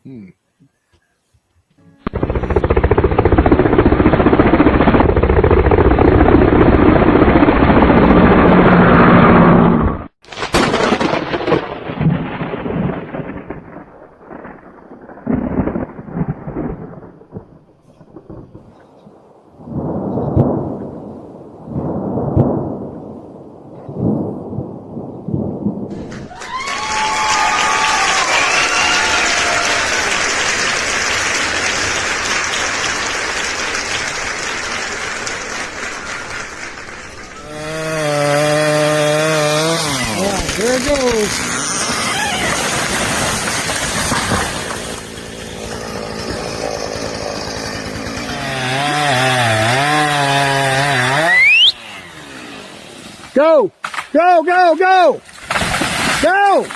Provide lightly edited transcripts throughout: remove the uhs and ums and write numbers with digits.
There it goes. Go! Go, go, go! Go!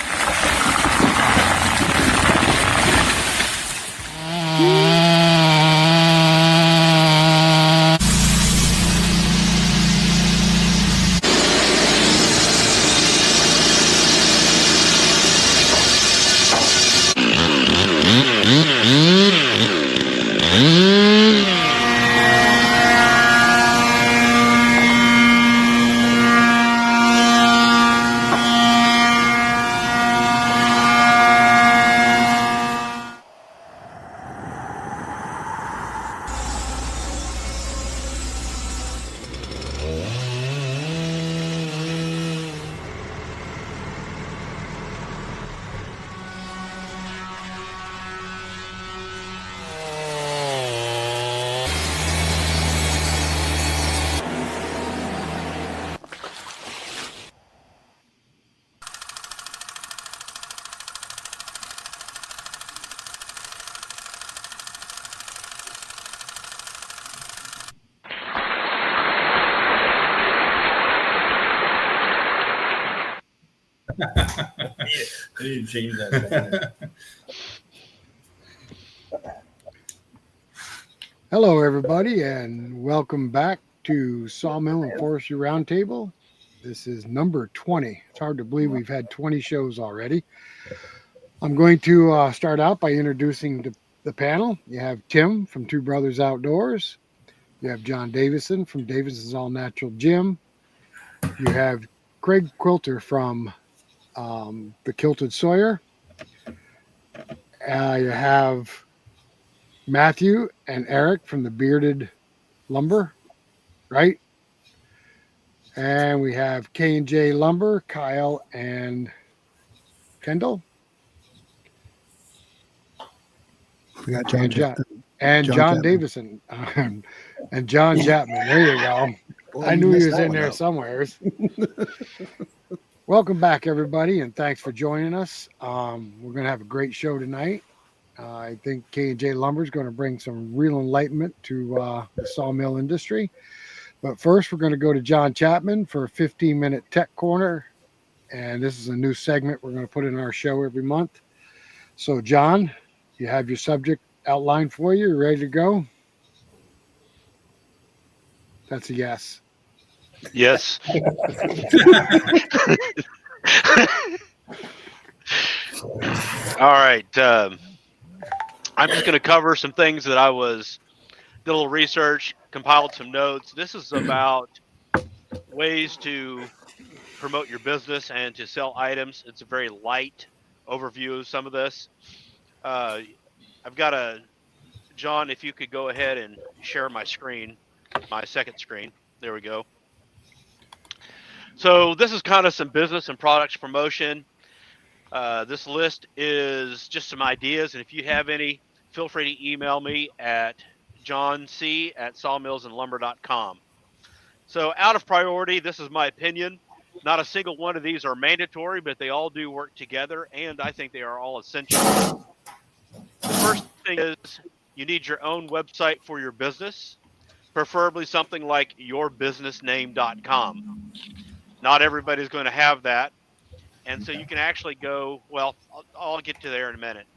I need to change that. Hello, everybody, and welcome back to Sawmill and Forestry Roundtable. This is number 20. It's hard to believe we've had 20 shows already. I'm going to start out by introducing the panel. You have Tim from Two Brothers Outdoors. You have John Davison from Davison's All Natural Gym. You have Craig Quilter from the Kilted Sawyer. You have Matthew and Eric from the Bearded Lumber, right? And we have K&J Lumber, Kyle and Kendall. We got John John Davison and John Chapman. There you go. Boy, I knew he was in there out. somewhere. Welcome back, everybody, and thanks for joining us. We're going to have a great show tonight. I think K&J Lumber is going to bring some real enlightenment to the sawmill industry. But first, we're going to go to John Chapman for a 15-minute Tech Corner. And this is a new segment we're going to put in our show every month. So, John, you have your subject outlined for you. You ready to go? That's a yes. Yes. All right. I'm just going to cover some things that I did a little research, compiled some notes. This is about ways to promote your business and to sell items. It's a very light overview of some of this. I've got John, if you could go ahead and share my screen, my second screen. There we go. So this is kind of some business and products promotion. This list is just some ideas, and if you have any, feel free to email me at johnc@sawmillsandlumber.com. So out of priority, this is my opinion. Not a single one of these are mandatory, but they all do work together, and I think they are all essential. The first thing is you need your own website for your business, preferably something like yourbusinessname.com. Not everybody's going to have that. And so you can actually go, well, I'll get to there in a minute.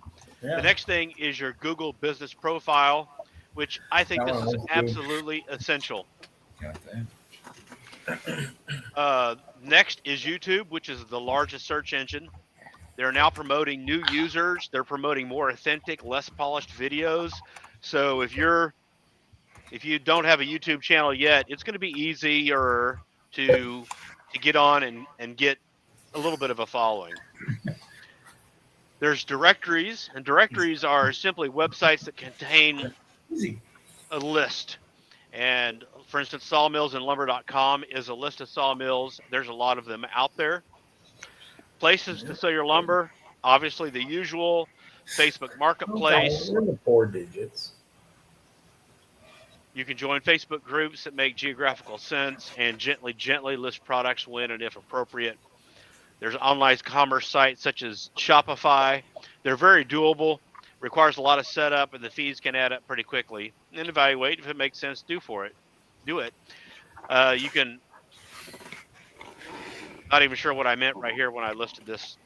Yeah. The next thing is your Google business profile, which I think this is absolutely essential. Next is YouTube, which is the largest search engine. They're now promoting new users. They're promoting more authentic, less polished videos. So if you don't have a YouTube channel yet, it's going to be easier to get on and get a little bit of a following. There's directories, and directories are simply websites that contain Easy. a list. And for instance, sawmillsandlumber.com is a list of sawmills. There's a lot of them out there. Places to sell your lumber, obviously the usual Facebook Marketplace. We're in the 4 digits. You can join Facebook groups that make geographical sense and gently list products when and if appropriate. There's online commerce sites such as Shopify. They're very doable, requires a lot of setup, and the fees can add up pretty quickly. And evaluate if it makes sense to do it. You can, not even sure what I meant right here when I listed this.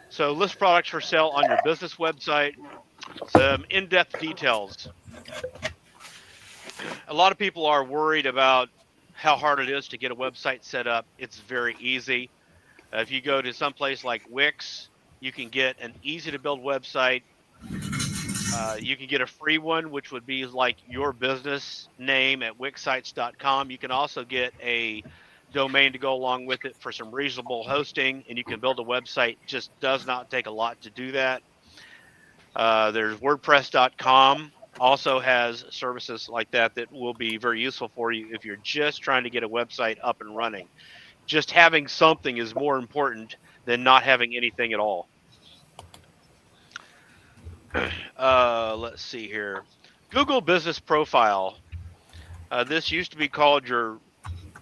So list products for sale on your business website. Some in-depth details. A lot of people are worried about how hard it is to get a website set up. It's very easy. If you go to some place like Wix, you can get an easy to build website. You can get a free one, which would be like your business name at wixsites.com. You can also get a domain to go along with it for some reasonable hosting, and you can build a website. It just does not take a lot to do that. There's WordPress.com. Also has services like that will be very useful for you if you're just trying to get a website up and running. Just having something is more important than not having anything at all. Let's see here. Google Business Profile. This used to be called your,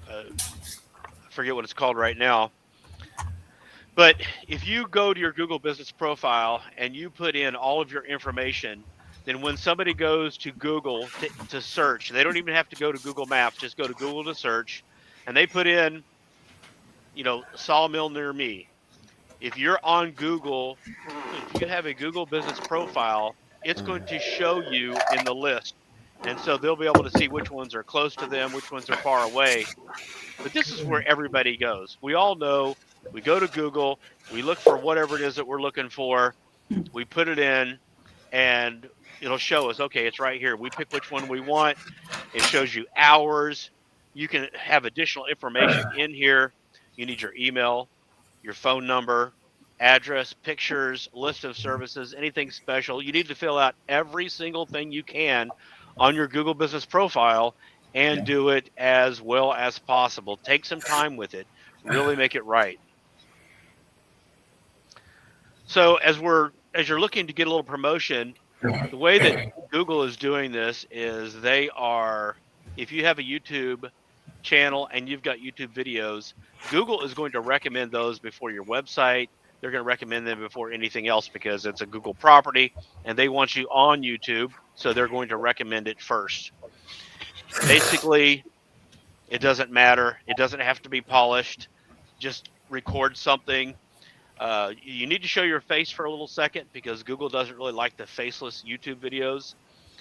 I forget what it's called right now. But if you go to your Google Business Profile and you put in all of your information, then when somebody goes to Google to search, they don't even have to go to Google Maps, just go to Google to search, and they put in, sawmill near me. If you're on Google, if you have a Google Business Profile, it's going to show you in the list. And so they'll be able to see which ones are close to them, which ones are far away. But this is where everybody goes. We all know we go to Google, we look for whatever it is that we're looking for, we put it in, and it'll show us, okay, it's right here. We pick which one we want. It shows you hours. You can have additional information in here. You need your email, your phone number, address, pictures, list of services, anything special. You need to fill out every single thing you can on your Google Business Profile and do it as well as possible. Take some time with it. Really make it right. So as you're looking to get a little promotion, the way that Google is doing this is if you have a YouTube channel and you've got YouTube videos, Google is going to recommend those before your website. They're going to recommend them before anything else because it's a Google property and they want you on YouTube, so they're going to recommend it first. Basically, it doesn't matter. It doesn't have to be polished. Just record something. You need to show your face for a little second because Google doesn't really like the faceless YouTube videos.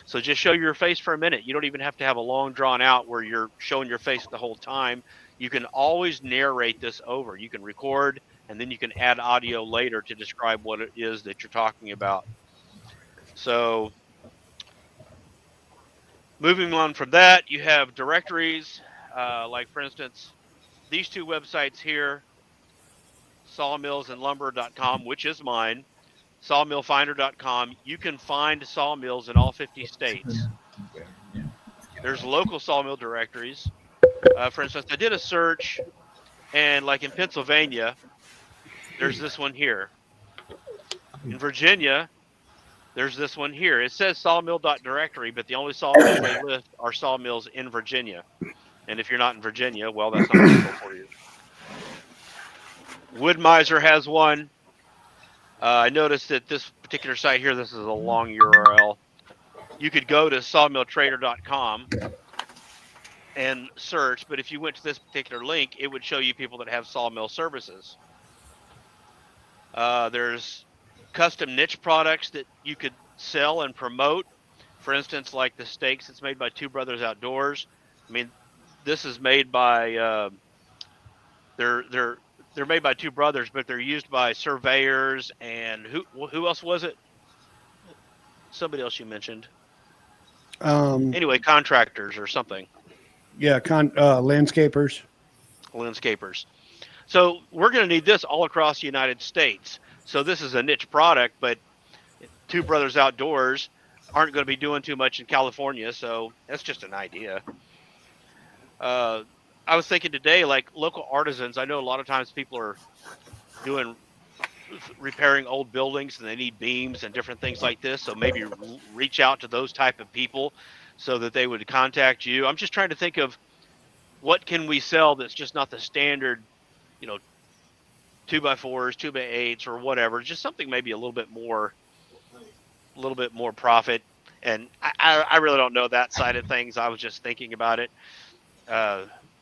So just show your face for a minute. You don't even have to have a long drawn out where you're showing your face the whole time. You can always narrate this over. You can record and then you can add audio later to describe what it is that you're talking about. So moving on from that, you have directories, like for instance, these two websites here, sawmillsandlumber.com, which is mine, sawmillfinder.com. You can find sawmills in all 50 states. There's local sawmill directories. For instance, I did a search, and like in Pennsylvania, there's this one here. In Virginia, there's this one here. It says sawmill.directory, but the only sawmills they list are sawmills in Virginia. And if you're not in Virginia, well, that's not useful for you. Wood-Mizer has one. I noticed that this particular site here, this is a long URL. You could go to sawmilltrader.com and search, but if you went to this particular link, it would show you people that have sawmill services. There's custom niche products that you could sell and promote. For instance, like the stakes that's made by Two Brothers Outdoors. I mean, this is made by they're made by two brothers, but they're used by surveyors and who else was it? Somebody else you mentioned. Anyway, contractors or something. Yeah, landscapers. Landscapers. So we're going to need this all across the United States. So this is a niche product, but Two Brothers Outdoors aren't going to be doing too much in California. So that's just an idea. I was thinking today, like local artisans. I know a lot of times people are doing repairing old buildings and they need beams and different things like this. So maybe reach out to those type of people so that they would contact you. I'm just trying to think of what can we sell that's just not the standard, 2x4s, 2x8s, or whatever. Just something maybe a little bit more profit. And I really don't know that side of things. I was just thinking about it.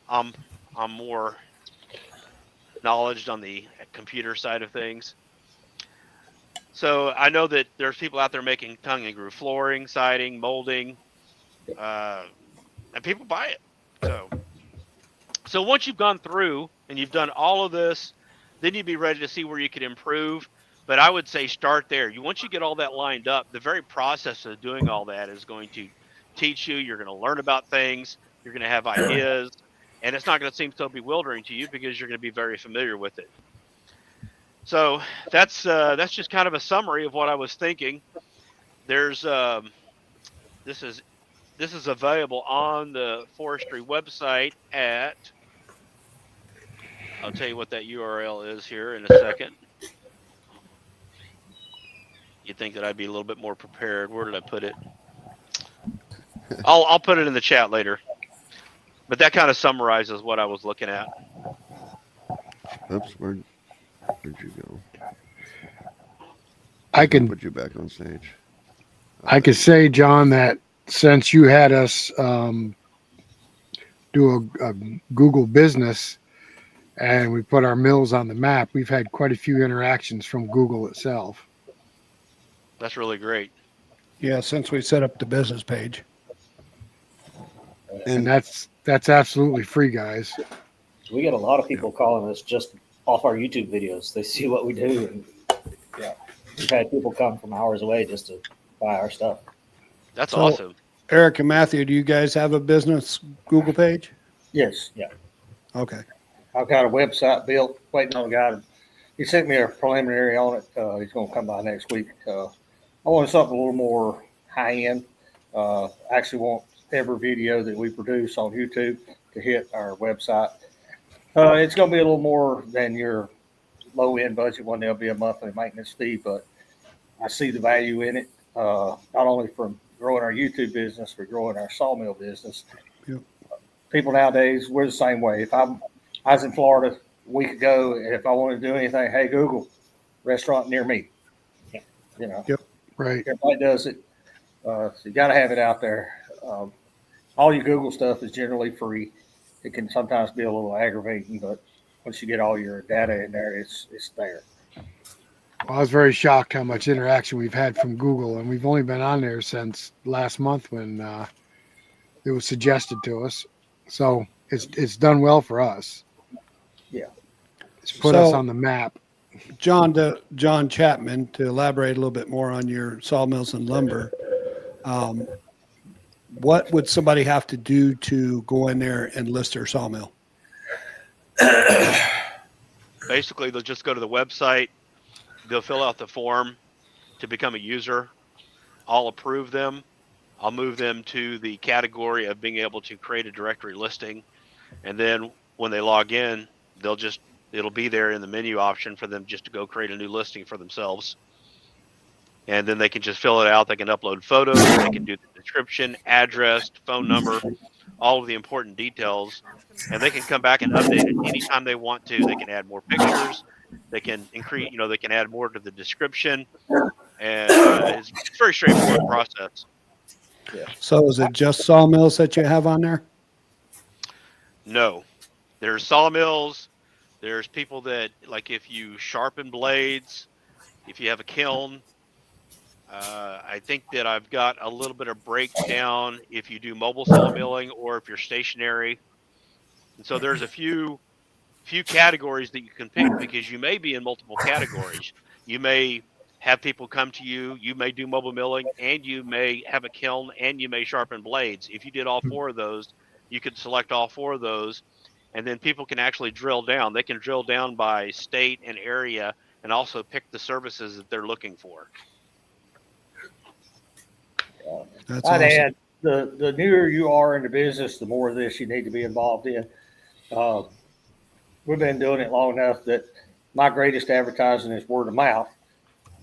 I'm more knowledge on the computer side of things. So I know that there's people out there making tongue and groove flooring, siding, molding, and people buy it. So once you've gone through and you've done all of this, then you'd be ready to see where you could improve. But I would say start there. Once you get all that lined up, the very process of doing all that is going to teach you. You're going to learn about things. You're going to have ideas, and it's not going to seem so bewildering to you because you're going to be very familiar with it. So that's just kind of a summary of what I was thinking. There's this is available on the forestry website at. I'll tell you what that URL is here in a second. You'd think that I'd be a little bit more prepared. Where did I put it? I'll put it in the chat later. But that kind of summarizes what I was looking at. Oops, where'd you go? I can put you back on stage. I could say, John, that since you had us do a Google business and we put our mills on the map, we've had quite a few interactions from Google itself. That's really great. Yeah, since we set up the business page. And that's absolutely free, guys. We get a lot of people calling us just off our YouTube videos. They see what we do, and yeah, we've had people come from hours away just to buy our stuff. That's So, awesome. Eric and Matthew, do you guys have a business Google page? Yes, yeah. Okay. I've got a website built, waiting on a guy. He sent me a preliminary on it. He's going to come by next week. I wanted something a little more high end. Actually want every video that we produce on YouTube to hit our website. It's going to be a little more than your low end budget one. There'll be a monthly maintenance fee, but I see the value in it, not only from growing our YouTube business, but growing our sawmill business. Yep. People nowadays, we're the same way. If I was in Florida a week ago, and if I wanted to do anything, hey, Google, restaurant near me. Yep. Right. Everybody does it. So you got to have it out there. All your Google stuff is generally free. It can sometimes be a little aggravating, but once you get all your data in there, it's there. Well, I was very shocked how much interaction we've had from Google, and we've only been on there since last month when it was suggested to us. So it's done well for us. Yeah. It's put us on the map. John Chapman, to elaborate a little bit more on your sawmills and lumber, what would somebody have to do to go in there and list their sawmill? Basically, they'll just go to the website. They'll fill out the form to become a user. I'll approve them. I'll move them to the category of being able to create a directory listing. And then when they log in, it'll be there in the menu option for them just to go create a new listing for themselves. And then they can just fill it out. They can upload photos. They can do the description, address, phone number, all of the important details. And they can come back and update it anytime they want to. They can add more pictures. They can increase, they can add more to the description. And it's a very straightforward process. Yeah. So is it just sawmills that you have on there? No, there's sawmills. There's people that, like, if you sharpen blades, if you have a kiln, I think that I've got a little bit of breakdown if you do mobile sawmilling or if you're stationary. And so there's a few few categories that you can pick because you may be in multiple categories. You may have people come to you, you may do mobile milling, and you may have a kiln, and you may sharpen blades. If you did all four of those, you could select all four of those, and then people can actually drill down. They can drill down by state and area and also pick the services that they're looking for. That's I'd awesome. add, the newer you are in the business, the more of this you need to be involved in. We've been doing it long enough that my greatest advertising is word of mouth,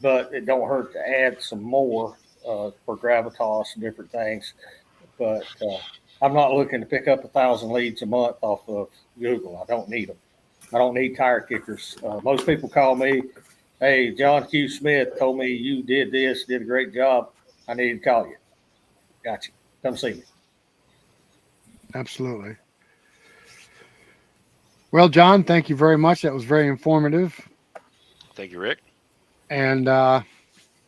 but it don't hurt to add some more for gravitas and different things. But I'm not looking to pick up 1,000 leads a month off of Google. I don't need them. I don't need tire kickers. Most people call me, hey, John Q. Smith told me you did this, did a great job. I need to call you. Gotcha. Come see me. Absolutely. Well, John, thank you very much. That was very informative. Thank you, Rick. And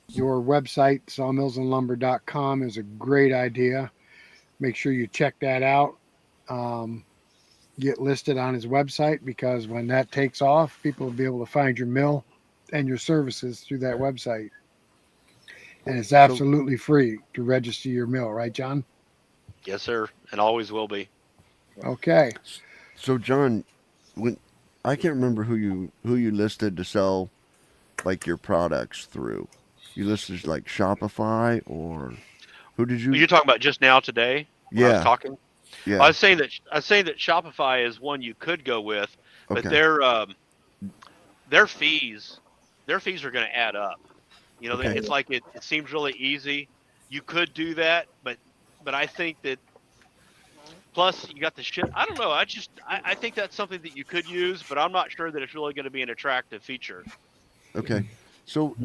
your website, sawmillsandlumber.com, is a great idea. Make sure you check that out. Get listed on his website, because when that takes off, people will be able to find your mill and your services through that website. And it's absolutely free to register your mill, right, John? Yes, sir, and always will be. Okay. So John, when I can't remember who you listed to sell like your products through. You listed like Shopify, or who did you? You're talking about just now today when I was Yeah, talking? yeah. I was saying that Shopify is one you could go with, but Okay. their fees are going to add up. You know, Okay. it's like it seems really easy. You could do that, but I think that plus you got the shit. I don't know. I think that's something that you could use, but I'm not sure that it's really going to be an attractive feature. Okay. So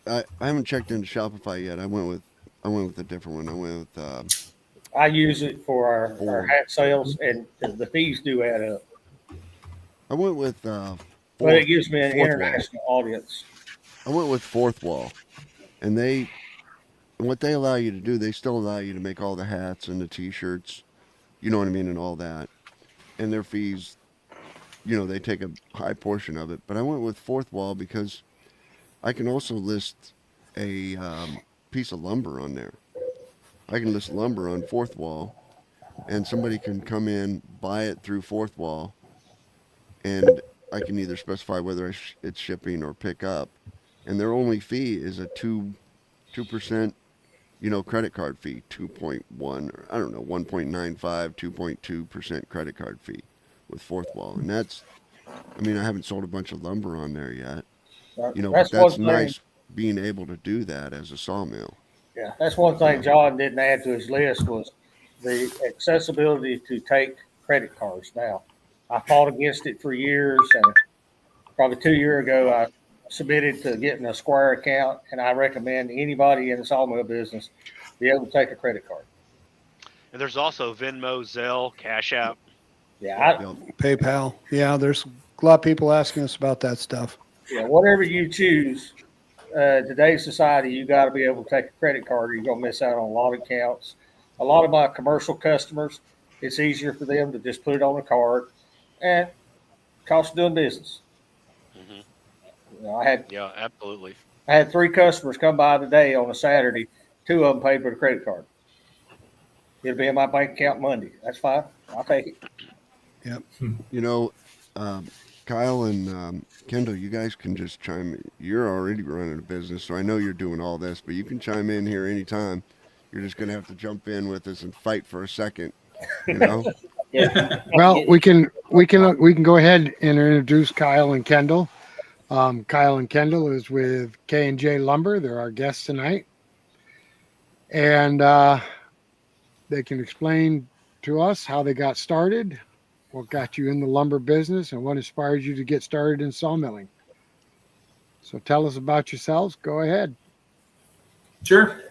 I haven't checked into Shopify yet. I went with a different one. I went with I use it for our hat sales, and the fees do add up. I went with But Fourth, it gives me an Fourth Wall. international audience. I went with Fourth Wall, and what they allow you to do, they still allow you to make all the hats and the T-shirts, you know what I mean, and all that. And their fees, they take a high portion of it. But I went with Fourth Wall because I can also list a piece of lumber on there. I can list lumber on Fourth Wall, and somebody can come in, buy it through Fourth Wall, and I can either specify whether it's shipping or pick up, and their only fee is a 2%, credit card fee, 2.1, or I don't know, 1.95, 2.2% credit card fee with Fourth Wall, and I haven't sold a bunch of lumber on there yet, but that's one nice being able to do that as a sawmill. Yeah, that's one thing John didn't add to his list was the accessibility to take credit cards. Now, I fought against it for years, and probably 2 years ago, I submitted to getting a Square account, and I recommend anybody in the sawmill business be able to take a credit card. And there's also Venmo, Zelle, Cash App. Yeah, PayPal. Yeah, there's a lot of people asking us about that stuff. whatever you choose, today's society, you got to be able to take a credit card, or you're going to miss out on a lot of accounts. A lot of my commercial customers, it's easier for them to just put it on a card, and cost of doing business. Mm-hmm. I Absolutely. had 3 customers come by today on a Saturday. 2 of them paid with a credit card. It'll be in my bank account Monday. That's fine. I'll take it. Yep. Kyle and Kendall, you guys can just chime in. You're already running a business, so I know you're doing all this, but you can chime in here anytime. You're just going to have to jump in with us and fight for a second, Yeah. Well, we can go ahead and introduce Kyle and Kendall. Kyle and Kendall is with K&J Lumber. They're our guests tonight, and they can explain to us how they got started, what got you in the lumber business, and what inspired you to get started in sawmilling. So tell us about yourselves. Go ahead. Sure.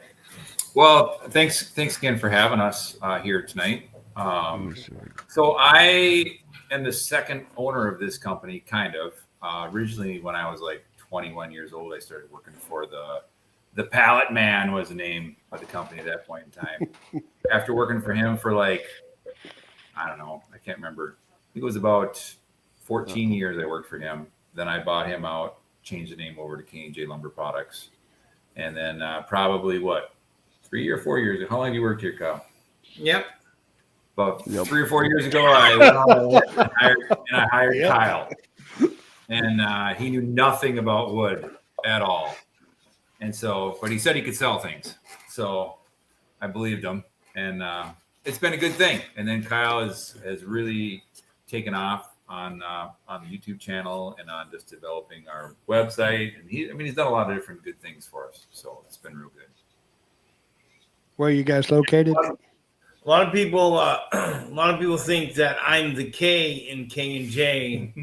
Well, thanks again for having us here tonight. So I am the second owner of this company, kind of. Originally, when I was like 21 years old, I started working for the Pallet Man was the name of the company at that point in time. After working for him for like, I don't know, I can't remember. I think it was about 14 years I worked for him. Then I bought him out, changed the name over to K&J Lumber Products. And then probably 3 or 4 years. How long have you worked here, Kyle? Yep. About 3 or 4 years ago, I went on a list and I hired Kyle. And he knew nothing about wood at all. And so, but he said he could sell things. So I believed him. And it's been a good thing. And then Kyle has really taken off on the YouTube channel and on just developing our website. And he's done a lot of different good things for us. So it's been real good. Where are you guys located? A lot of people think that I'm the K in K&J,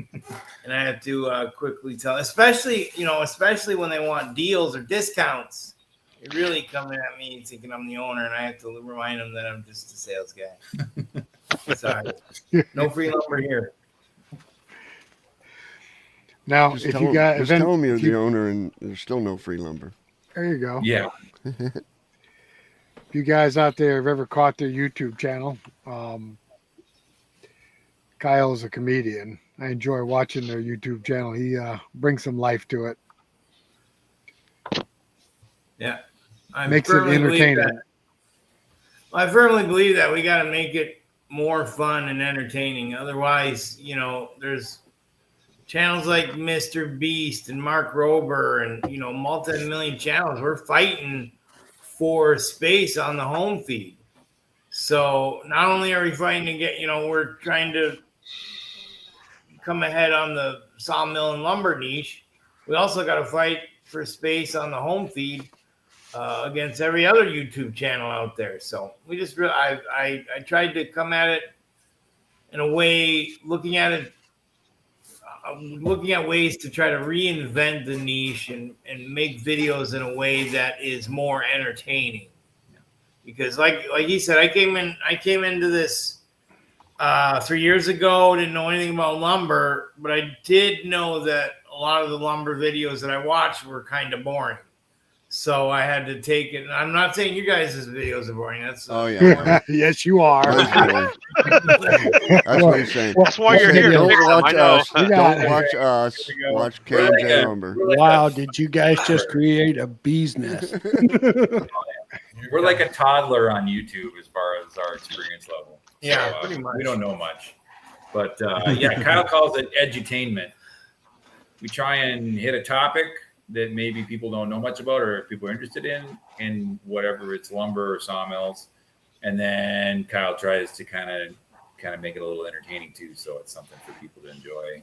and I have to quickly tell, especially when they want deals or discounts. They really come at me thinking I'm the owner, and I have to remind them that I'm just a sales guy. Sorry, no free lumber here. Now, Just if tell you got, just tell them you're the owner, and there's still no free lumber. there you go. Yeah. If you guys out there have ever caught their YouTube channel, Kyle's a comedian. I enjoy watching their YouTube channel. He brings some life to it. Yeah, Makes it entertaining. I firmly believe that we got to make it more fun and entertaining. Otherwise, there's channels like Mr. Beast and Mark Rober and multi-million channels. We're fighting for space on the home feed. So not only are we fighting to get, we're trying to come ahead on the sawmill and lumber niche. We also got to fight for space on the home feed against every other YouTube channel out there. So we just I tried to come at it in a way, looking at ways to try to reinvent the niche and make videos in a way that is more entertaining. Because like he said, I came into this 3 years ago, didn't know anything about lumber, but I did know that a lot of the lumber videos that I watched were kind of boring. So I had to take it. And I'm not saying you guys' videos are boring. That's Yes, you are. That's what he's saying. That's why you're here. Don't watch I know. us. Don't watch us. Watch K&J Lumber. Wow, did you guys just create a bee's nest? We're like a toddler on YouTube as far as our experience level. Yeah, So, pretty much. We don't know much. But Kyle calls it edutainment. We try and hit a topic that maybe people don't know much about or people are interested in whatever it's lumber or sawmills. And then Kyle tries to kind of make it a little entertaining too. So it's something for people to enjoy.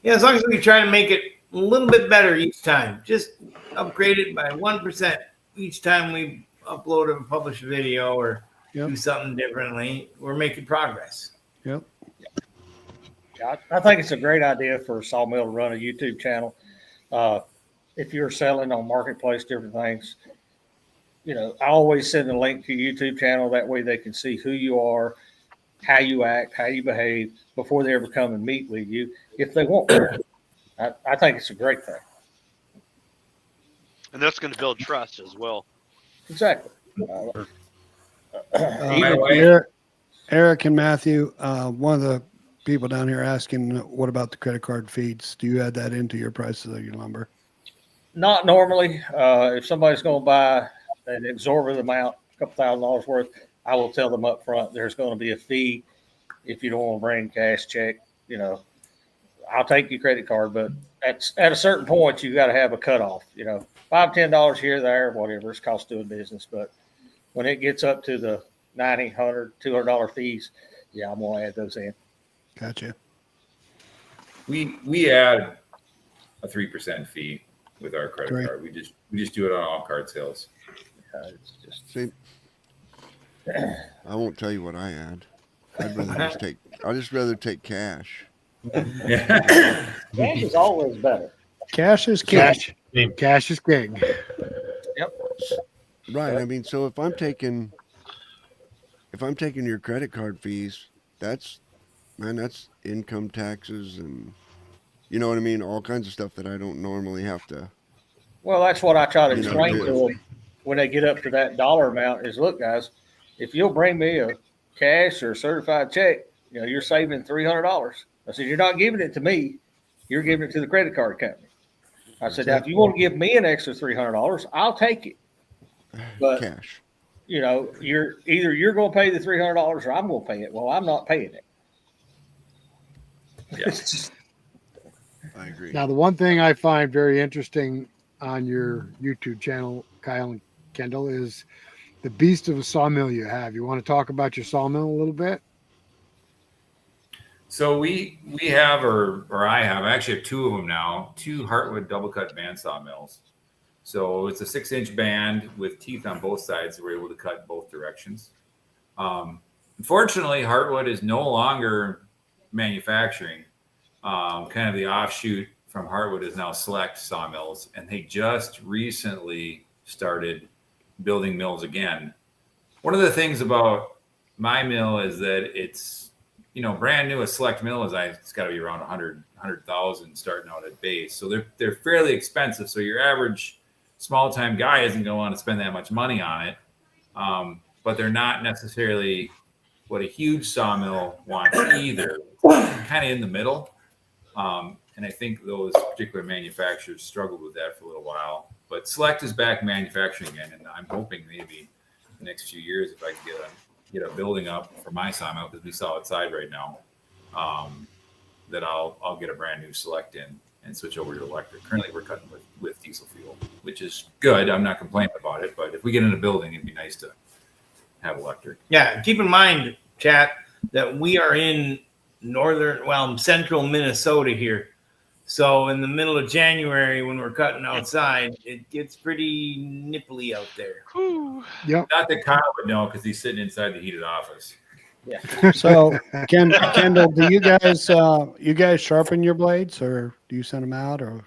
Yeah, as long as we try to make it a little bit better each time, just upgrade it by 1% each time we upload and publish a video or do something differently, we're making progress. Yep. I think it's a great idea for a sawmill to run a YouTube channel. If you're selling on Marketplace, different things, I always send a link to your YouTube channel. That way they can see who you are, how you act, how you behave before they ever come and meet with you, if they want to. I think it's a great thing. And that's going to build trust as well. Exactly. Eric and Matthew, one of the people down here asking, what about the credit card feeds? Do you add that into your prices of your lumber? Not normally. If somebody's going to buy an exorbitant amount, a couple $1,000 worth, I will tell them up front there's going to be a fee if you don't want to bring cash check. I'll take your credit card, but at a certain point, you got to have a cutoff. $5, $10 here, there, whatever it's cost doing business. But when it gets up to the $90, $100, $200 fees, I'm going to add those in. Gotcha. We add a 3% fee with our credit card. We just do it on all card sales. It's just See, I won't tell you what I add. I'd just rather take cash. cash is always better. Cash is king. Cash is king. Yep. Right. I mean, so if I'm taking your credit card fees, that's income taxes and you know what I mean, all kinds of stuff that I don't normally have to. Well, that's what I try to explain to them when they get up to that dollar amount is, look, guys, if you'll bring me a cash or a certified check, you're saving $300. I said, you're not giving it to me. You're giving it to the credit card company. I said, now, if you want to give me an extra $300, I'll take it. But, Cash. you know, you're going to pay the $300 or I'm going to pay it. Well, I'm not paying it. Yeah. I agree. Now, the one thing I find very interesting on your YouTube channel, Kyle and Kendall, is the beast of a sawmill you have. You want to talk about your sawmill a little bit? So we have, or I have, I actually have two of them now, two Heartwood double cut band sawmills. So it's a 6-inch band with teeth on both sides. So we're able to cut both directions. Unfortunately, Heartwood is no longer manufacturing. Kind of the offshoot from Heartwood is now Select Sawmills, and they just recently started building mills again. One of the things about my mill is that it's, you know, brand new. A Select mill it's got to be around 100,000 starting out at base. So they're fairly expensive. So your average small time guy isn't going to want to spend that much money on it. But they're not necessarily what a huge sawmill wants either. Kind of in the middle. And I think those particular manufacturers struggled with that for a little while. But Select is back manufacturing again, and I'm hoping maybe the next few years, if I can get a building up for my sawmill, because we saw outside right now, that I'll get a brand new Select in and switch over to electric. Currently, we're cutting with diesel fuel, which is good. I'm not complaining about it, but if we get in a building, it'd be nice to have electric. Yeah, keep in mind, chat, that we are in central Minnesota here. So in the middle of January, when we're cutting outside, it gets pretty nipply out there. Yep. Not that Kyle would know because he's sitting inside the heated office. So, Kendall, do you guys sharpen your blades, or do you send them out, or?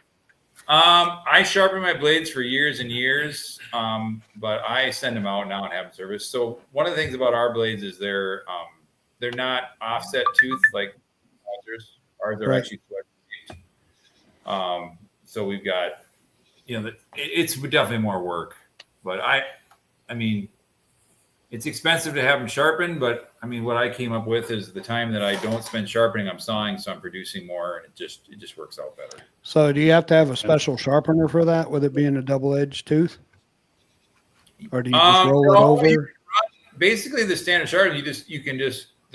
I sharpen my blades for years and years, but I send them out now and have them serviced. So one of the things about our blades is they're not offset tooth like ours. Ours are actually sweat. So we've got, you know, it's definitely more work, but I mean, it's expensive to have them sharpened, but I mean, what I came up with is the time that I don't spend sharpening, I'm sawing, so I'm producing more, and it just works out better. So do you have to have a special sharpener for that, with it being a double-edged tooth? Or do you just roll it over? Basically, the standard sharpener, the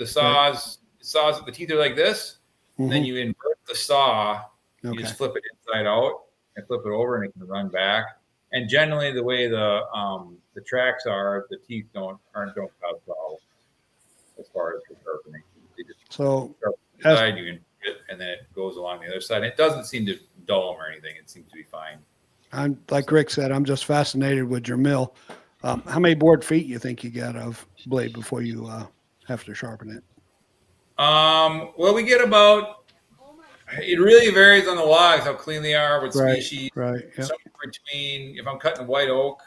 saws, the teeth are like this, and then you invert the saw. You just flip it inside out and flip it over, and it can run back. And generally, the way the tracks are, the teeth don't cause problems as far as the sharpening. They just sharpen the side, you invert it, and then it goes along the other side. It doesn't seem to dull them or anything. It seems to be fine. I'm like Rick said, I'm just fascinated with your mill. How many board feet you think you get of blade before you have to sharpen it? Well, we get about. It really varies on the logs, how clean they are, what species. Right. Yep. Somewhere between, if I'm cutting white oak,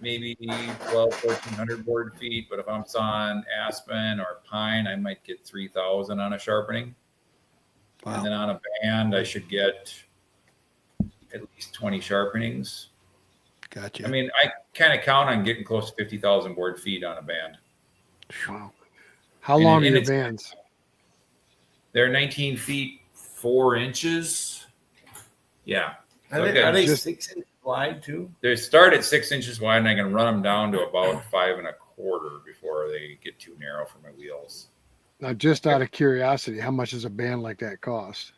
maybe 1,200 board feet. But if I'm sawing aspen or pine, I might get 3,000 on a sharpening. Wow. And then on a band, I should get at least 20 sharpenings. Gotcha. I mean, I kind of count on getting close to 50,000 board feet on a band. Wow. How long are your bands? They're 19 feet, 4 inches. Yeah. Are they 6 inches wide too? They start at 6 inches wide, and I can run them down to about 5 1/4 before they get too narrow for my wheels. Now, just out of curiosity, how much does a band like that cost?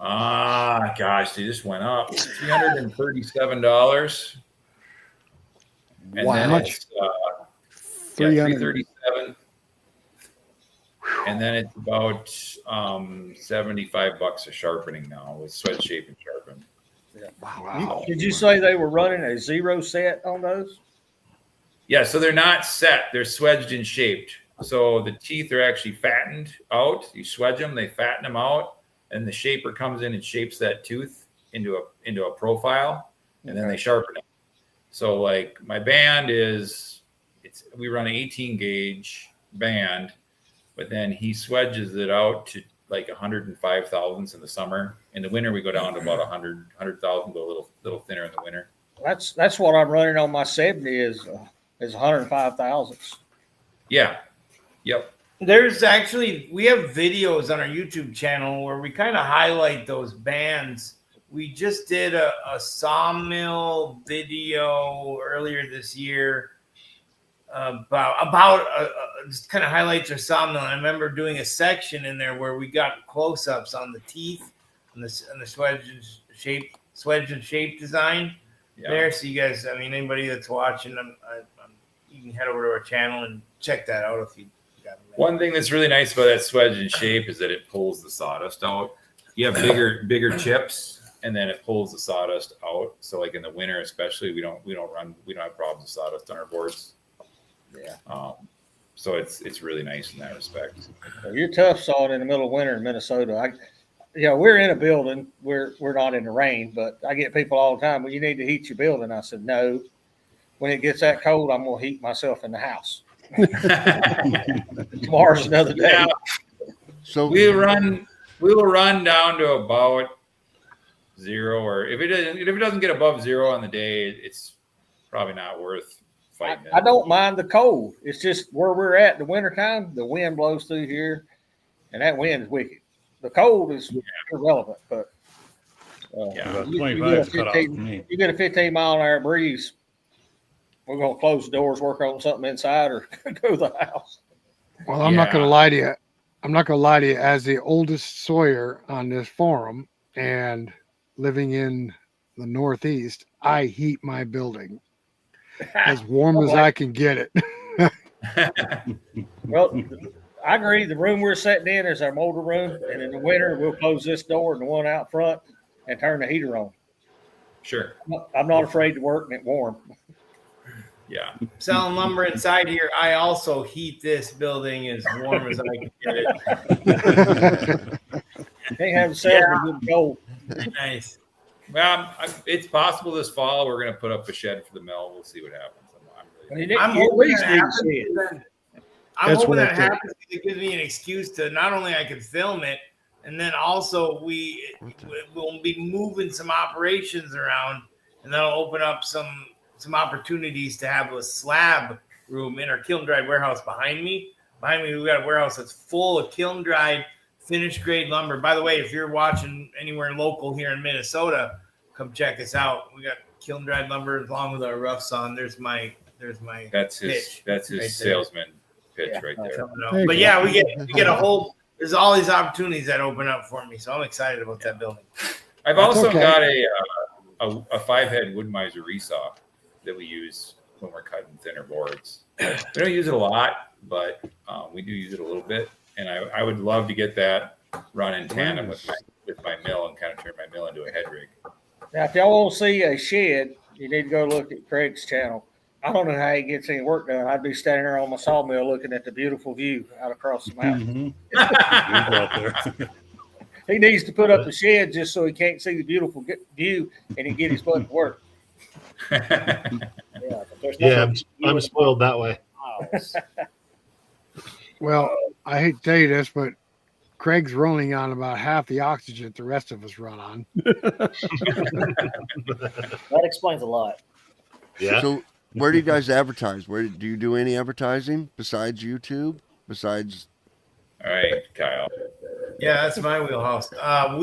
Gosh, they just went up $337. And wow. then it's $337. And then it's about $75 a sharpening now with sweat shape and sharpen. Yeah. Wow. Did you say they were running a 0 set on those? Yeah, so they're not set. They're swedged and shaped. So the teeth are actually fattened out. You swedge them, they fatten them out, and the shaper comes in and shapes that tooth into a profile, and then they sharpen it. So like my band we run an 18 gauge band, but then he swedges it out to like 105 thousandths in the summer. In the winter, we go down to about 100,000, go a little thinner in the winter. That's what I'm running on my 70 is 105 thousandths. Yeah. Yep. There's actually, we have videos on our YouTube channel where we kind of highlight those bands. We just did a sawmill video earlier this year about just kind of highlights our sawmill. I remember doing a section in there where we got close-ups on the teeth and the swedge and shape design there. So you guys, I mean, anybody that's watching, you can head over to our channel and check that out if you. One thing that's really nice about that swedge and shape is that it pulls the sawdust out. You have bigger chips, and then it pulls the sawdust out. So like in the winter, especially, we don't have problems with sawdust on our boards. Yeah. So it's really nice in that respect. Well, you're tough sawing in the middle of winter in Minnesota. We're in a building. We're not in the rain, but I get people all the time. Well, you need to heat your building. I said no. When it gets that cold, I'm gonna heat myself in the house. Tomorrow's another day. Yeah. So we will run down to about 0, or if it doesn't get above 0 on the day, it's probably not worth fighting. I don't mind the cold. It's just where we're at in the wintertime, the wind blows through here, and that wind is wicked. The cold is irrelevant, but you get a 15 mile an hour breeze, we're gonna close the doors, work on something inside, or go to the house. Well, I'm not gonna lie to you. I'm not gonna lie to you. As the oldest Sawyer on this forum and living in the Northeast, I heat my building as warm as I can get it. Well, I agree. The room we're sitting in is our motor room, and in the winter we'll close this door and the one out front and turn the heater on. Sure. I'm not afraid to work and it warm. Yeah. Selling lumber inside here, I also heat this building as warm as I can get it. They have salesman good gold. Nice. Well, it's possible this fall we're going to put up a shed for the mill. We'll see what happens. I'm hoping that happens because it gives me an excuse to not only I can film it, and then also we will be moving some operations around, and that'll open up some opportunities to have a slab room in our kiln dried warehouse behind me. Behind me, we've got a warehouse that's full of kiln dried finished grade lumber. By the way, if you're watching anywhere local here in Minnesota, come check us out. We got kiln dried lumber along with our rough sawn. There's my that's his pitch. That's his Right salesman pitch right there. But yeah, we get a whole. There's all these opportunities that open up for me, so I'm excited about that building. I've also got a 5-head wood miser resaw that we use when we're cutting thinner boards. We don't use it a lot, but we do use it a little bit. And I would love to get that run in tandem with my mill and kind of turn my mill into a head rig. Now, if y'all want to see a shed, you need to go look at Craig's channel. I don't know how he gets any work done. I'd be standing there on my sawmill looking at the beautiful view out across the mountain. He needs to put up a shed just so he can't see the beautiful view and he get his butt to work. I'm spoiled that way. Well, I hate to tell you this, but Craig's running on about half the oxygen the rest of us run on. That explains a lot. Yeah. So where do you guys advertise? Where do you do any advertising besides YouTube? Besides, All right, Kyle. Yeah, that's my wheelhouse. I'm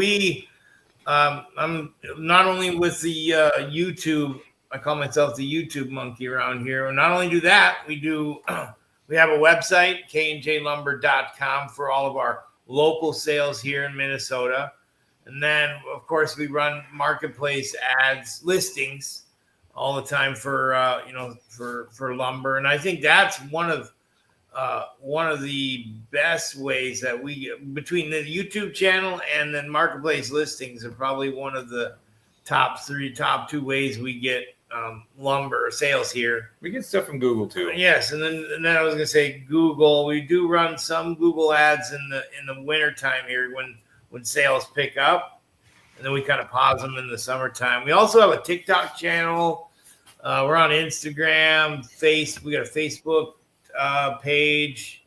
not only with the YouTube. I call myself the YouTube monkey around here. And not only do that, we have a website, knjlumber.com, for all of our local sales here in Minnesota. And then, of course, we run marketplace ads, listings all the time for lumber. And I think that's one of the best ways that we, between the YouTube channel and then marketplace listings, are probably one of the top 2 ways we get lumber sales here. We get stuff from Google too. Yes, and then I was gonna say Google. We do run some Google ads in the winter time here when sales pick up, and then we kind of pause them in the summertime. We also have a TikTok channel. We're on Instagram, we got a Facebook page.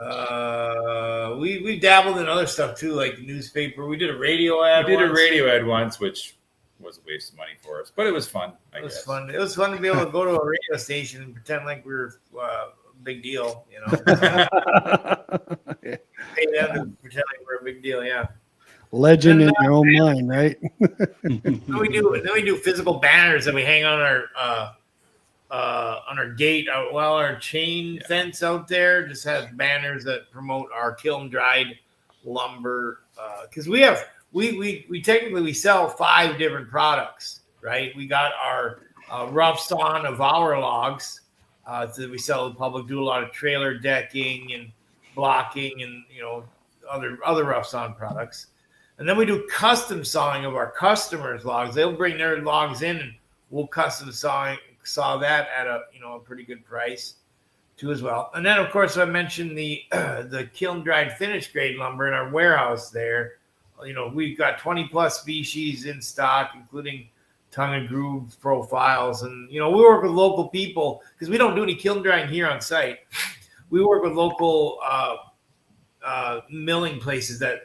We dabbled in other stuff too, like newspaper. We did a radio ad. We did a radio ad once, which was a waste of money for us, but it was fun. It was fun. It was fun to be able to go to a radio station and pretend like we were big deal, you know. Pay them to pretend like we're a big deal, yeah. Legend in your own mind, right? Then we do physical banners that we hang on our gate, while our chain fence out there just has banners that promote our kiln dried lumber. Because we technically sell 5 different products, right? We got our rough sawn of our logs that we sell to the public. Do a lot of trailer decking and blocking and other rough sawn products. And then we do custom sawing of our customers' logs. They'll bring their logs in, and we'll custom saw that at a pretty good price too as well. And then of course I mentioned the kiln dried finished grade lumber in our warehouse there. We've got 20 plus species in stock, including tongue and groove profiles. And we work with local people because we don't do any kiln drying here on site. We work with local milling places that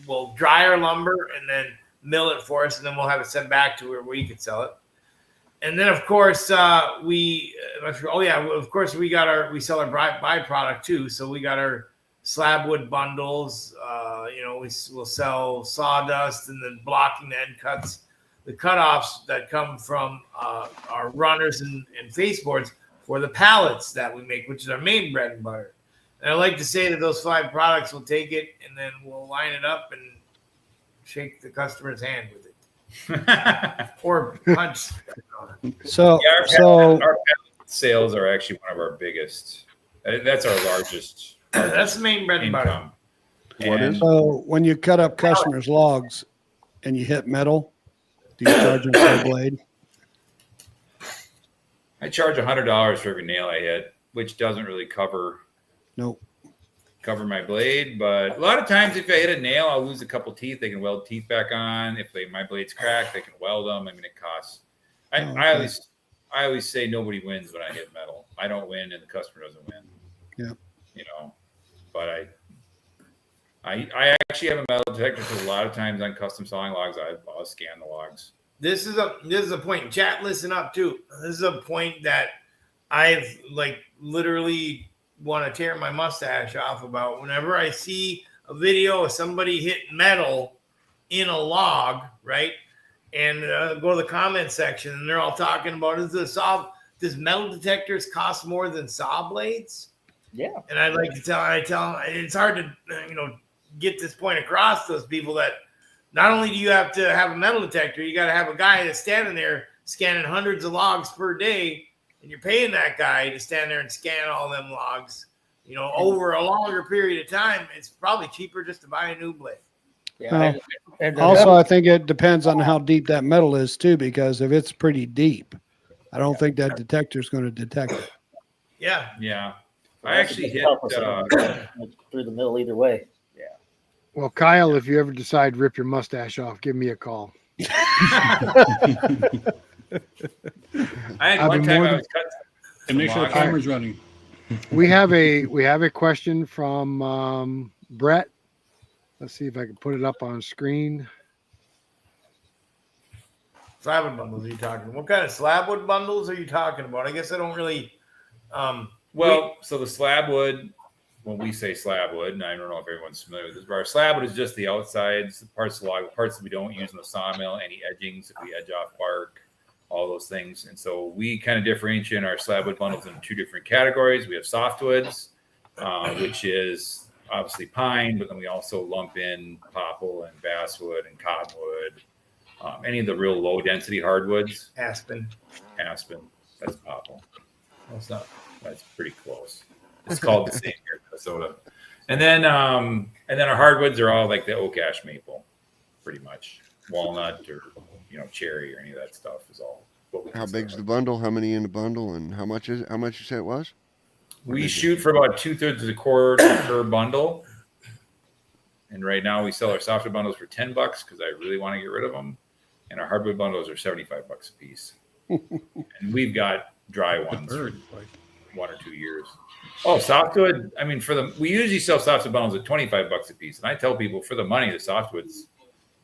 will dry our lumber and then mill it for us, and then we'll have it sent back to where we could sell it. And then of course we sell our byproduct too. So we got our slab wood bundles. We'll sell sawdust and then blocking the end cuts, the cutoffs that come from our runners and face boards for the pallets that we make, which is our main bread and butter. And I like to say that those 5 products will take it, and then we'll line it up and shake the customer's hand with it, or punch. So our pallet sales are actually one of our biggest. That's our largest. That's the main bread and butter. Income. So when you cut up customers' logs and you hit metal, do you charge them per blade? I charge $100 for every nail I hit, which doesn't really cover my blade. But a lot of times if I hit a nail, I'll lose a couple teeth. They can weld teeth back on. If my blade's cracked, they can weld them. I mean, it costs. I always say nobody wins when I hit metal. I don't win and the customer doesn't win. Yeah. But I actually have a metal detector because a lot of times on custom sawing logs, I'll scan the logs. This is a point. Chat, listen up too. This is a point that I've literally want to tear my mustache off about. Whenever I see a video of somebody hitting metal in a log, right, and go to the comment section, and they're all talking about does metal detectors cost more than saw blades? Yeah. And I'd like to tell them it's hard to get this point across to those people that not only do you have to have a metal detector, you got to have a guy that's standing there scanning hundreds of logs per day. And you're paying that guy to stand there and scan all them logs, over a longer period of time. It's probably cheaper just to buy a new blade. Yeah. Also, I think it depends on how deep that metal is too, because if it's pretty deep, I don't think that detector is going to detect it. Yeah. Yeah. I actually hit through the middle either way. Yeah. Well, Kyle, if you ever decide to rip your mustache off, give me a call. I had one time I was cutting. And make sure the camera's running. We have a question from Brett. Let's see if I can put it up on screen. Slab wood bundles are you talking about? What kind of slab wood bundles are you talking about? I guess I don't really. So the slab wood, when we say slab wood, and I don't know if everyone's familiar with this, but our slab wood is just the outsides, the parts of the log, the parts that we don't use in the sawmill, any edgings, if we edge off bark, all those things. And so we kind of differentiate our slab wood bundles into 2 different categories. We have softwoods, which is obviously pine, but then we also lump in popple and basswood and cottonwood, any of the real low density hardwoods. Aspen. That's popple. That's pretty close. It's called the same here in Minnesota. And then our hardwoods are all like the oak, ash, maple, pretty much. Walnut or cherry or any of that stuff is all. How big's the bundle? How many in the bundle? And how much you said it was? We shoot for about 2/3 of the cord per bundle. And right now we sell our softwood bundles for $10 because I really want to get rid of them. And our hardwood bundles are $75 a piece. And we've got dry ones for 1 or 2 years. Oh, softwood. I mean, we usually sell softwood bundles at $25 a piece. And I tell people for the money, the softwoods,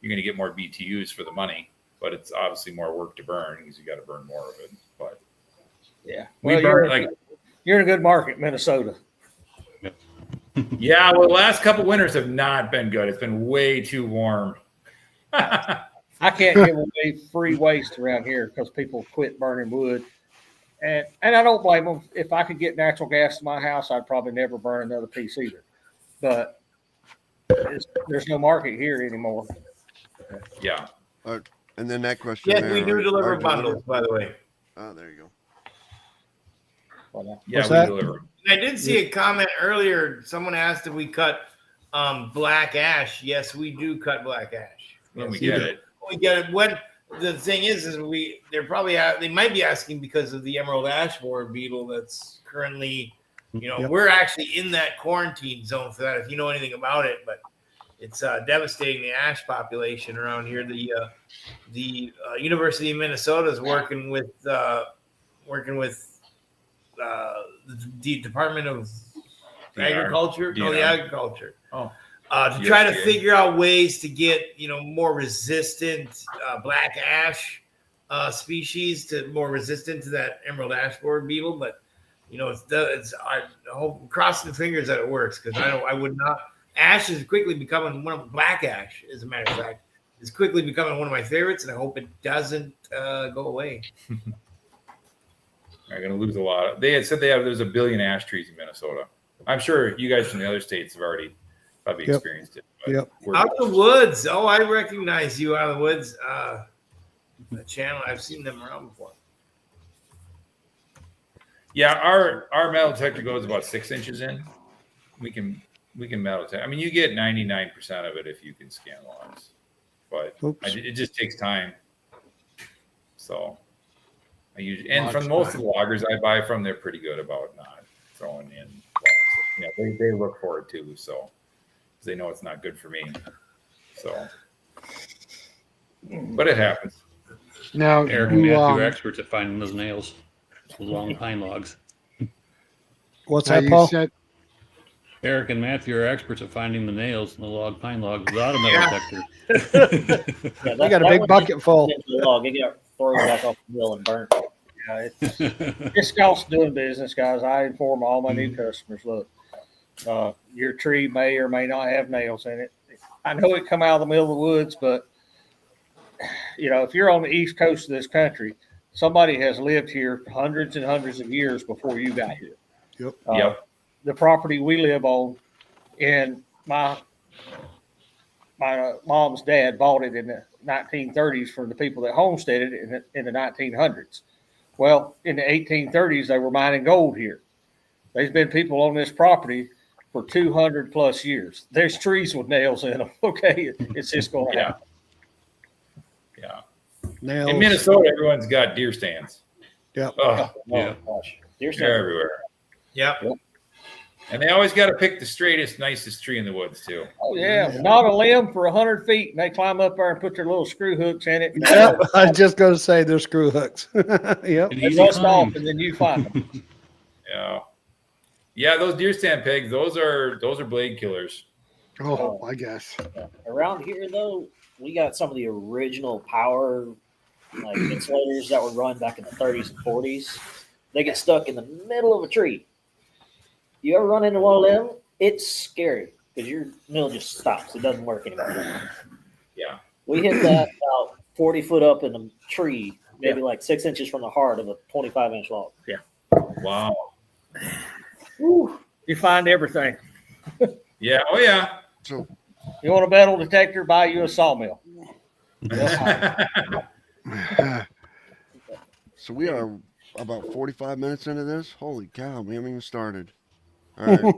you're going to get more BTUs for the money, but it's obviously more work to burn because you got to burn more of it. But yeah, we burn You're in a good market, Minnesota. Yeah, well, the last couple winters have not been good. It's been way too warm. I can't give away free waste around here because people quit burning wood. And I don't blame them. If I could get natural gas to my house, I'd probably never burn another piece either. But there's no market here anymore. Yeah. And then that question. Yes, there, we do are deliver you bundles, by the way. Oh, there you go. Yeah, What's we that? deliver. I did see a comment earlier. Someone asked if we cut black ash. Yes, we do cut black ash. When we Yes, get it. we get it. What the thing is they might be asking because of the emerald ash borer beetle that's currently, Yep. we're actually in that quarantine zone for that. If you know anything about it, but it's devastating the ash population around here. The University of Minnesota is working with the Department of Agriculture. No, the Agriculture. Oh. To try to figure out ways to get more resistant black ash species to more resistant to that emerald ash borer beetle. But I hope crossing the fingers that it works, because I would not. Ash is quickly becoming black ash, as a matter of fact, is quickly becoming one of my favorites, and I hope it doesn't go away. They're going to lose a lot. They had said there's 1 billion ash trees in Minnesota. I'm sure you guys from the other states have already probably experienced it. Yep. Out the woods. Oh, I recognize you out of the woods. The channel. I've seen them around before. Yeah, our metal detector goes about 6 inches in. We can metal detect. I mean, you get 99% of it if you can scan logs, but it just takes time. So I usually, and from most of the loggers I buy from, they're pretty good about not throwing in logs. Yeah, they look for it too, so they know it's not good for me. So, but it happens. Now, Eric and Matthew are experts at finding those nails, those long pine logs. What's now that, Paul? Eric and Matthew are experts at finding the nails in the pine logs without a metal detector. Yeah, They got a big bucket full. The log, it got thrown back off the mill and burnt. Yeah, it's cost doing business, guys. I inform all my new customers, look, your tree may or may not have nails in it. I know it come out of the middle of the woods, but if you're on the east coast of this country, somebody has lived here hundreds and hundreds of years before you got here. Yep. The property we live on, and my mom's dad bought it in the 1930s from the people that homesteaded it in the 1900s. Well, in the 1830s, they were mining gold here. There's been people on this property for 200 plus years. There's trees with nails in them. Okay, it's just going to happen. Yeah. Nails. In Minnesota, everyone's got deer stands. Yep. Oh, Yeah. Gosh. Deer they're stands. everywhere. Yep. And they always got to pick the straightest, nicest tree in the woods too. Oh yeah, not a limb for 100 feet, and they climb up there and put their little screw hooks in it. Yep. I was just going to say they're screw hooks. Yep. They rust off, and then you find them. Yeah, those deer stand pegs, those are blade killers. Oh, I guess. Around here, though, we got some of the original power insulators that were run back in the 30s and 40s. They get stuck in the middle of a tree. You ever run into one of them? It's scary because your mill just stops. It doesn't work anymore. Yeah. We hit that about 40 foot up in the tree, maybe like 6 inches from the heart of a 25-inch log. Yeah. Wow. Woo. You find everything. Yeah. Oh, yeah. So, You want a metal detector? Buy you a sawmill. so we are about 45 minutes into this. Holy cow, we haven't even started. All right,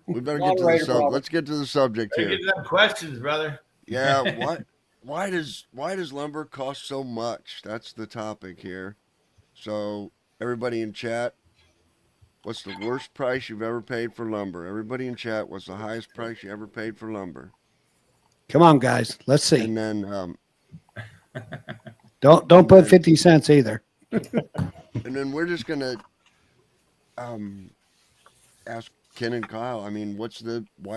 we better get to the subject. Let's get to the subject here. Get them questions, brother. Yeah, why does lumber cost so much? That's the topic here. So everybody in chat, what's the worst price you've ever paid for lumber? Everybody in chat, what's the highest price you ever paid for lumber? Come on, guys. Let's see. And then Don't put 50 cents either. and then we're just gonna ask Ken and Kyle. I mean, why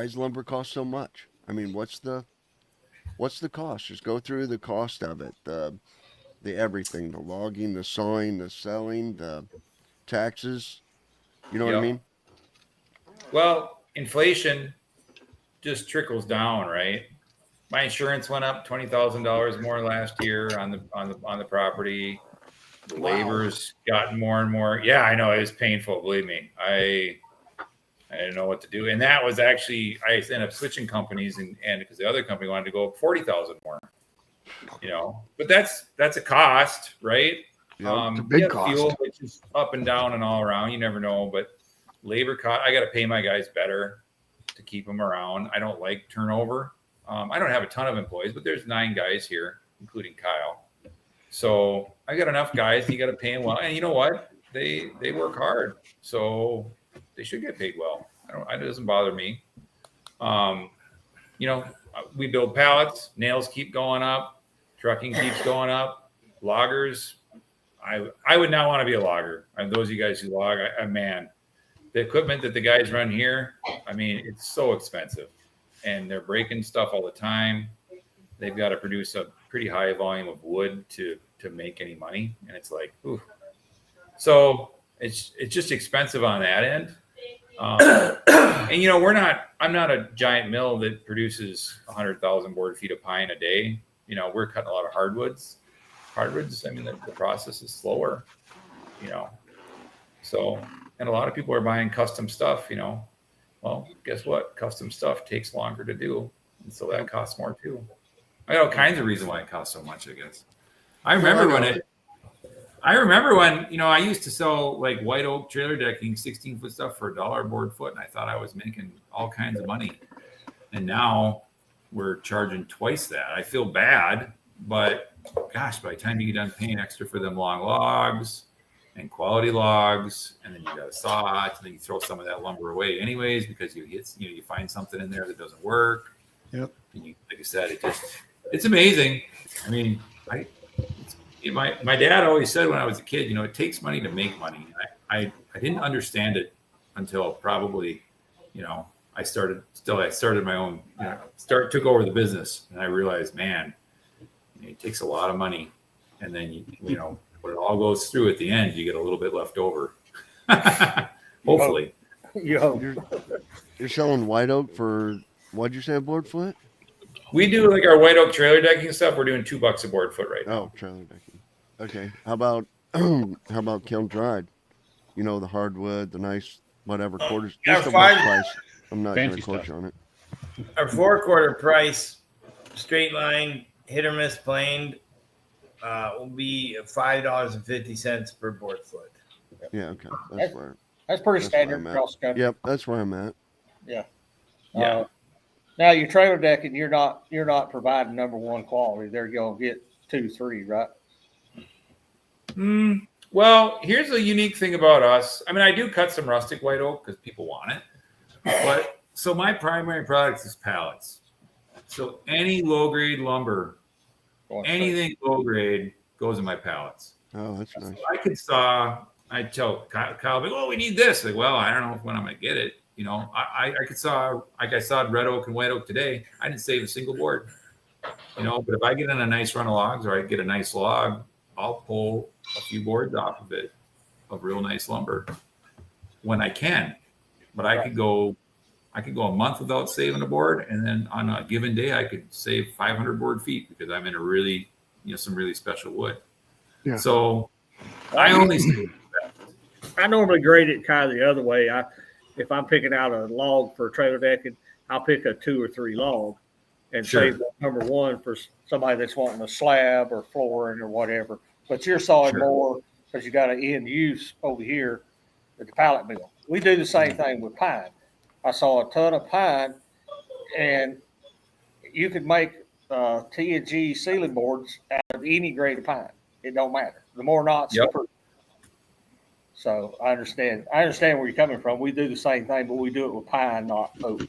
does lumber cost so much? I mean, what's the cost? Just go through the cost of it. The everything, the logging, the sawing, the selling, the taxes. You know what I mean? Well, inflation just trickles down, right? My insurance went up $20,000 more last year on the property. The labor's gotten more and more. Yeah, I know it was painful. Believe me, I didn't know what to do, and that was actually I ended up switching companies, and because the other company wanted to go up 40,000 more. But that's a cost, right? Yeah, it's a big cost. Fuel, which is up and down and all around. You never know, but labor cost. I got to pay my guys better to keep them around. I don't like turnover. I don't have a ton of employees, but there's 9 guys here, including Kyle. So I got enough guys. You got to pay them well, and you know what? They work hard, so they should get paid well. It doesn't bother me. We build pallets. Nails keep going up. Trucking keeps going up. Loggers. I would not want to be a logger. And those of you guys who log, man, the equipment that the guys run here, I mean, it's so expensive, and they're breaking stuff all the time. They've got to produce a pretty high volume of wood to make any money, and it's like, ooh. So it's just expensive on that end. And I'm not a giant mill that produces 100,000 board feet of pine a day. We're cutting a lot of hardwoods. I mean, the process is slower, so, and a lot of people are buying custom stuff, well, guess what? Custom stuff takes longer to do. And so that costs more too. I got all kinds of reasons why it costs so much, I guess. I remember when, I used to sell like white oak trailer decking, 16-foot stuff for $1 a board foot. And I thought I was making all kinds of money. And now we're charging twice that. I feel bad, but gosh, by the time you get done paying extra for them long logs and quality logs, and then you got to saw it, and then you throw some of that lumber away anyways, because you find something in there that doesn't work. Yep. And like I said, it's amazing. I mean, my dad always said when I was a kid, it takes money to make money. I didn't understand it until probably, I started my own, took over the business, and I realized, man, it takes a lot of money, and then when it all goes through at the end, you get a little bit left over. Hopefully. You're selling white oak for, what'd you say, a board foot? We do like our white oak trailer decking stuff. We're doing $2 a board foot right now. Oh, trailer decking. Okay. How about kiln dried? The hardwood, the nice whatever quarters. Just a rough price. I'm not going to quote you on it. Our 4-quarter price, straight line, hit or miss planed, will be $5.50 per board foot. Yeah, okay. That's pretty standard across the country. Yep, that's where I'm at. Yeah. Yeah. Now your trailer decking, you're not providing number one quality. They're gonna get 2, 3, right? Well, here's a unique thing about us. I mean, I do cut some rustic white oak because people want it. But so my primary product is pallets. So any low grade lumber, anything low grade goes in my pallets. Oh, that's nice. I tell Kyle, like, oh, we need this. Like, well, I don't know when I'm gonna get it. I could saw red oak and white oak today. I didn't save a single board. But if I get in a nice run of logs, or I get a nice log, I'll pull a few boards off of it of real nice lumber when I can. But I could go a month without saving a board, and then on a given day I could save 500 board feet because I'm in a really, some really special wood. Yeah. So I only save I normally grade it kind of the other way. If I'm picking out a log for trailer decking, I'll pick a 2 or 3 log and save number one for somebody that's wanting a slab or flooring or whatever. But you're sawing more because you got an end use over here at the pallet mill. We do the same thing with pine. I saw a ton of pine, and you could make T&G ceiling boards out of any grade of pine. It don't matter. The more knots, the prettier. So I understand where you're coming from. We do the same thing, but we do it with pine, not oak.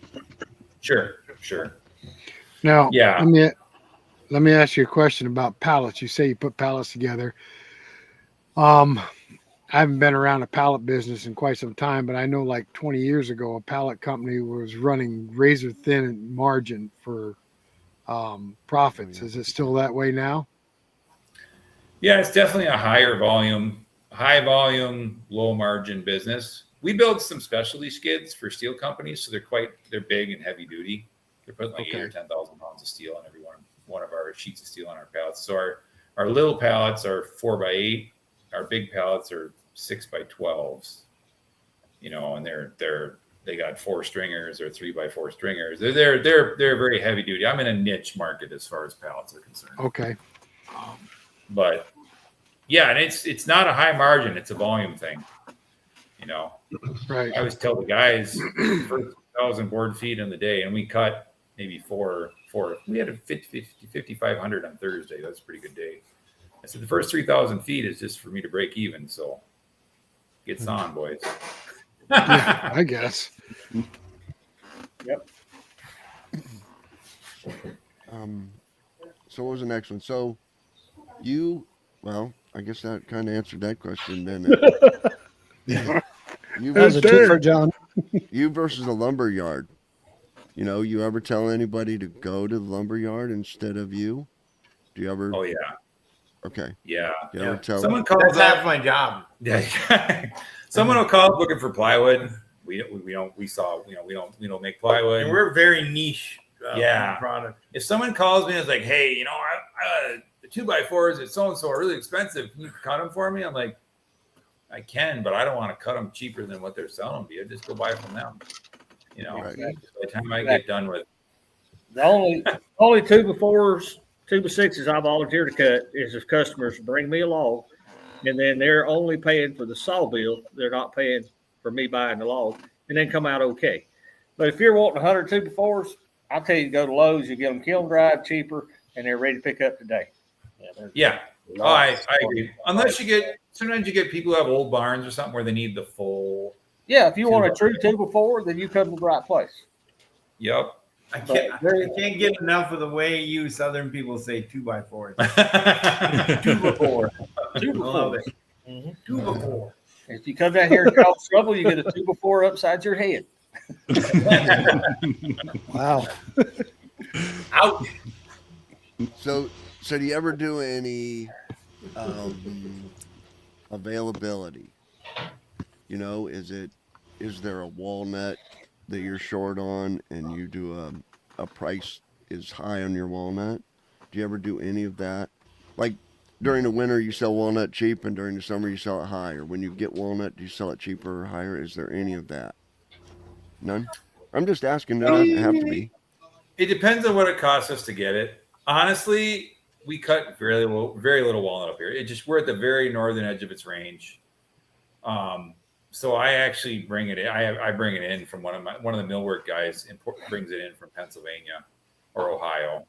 Sure. Now, Yeah. let me ask you a question about pallets. You say you put pallets together. I haven't been around a pallet business in quite some time, but I know like 20 years ago, a pallet company was running razor thin margin for profits. Is it still that way now? Yeah, it's definitely a higher volume high volume, low margin business. We build some specialty skids for steel companies, so they're big and heavy duty. They're putting like 8,000 or 10,000 pounds of steel on every one of our sheets of steel on our pallets. So our little pallets are 4x8. Our big pallets are 6x12s. You know, and they got 4 stringers or 3x4 stringers. They're very heavy duty. I'm in a niche market as far as pallets are concerned. Okay. But yeah, and it's not a high margin, it's a volume thing. You know, Right. I always tell the guys first 1,000 board feet in the day, and we cut maybe four. We had a 5,500 on Thursday. That's a pretty good day. I said the first 3,000 feet is just for me to break even. So gets on, boys. Yeah, I guess. Yep. So what was the next one? So I guess that kind of answered that question, didn't it? That was a tip for John. You versus a lumber yard. You know, you ever tell anybody to go to the lumber yard instead of you? Do you ever? Oh yeah. Okay. Yeah. Do you ever tell? Someone calls That's up. half my job. Yeah. Someone will call up looking for plywood. We don't make plywood. And we're very niche Yeah. product. If someone calls me and is like, hey, you know, the 2x4s at so-and-so are really expensive. Can you cut them for me? I'm like, I can, but I don't want to cut them cheaper than what they're selling me. I just go buy from them. You know, Right. by the time I get done with The only 2x4s, 2x6s I volunteer to cut is if customers bring me a log, and then they're only paying for the saw bill. They're not paying for me buying the log, and then come out okay. But if you're wanting 100 2x4s, I'll tell you to go to Lowe's. You get them kiln dried cheaper, and they're ready to pick up today. yeah. Oh, I agree. Sometimes you get people who have old barns or something where they need the full. Yeah, if you want a true 2x4, then you come to the right place. Yep. I can't get enough of the way you Southern people say 2x4. 2x4. 2x4. Mm-hmm. 2x4. If you come down here and cause trouble, you get a 2x4 upside your head. Wow. Out. So do you ever do any availability? You know, is there a walnut that you're short on and you do a price is high on your walnut? Do you ever do any of that? Like during the winter you sell walnut cheap and during the summer you sell it high, or when you get walnut do you sell it cheaper or higher? Is there any of that? None? I'm just asking. There doesn't have to be. It depends on what it costs us to get it. Honestly, we cut very little walnut up here. We're at the very northern edge of its range. So I actually bring it in. I bring it in from one of the millwork guys brings it in from Pennsylvania or Ohio,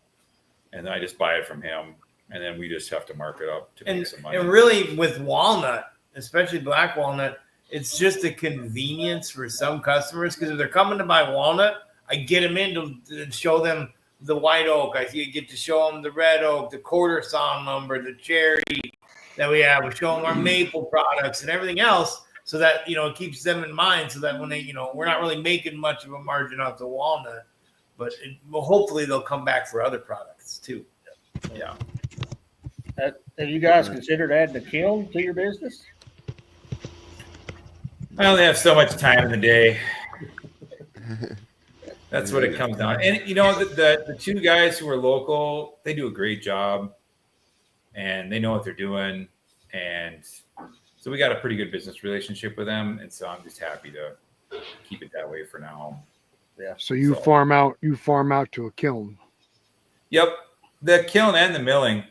and then I just buy it from him, and then we just have to mark it up to make some money. And really, with walnut, especially black walnut, it's just a convenience for some customers because if they're coming to buy walnut, I get them in to show them the white oak. I get to show them the red oak, the quarter sawn lumber, the cherry that we have. We show them our maple products and everything else. So that, it keeps them in mind so that when they, we're not really making much of a margin off the walnut, but hopefully they'll come back for other products too. Yeah. Have you guys considered adding a kiln to your business? I only have so much time in the day. That's what it comes down. And the two guys who are local, they do a great job and they know what they're doing. And so we got a pretty good business relationship with them. And so I'm just happy to keep it that way for now. Yeah. So you farm out to a kiln. Yep. The kiln and the milling.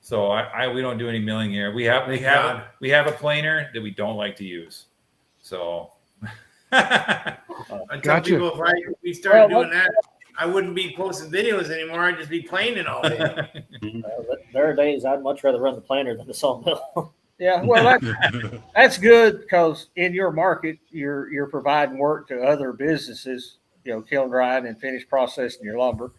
So we don't do any milling here. We have a planer that we don't like to use. So I tell people if we started doing that, I wouldn't be posting videos anymore. I'd just be planing all day. There are days I'd much rather run the planer than the sawmill. Yeah, well, that's good because in your market, you're providing work to other businesses, kiln drying and finish processing your lumber.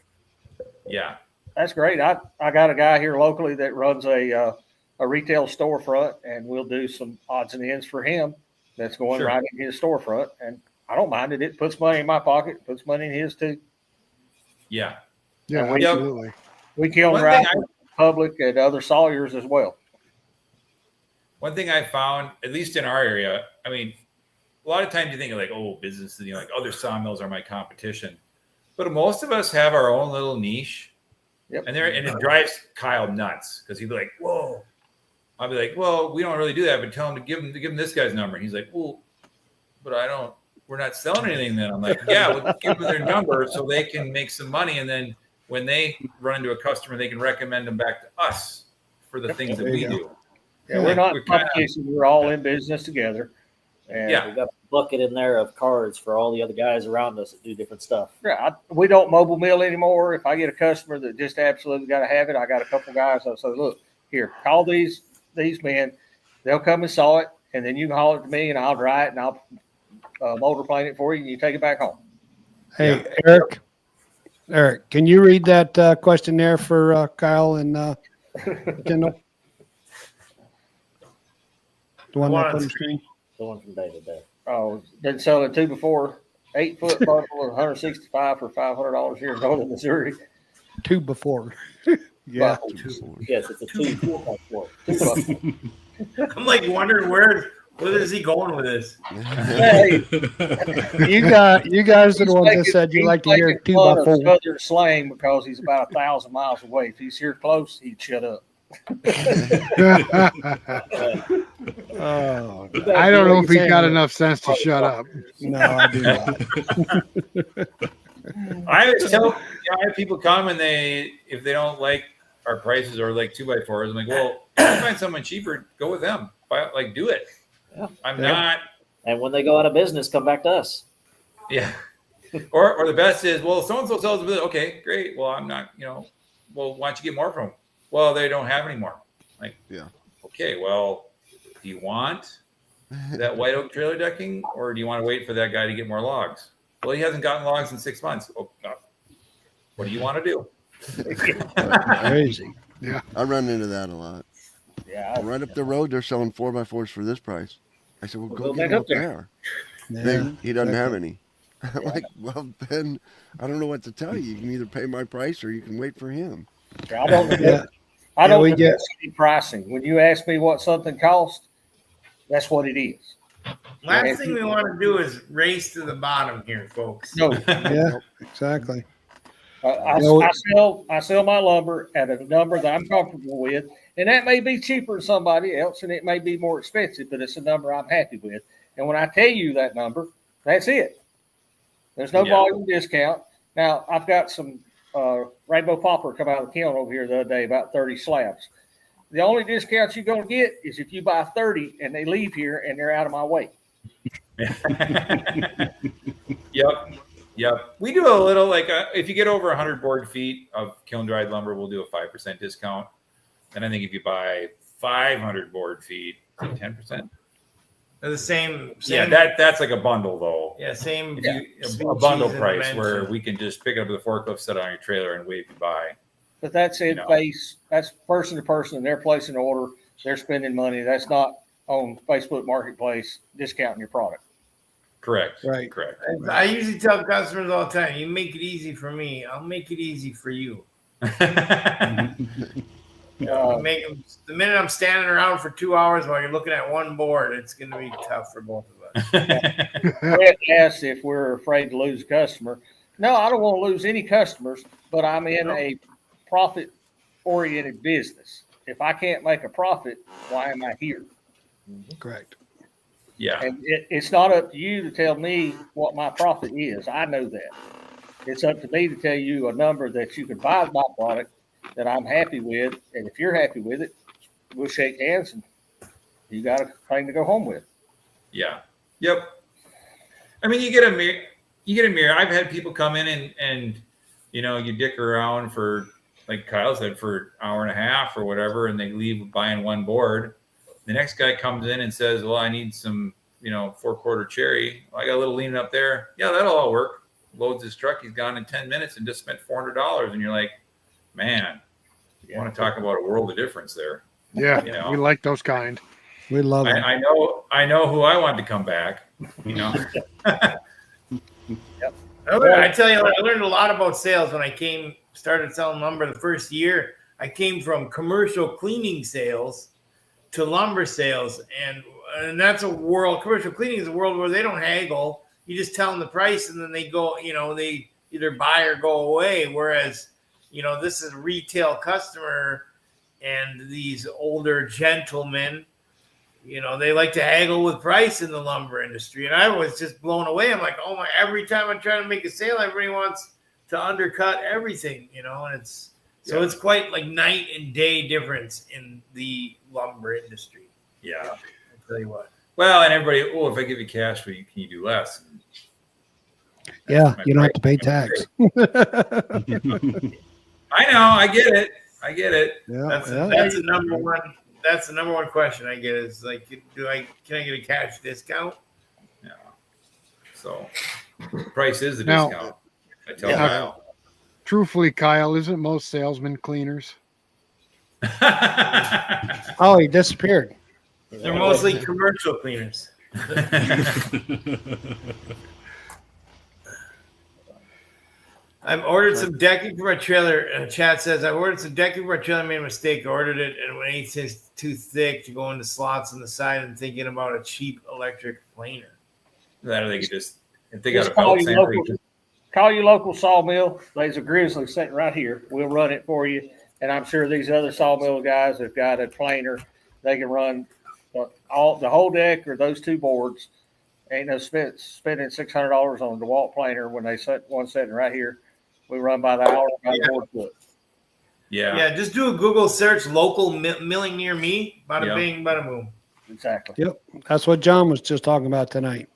Yeah, that's great. I got a guy here locally that runs a retail storefront, and we'll do some odds and ends for him. That's going right in his storefront, and I don't mind it. It puts money in my pocket, puts money in his too. Yeah, absolutely. We kiln dry public at other Sawyers as well. one thing I found, at least in our area, I mean, a lot of times you think of like, oh, businesses, like other sawmills are my competition. But most of us have our own little niche. Yep. And it drives Kyle nuts because he'd be like, whoa. I'll be like, well, we don't really do that, but tell him to give him this guy's number. And he's like, well, but we're not selling anything then. I'm like, yeah, we'll give them their number so they can make some money. And then when they run into a customer, they can recommend them back to us for the things that we do. Yeah, we're not in competition. We're all in business together. And We got a bucket in there of cards for all the other guys around us that do different stuff. yeah, we don't mobile mill anymore. If I get a customer that just absolutely got to have it, I got a couple guys. I say, look, here, call these men. They'll come and saw it, and then you can haul it to me, and I'll dry it, and I'll motor plane it for you, and you take it back home. Hey, Eric, can you read that questionnaire for Kyle and Kendall? The one up on the screen? The one from day to day. Oh, been selling 2 before, 8-foot bundle of 165 for $500 here in Northern Missouri. 2 before. Yeah. Yes, it's a 2 4. I'm like wondering where is he going with this? Hey, You guys are the ones that said you like to hear 2 by 4. Southern slang because he's about 1,000 miles away. If he's here close, he'd shut up. Oh, I don't know if he's got enough sense to shut up. no, I do not. I always tell, I have people come and if they don't like our prices or like 2x4s, I'm like, well, if you find someone cheaper, go with them. Do it. Yeah. I'm not. And when they go out of business, come back to us. Yeah. Or the best is, well, so-and-so sells a bit. Okay, great. Well, I'm not, well, why don't you get more from them? Well, they don't have any more. Like, Yeah. Okay, well, do you want that white oak trailer decking or do you want to wait for that guy to get more logs? Well, he hasn't gotten logs in 6 months. Oh, no. What do you want to do? Crazy. Yeah. I run into that a lot. Yeah. Right up the road, they're selling 4x4s for this price. I said, well, go Go get back them up up there. there. He doesn't have any. I'm like, well, then I don't know what to tell you. You can either pay my price or you can wait for him. I don't know. Yeah. I don't we know get- pricing. When you ask me what something costs, that's what it is. Last thing we want to do is race to the bottom here, folks. No, Yeah, exactly. I sell my lumber at a number that I'm comfortable with, and that may be cheaper than somebody else, and it may be more expensive, but it's a number I'm happy with. And when I tell you that number, that's it. There's no volume discount. Now I've got some rainbow poplar come out of the kiln over here the other day, about 30 slabs. The only discounts you're going to get is if you buy 30 and they leave here and they're out of my way. Yep. We do a little if you get over 100 board feet of kiln dried lumber, we'll do a 5% discount. And I think if you buy 500 board feet, 10%. They're the same. Yeah, that's like a bundle though. Yeah, same. A bundle price where we can just pick it up with a forklift, set it on your trailer, and wave you by. But that's in face. That's person to person. And they're placing an order. They're spending money. That's not on Facebook Marketplace discounting your product. Correct. Right. Correct. I usually tell customers all the time, you make it easy for me, I'll make it easy for you. The minute I'm standing around for 2 hours while you're looking at one board, it's going to be tough for both of us. Brett asked if we're afraid to lose a customer. No, I don't want to lose any customers, but I'm in a profit-oriented business. If I can't make a profit, why am I here? Correct. Yeah. And it's not up to you to tell me what my profit is. I know that. It's up to me to tell you a number that you can buy my product that I'm happy with. And if you're happy with it, we'll shake hands and you got a thing to go home with. Yeah. Yep. I mean, you get a mirror. I've had people come in and you dick around for, like Kyle said, for an hour and a half or whatever, and they leave buying one board. The next guy comes in and says, well, I need some, 4-quarter cherry. Well, I got a little leaning up there. Yeah, that'll all work. Loads his truck. He's gone in 10 minutes and just spent $400. And you're like, man, you want to talk about a world of difference there. Yeah, we like those kind. We love it. I know who I want to come back. Yep. I tell you, I learned a lot about sales when I started selling lumber the first year. I came from commercial cleaning sales to lumber sales, and that's a world. Commercial cleaning is a world where they don't haggle. You just tell them the price, and then they go. They either buy or go away. Whereas, this is a retail customer, and these older gentlemen, they like to haggle with price in the lumber industry. And I was just blown away. I'm like, oh my! Every time I try to make a sale, everybody wants to undercut everything. And it's quite like night and day difference in the lumber industry. Yeah. I'll tell you what. Well, and everybody, if I give you cash, can you do less? Yeah, you don't have to pay tax. I know. I get it. Yeah, That's the number one. That's the number one question I get is like, can I get a cash discount? Yeah. So, price is the Now- discount. I tell Yeah. Kyle. Truthfully, Kyle, isn't most salesmen cleaners? Oh, he disappeared. They're mostly commercial cleaners. I've ordered some decking for my trailer. Chat says I've ordered some decking for my trailer. Made a mistake. Ordered it, and when it's too thick to go into slots on the side, and thinking about a cheap electric planer. That or they could just, if they got Just a belt sander, call your local sawmill. There's a grizzly sitting right here. We'll run it for you. And I'm sure these other sawmill guys have got a planer. They can run the whole deck or those two boards. Ain't no spending $600 on a DeWalt planer when they set one sitting right here. We run by the hour by the board foot. Yeah. Just do a Google search, local milling near me. Bada bing, bada boom. Exactly. Yep, that's what John was just talking about tonight.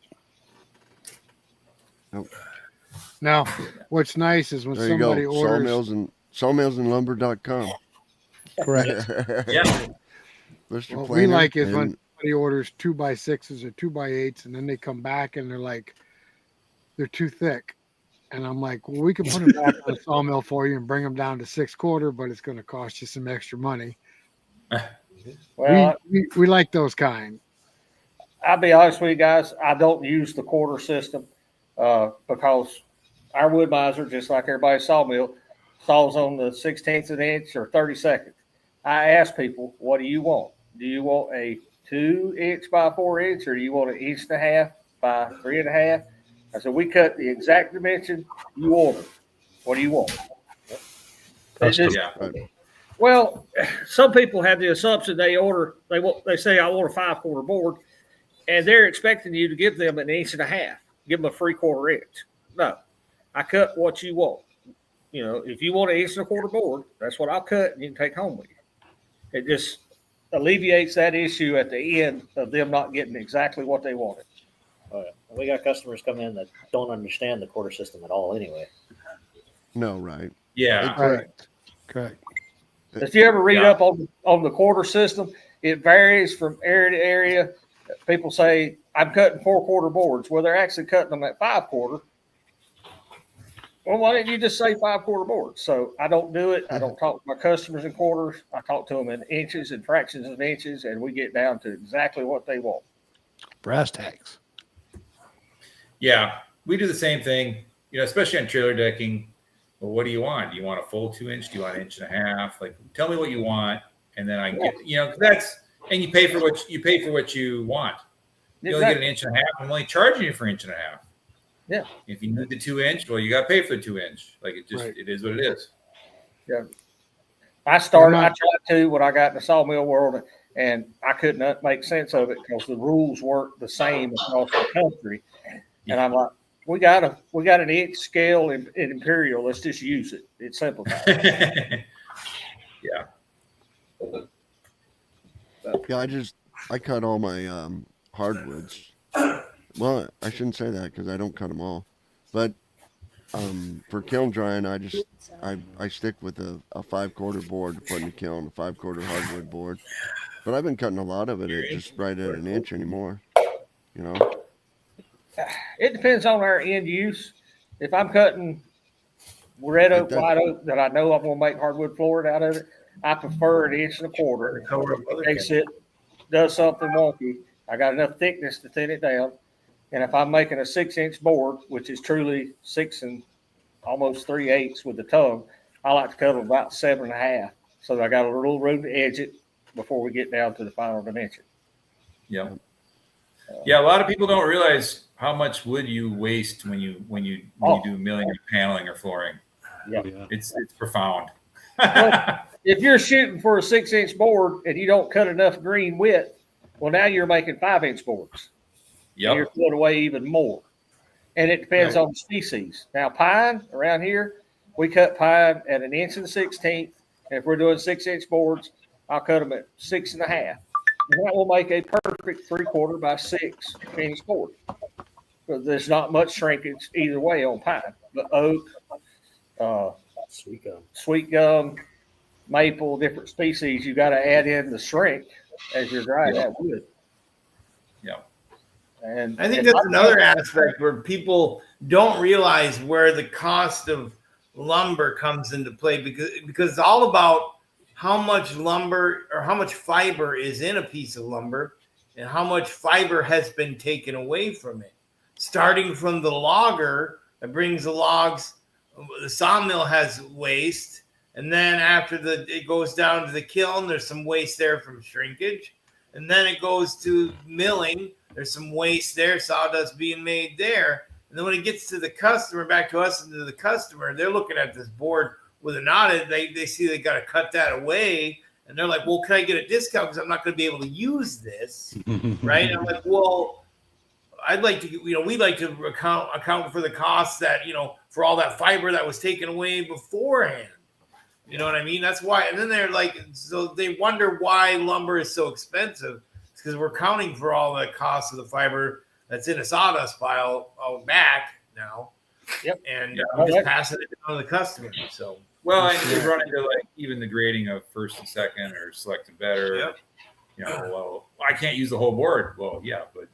Now, what's nice is when There you somebody go. orders, Sawmillsandlumber.com. Correct. yeah. List your what we planer like is and- when somebody orders 2x6s or 2x8s, and then they come back and they're like, they're too thick. And I'm like, well, we can put them back on the sawmill for you and bring them down to 6/4, but it's going to cost you some extra money. Well, We like those kind. I'll be honest with you guys. I don't use the quarter system because our wood miser, just like everybody's sawmill, saws on the 1/16 of an inch or 32nd. I ask people, what do you want? Do you want a 2-inch by 4-inch, or do you want an 1.5 by 3.5? I said, we cut the exact dimension you order. What do you want? Well, some people have the assumption they say I want a 5/4 board, and they're expecting you to give them an 1.5 inch, give them a 3/4 inch. No, I cut what you want. If you want an 1.25 inch board, that's what I'll cut, and you can take home with you. It just alleviates that issue at the end of them not getting exactly what they wanted. Oh, yeah. We got customers come in that don't understand the quarter system at all anyway. No, right. Yeah. Correct. If you ever read up on the quarter system, it varies from area to area. People say, I'm cutting 4/4 boards. Well, they're actually cutting them at 5/4. Well, why didn't you just say 5/4 boards? So I don't do it. I don't talk to my customers in quarters. I talk to them in inches and fractions of inches, and we get down to exactly what they want. Brass tacks. Yeah. We do the same thing, especially on trailer decking. Well, what do you want? Do you want a full 2-inch? Do you want 1.5 inches? Like, tell me what you want, and then I get, and you pay for what you want. You only get an 1.5 inch. I'm only charging you for 1.5 inches. Yeah. If you need the 2-inch, well, you got to pay for the 2-inch. Like it is what it is. Yeah. I tried to when I got in the sawmill world, and I couldn't make sense of it because the rules weren't the same across the country. And I'm like, we got an inch scale in imperial. Let's just use it. It's simplified. Yeah. Yeah, I cut all my hardwoods. Well, I shouldn't say that because I don't cut them all. But for kiln drying, I stick with a 5/4 board to put in the kiln, a 5/4 hardwood board. But I've been cutting a lot of it at just right at 1 inch anymore. It depends on our end use. If I'm cutting red oak, white oak that I know I'm going to make hardwood flooring out of it, I prefer 1.25 inches. In case it does something wonky, I got enough thickness to thin it down. And if I'm making a 6-inch board, which is truly 6 and almost 3/8 with the tongue, I like to cut them about 7.5. So I got a little room to edge it, before we get down to the final dimension. Yeah. Yeah, a lot of people don't realize how much wood you waste when you do milling or paneling or flooring. Yeah. Oh, yeah. It's profound. Well, if you're shooting for a 6-inch board and you don't cut enough green width, well, now you're making 5-inch boards. And you're Yep. throwing away even more. And it depends on the species. Now, pine around here, we cut pine at 1 1/16 inch. And if we're doing 6-inch boards, I'll cut them at 6 1/2. And that will make a perfect 3/4 by 6-inch board. But there's not much shrinkage either way on pine. But oak, sweet gum, maple, different species, you got to add in the shrink as you're drying that wood. Yeah. And I think that's another aspect where people don't realize where the cost of lumber comes into play because it's all about how much lumber or how much fiber is in a piece of lumber and how much fiber has been taken away from it. Starting from the logger that brings the logs, the sawmill has waste, and then after it goes down to the kiln, there's some waste there from shrinkage, and then it goes to milling. There's some waste there, sawdust being made there. And then when it gets to the customer, back to us and to the customer, they're looking at this board with an audit. They see they got to cut that away. And they're like, well, can I get a discount because I'm not going to be able to use this? Right? And I'm like, well, I'd like to, we'd like to account for the costs that, for all that fiber that was taken away beforehand. You know what I mean? That's why. And then they're like, so they wonder why lumber is so expensive. It's because we're counting for all the costs of the fiber that's in a sawdust pile out back now. Yep. And I'm just passing it down to the customer. So, well, and you run into like even the grading of first and second or select and better. Yep. Well, I can't use the whole board. Well, yeah, but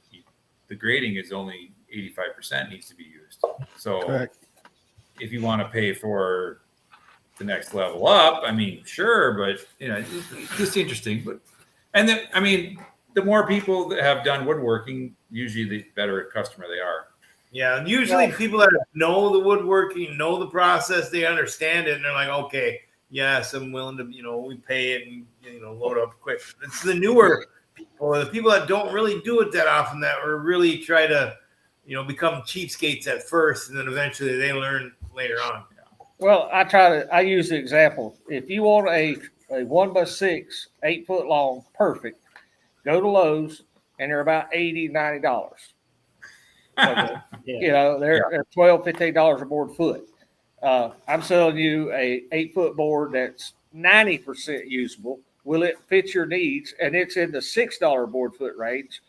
the grading is only 85% needs to be used. So Correct. if you want to pay for the next level up, I mean, sure, but it's just interesting. But and then the more people that have done woodworking, usually the better customer they are. Yeah, usually people that know the woodworking, know the process, they understand it, and they're like, okay, yes, I'm willing to, we pay it and load up quick. It's the newer people, the people that don't really do it that often, that are really try to, become cheapskates at first, and then eventually they learn later on. Well, I use the example. If you want a 1x6, 8-foot long, perfect, go to Lowe's, and they're about $80, $90. Okay. They're $12, $15 a board foot. I'm selling you a 8-foot board that's 90% usable. Will it fit your needs? And it's in the $6 board foot range.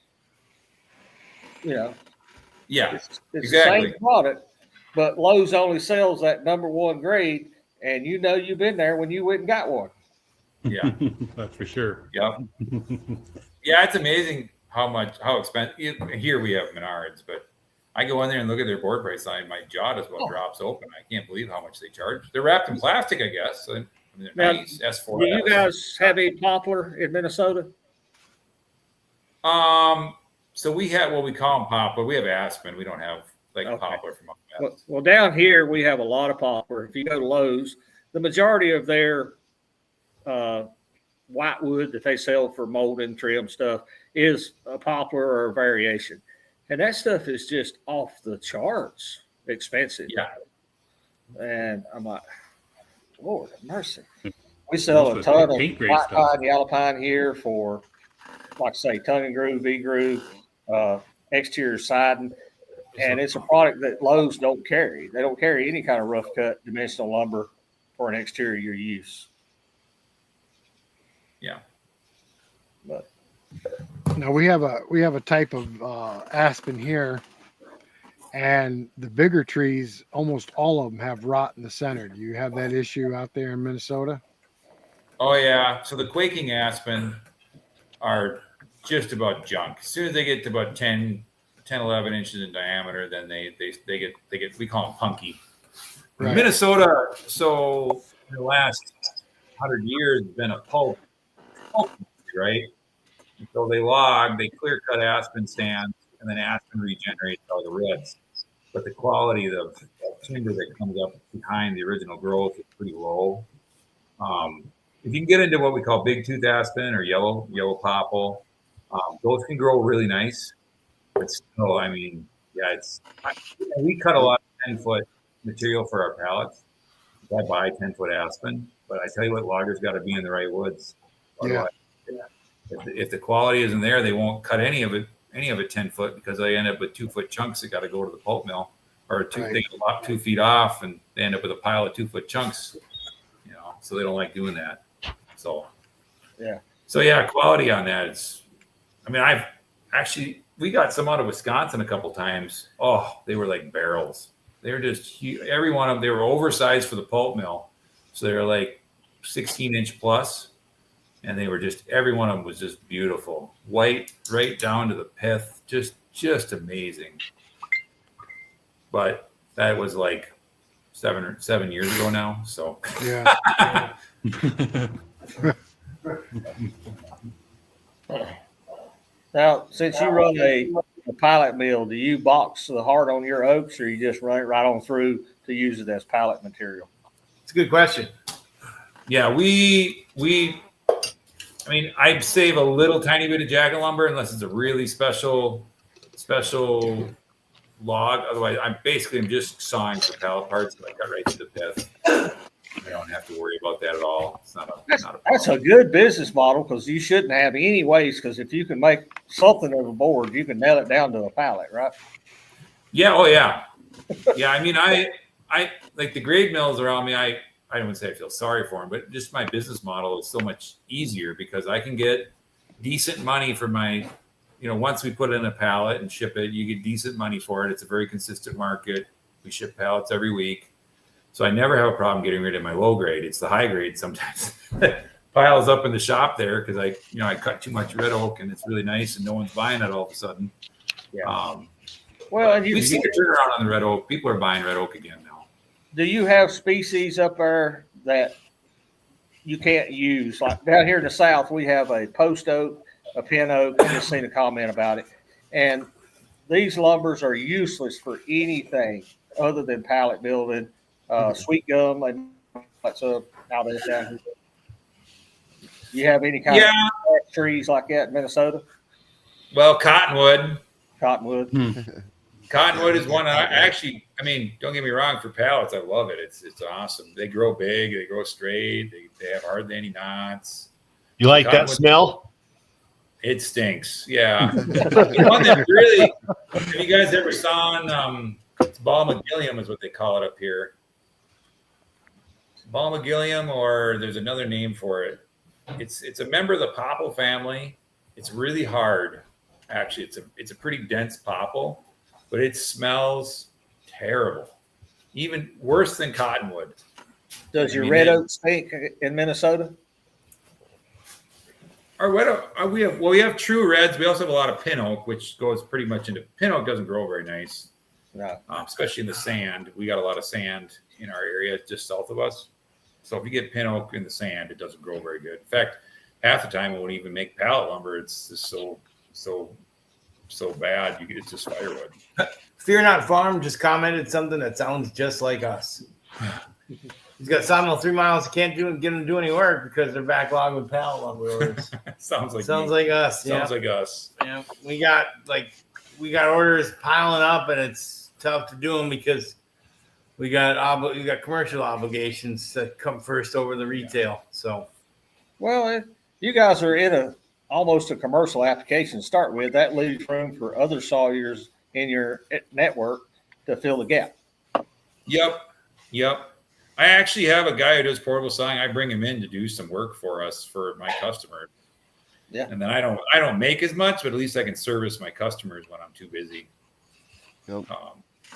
Yeah, it's exactly. the same product, but Lowe's only sells that number one grade, and you've been there when you went and got one. Yeah, that's for sure. Yeah, yeah, it's amazing how expensive. Here we have Menards, but I go in there and look at their board price line. My jaw just drops open. I can't believe how much they charge. They're wrapped in plastic, I guess. So they're nice. S4. Do you guys have any poplar in Minnesota? So we have what we call them poplar. We have aspen. We don't have poplar from up west. Well, down here we have a lot of poplar. If you go to Lowe's, the majority of their white wood that they sell for molding, trim stuff is a poplar or a variation. And that stuff is just off the charts expensive. Yeah. And I'm like, Lord have mercy. We sell a ton of white pine, yellow pine here for, like I say, tongue and groove, V-groove, exterior siding. And it's a product that Lowe's don't carry. They don't carry any kind of rough cut dimensional lumber for an exterior use. Yeah. But now we have a type of aspen here, and the bigger trees, almost all of them have rot in the center. Do you have that issue out there in Minnesota? Oh yeah. So the quaking aspen are just about junk. As soon as they get to about 10, 11 inches in diameter, then they get we call them punky. Right. Minnesota, so in the last 100 years, has been a pulp, right? And so they clear cut aspen stands, and then aspen regenerates all the roots. But the quality of the timber that comes up behind the original growth is pretty low. if you can get into what we call big tooth aspen or yellow popple, those can grow really nice. But still, I mean, yeah, we cut a lot of 10-foot material for our pallets. I buy 10-foot aspen, but I tell you what, loggers got to be in the right woods. Yeah. If the quality isn't there, they won't cut any of it 10-foot because they end up with 2-foot chunks that got to go to the pulp mill, or they lop 2 feet off and they end up with a pile of 2-foot chunks. So they don't like doing that. So yeah, quality on that. We got some out of Wisconsin a couple times. Oh, they were like barrels. They were just huge. Every one of them, they were oversized for the pulp mill. So they were like 16-inch plus. And they were every one of them was just beautiful. White, right down to the pith. Just amazing. But that was like 7 years ago now. So Yeah. Now, since you run a pallet mill, do you box the heart on your oaks, or you just run it right on through to use it as pallet material? It's a good question. yeah, I'd save a little tiny bit of jagged lumber unless it's a really special log. Otherwise, I'm just sawing for pallet parts that I cut right to the pith. I don't have to worry about that at all. It's not a problem. That's a good business model, because you shouldn't have any waste, because if you can make something of a board, you can nail it down to a pallet, right? Yeah. Oh, yeah. Yeah. I mean, I like the grade mills around me. I don't want to say I feel sorry for them, but just my business model is so much easier because I can get decent money for my, once we put it in a pallet and ship it, you get decent money for it. It's a very consistent market. We ship pallets every week. So I never have a problem getting rid of my low grade. It's the high grade sometimes piles up in the shop there because I cut too much red oak and it's really nice and no one's buying it all of a sudden. Yeah. We've seen a turnaround on the red oak. People are buying red oak again now. Do you have species up there that you can't use? Like down here in the South, we have a post oak, a pin oak. I just seen a comment about it. And these lumbers are useless for anything other than pallet building. Sweet gum, like that's out there down here. You have any kind of trees like that in Minnesota? Well, cottonwood. Cottonwood. Cottonwood is one don't get me wrong, for pallets, I love it. It's awesome. They grow big, they grow straight, they have hardly any knots. You like that smell? It stinks. Yeah. The one that really, have you guys ever saw it's Balmagillium is what they call it up here. Balmagillium, or there's another name for it. It's a member of the popple family. It's really hard. Actually, it's a pretty dense popple, but it smells terrible. Even worse than cottonwood. Does your red oak stink in Minnesota? Our red oak, we have true reds. We also have a lot of pin oak, which goes pretty much into pin oak. Doesn't grow very nice, No. Especially in the sand. We got a lot of sand in our area just south of us. So if you get pin oak in the sand, it doesn't grow very good. In fact, half the time it won't even make pallet lumber. It's just so bad. It's just firewood. Fear Not Farm just commented something that sounds just like us. He's got sawmill 3 miles. Can't get them to do any work because they're backlogged with pallet lumber orders. Sounds like us. Sounds like us. Yeah, we got orders piling up, and it's tough to do them because we got commercial obligations that come first over the retail. So, well, you guys are in almost a commercial application to start with. That leaves room for other sawyers in your network to fill the gap. Yep. I actually have a guy who does portable sawing. I bring him in to do some work for us, for my customers. Yeah. And then I don't make as much, but at least I can service my customers when I'm too busy. Yep.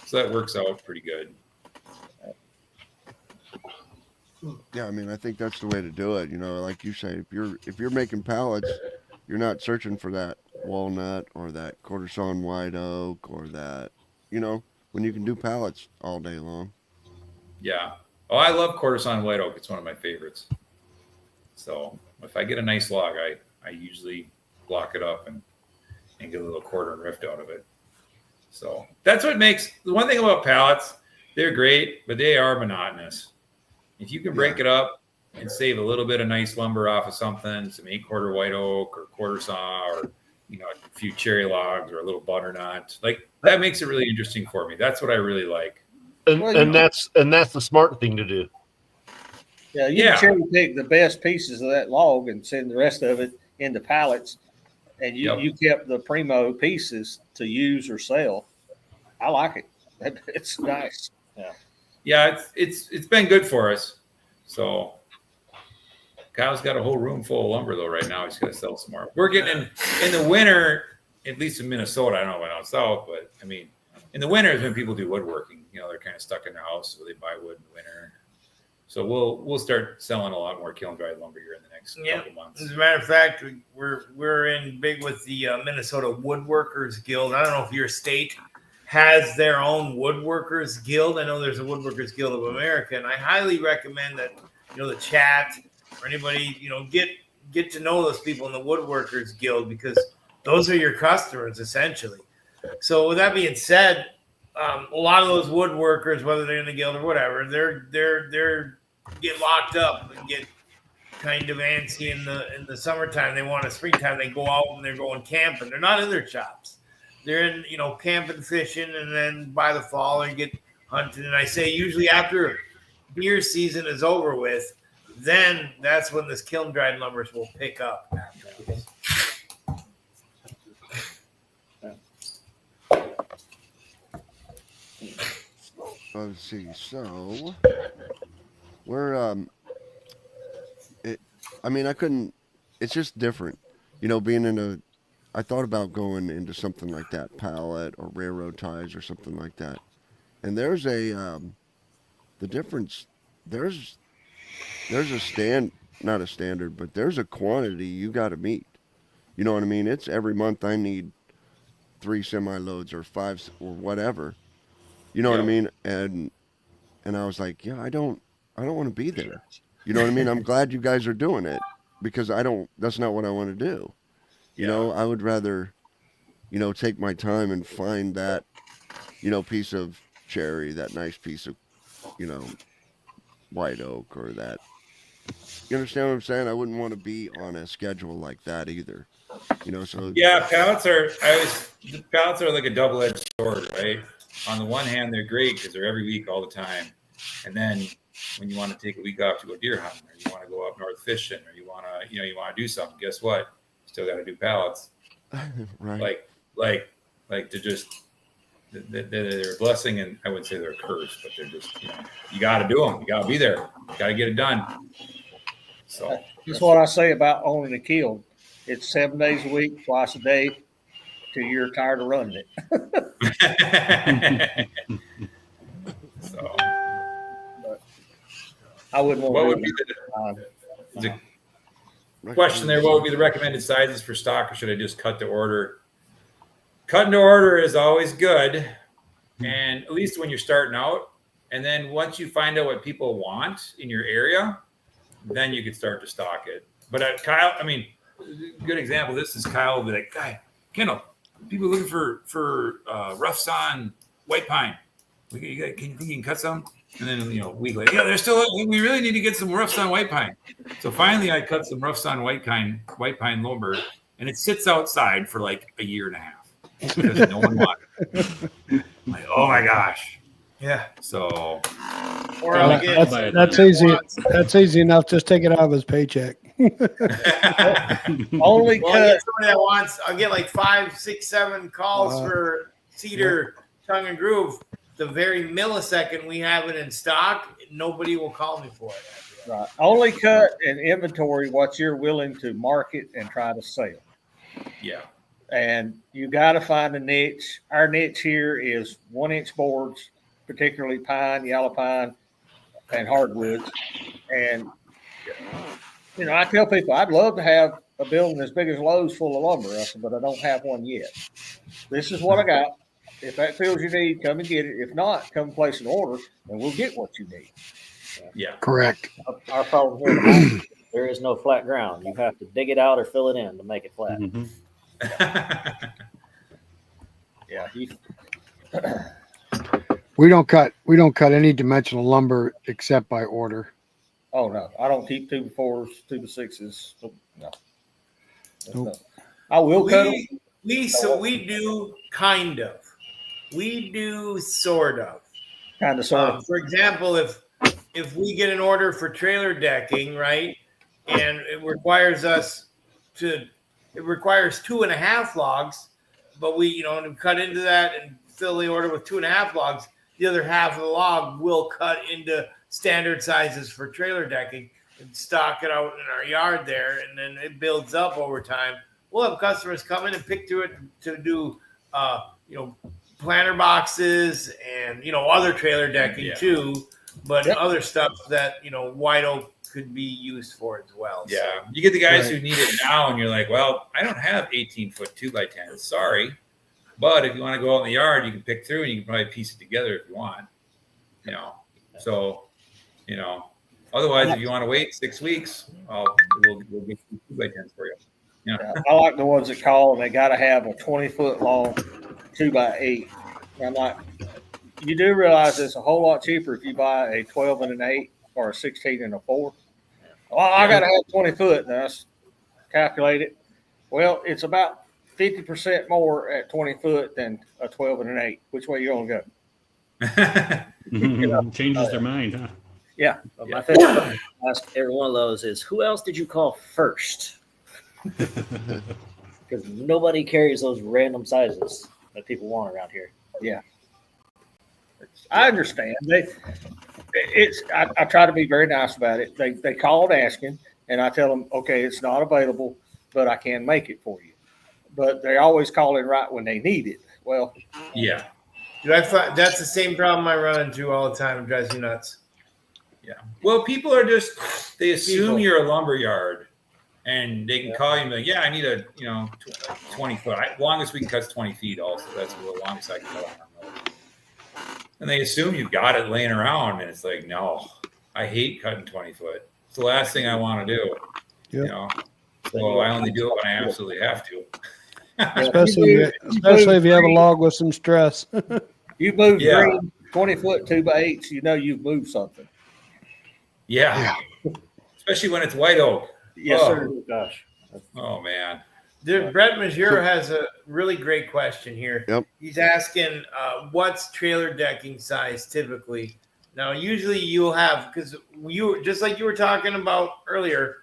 So that works out pretty good. Yeah, I think that's the way to do it. Like you say, if you're making pallets, you're not searching for that walnut or that quarter sawn white oak or that, when you can do pallets all day long. Yeah. Oh, I love quarter sawn white oak. It's one of my favorites. So if I get a nice log, I usually block it up and get a little quarter and rift out of it. So that's what makes the one thing about pallets. They're great, but they are monotonous. If you can break it up and save a little bit of nice lumber off of something, some 8-quarter white oak or quarter saw, or a few cherry logs or a little butternut. Like that makes it really interesting for me. That's what I really like. And that's the smart thing to do. Yeah, you can cherry pick the best pieces of that log and send the rest of it into pallets, and you kept the primo pieces to use or sell. I like it. It's nice. Yeah, it's been good for us. So Kyle's got a whole room full of lumber though right now. He's got to sell some more. We're getting in the winter, at least in Minnesota. I don't know about down south, but I mean, in the winter is when people do woodworking. They're kind of stuck in their house, so they buy wood in the winter. So we'll start selling a lot more kiln dried lumber here in the next couple months. As a matter of fact, we're in big with the Minnesota Woodworkers Guild. I don't know if your state has their own Woodworkers Guild. I know there's a Woodworkers Guild of America, and I highly recommend that the chat or anybody get to know those people in the Woodworkers Guild, because those are your customers essentially. So with that being said, a lot of those woodworkers, whether they're in the guild or whatever, they're get locked up and get kind of antsy in the summertime. They want a springtime. They go out and they're going camping. They're not in their shops. They're in camping, fishing, and then by the fall they get hunting. And I say usually after deer season is over with, then that's when this kiln dried lumbers will pick up. Let's see. So we're I couldn't. It's just different, being in a. I thought about going into something like that, pallet or railroad ties or something like that, and there's the difference. There's not a standard, but there's a quantity you got to meet. You know what I mean? It's every month I need 3 semi-loads or 5 or whatever. You know what I mean? And I was like, yeah, I don't want to be there. You know what I mean? I'm glad you guys are doing it, because that's not what I want to do. I would rather, take my time and find that, piece of cherry, that nice piece of, white oak, or that. You understand what I'm saying? I wouldn't want to be on a schedule like that either. So pallets are like a double-edged sword, right? On the one hand, they're great because they're every week all the time, and then when you want to take a week off to go deer hunting, or you want to go up north fishing, or you want to do something, guess what? You still got to do pallets. Right. Like to just they're a blessing, and I wouldn't say they're a curse, but they're just you got to do them. You got to be there. You got to get it done. So that's what I say about owning a kiln. It's 7 days a week, twice a day, till you're tired of running it. So, but I wouldn't want. What would be the question there? What would be the recommended sizes for stock, or should I just cut to order? Cutting to order is always good, and at least when you're starting out. And then once you find out what people want in your area, then you can start to stock it. But Kyle, good example. This is Kyle will be like, "Guy, Kendall, people looking for rough sawn white pine. Can you think you can cut some?" And then a week later, they're still. We really need to get some rough sawn white pine. So finally, I cut some rough sawn white pine lumber, and it sits outside for like a year and a half because no one wanted it. I'm like, oh my gosh. Yeah. So that's easy. That's easy enough. Just take it out of his paycheck. Only cut. Somebody that wants, I'll get like 5, 6, 7 calls for cedar tongue and groove. The very millisecond we have it in stock, nobody will call me for it. Right. Only cut and inventory what you're willing to market and try to sell. Yeah. And you got to find a niche. Our niche here is 1-inch boards, particularly pine, yellow pine, and hardwoods. And I tell people I'd love to have a building as big as Lowe's full of lumber, but I don't have one yet. This is what I got. If that fills your need, come and get it. If not, come place an order, and we'll get what you need. Yeah. Correct. Our problem here, there is no flat ground. You have to dig it out or fill it in to make it flat. Mm-hmm. Yeah. We don't cut any dimensional lumber except by order. Oh no, I don't keep 2x4s, 2x6s. No. Nope. I will cut them. We do kind of. We do sort of. Kind of, sort of. For example, if we get an order for trailer decking, right, and it requires 2.5 logs, but we cut into that and fill the order with 2.5 logs. The other half of the log will cut into standard sizes for trailer decking and stock it out in our yard there, and then it builds up over time. We'll have customers come in and pick through it to do, planter boxes and other trailer decking too, but other stuff that white oak could be used for as well. Yeah, you get the guys who need it now, and you're like, well, I don't have 18-foot 2x10. Sorry, but if you want to go out in the yard, you can pick through and you can probably piece it together if you want. So otherwise, if you want to wait 6 weeks, we'll get 2x10s for you. Yeah. I like the ones that call and they got to have a 20-foot long 2x8. I'm like, you do realize it's a whole lot cheaper if you buy a 12 and an 8 or a 16 and a 4. Well, I got to have 20 foot. Now, let's calculate it. Well, it's about 50% more at 20 foot than a 12 and an 8. Which way you going to go? Changes their mind, huh? Yeah. But my favorite question to ask every one of those is, who else did you call first? Because nobody carries those random sizes that people want around here. Yeah. I understand. I try to be very nice about it. They called asking, and I tell them, okay, it's not available, but I can make it for you. But they always call in right when they need it. Well, yeah. Dude, that's the same problem I run into all the time. It drives you nuts. Yeah. Well, people are they assume you're a lumber yard, and they can call you and be like, yeah, I need a 20 foot. Longest we can cut is 20 feet. Also, that's the longest I can cut on our mower. And they assume you've got it laying around, and it's like, no, I hate cutting 20 foot. It's the last thing I want to do. Yep. So I only do it when I absolutely have to. Especially if you have a log with some stress. You move green 20-foot 2x8s, you've moved something. Yeah. Especially when it's white oak. Yes, sir. Gosh. Oh, man. Dude, Brett Majura has a really great question here. Yep. He's asking, what's trailer decking size typically? Now, usually you'll have, because just like you were talking about earlier,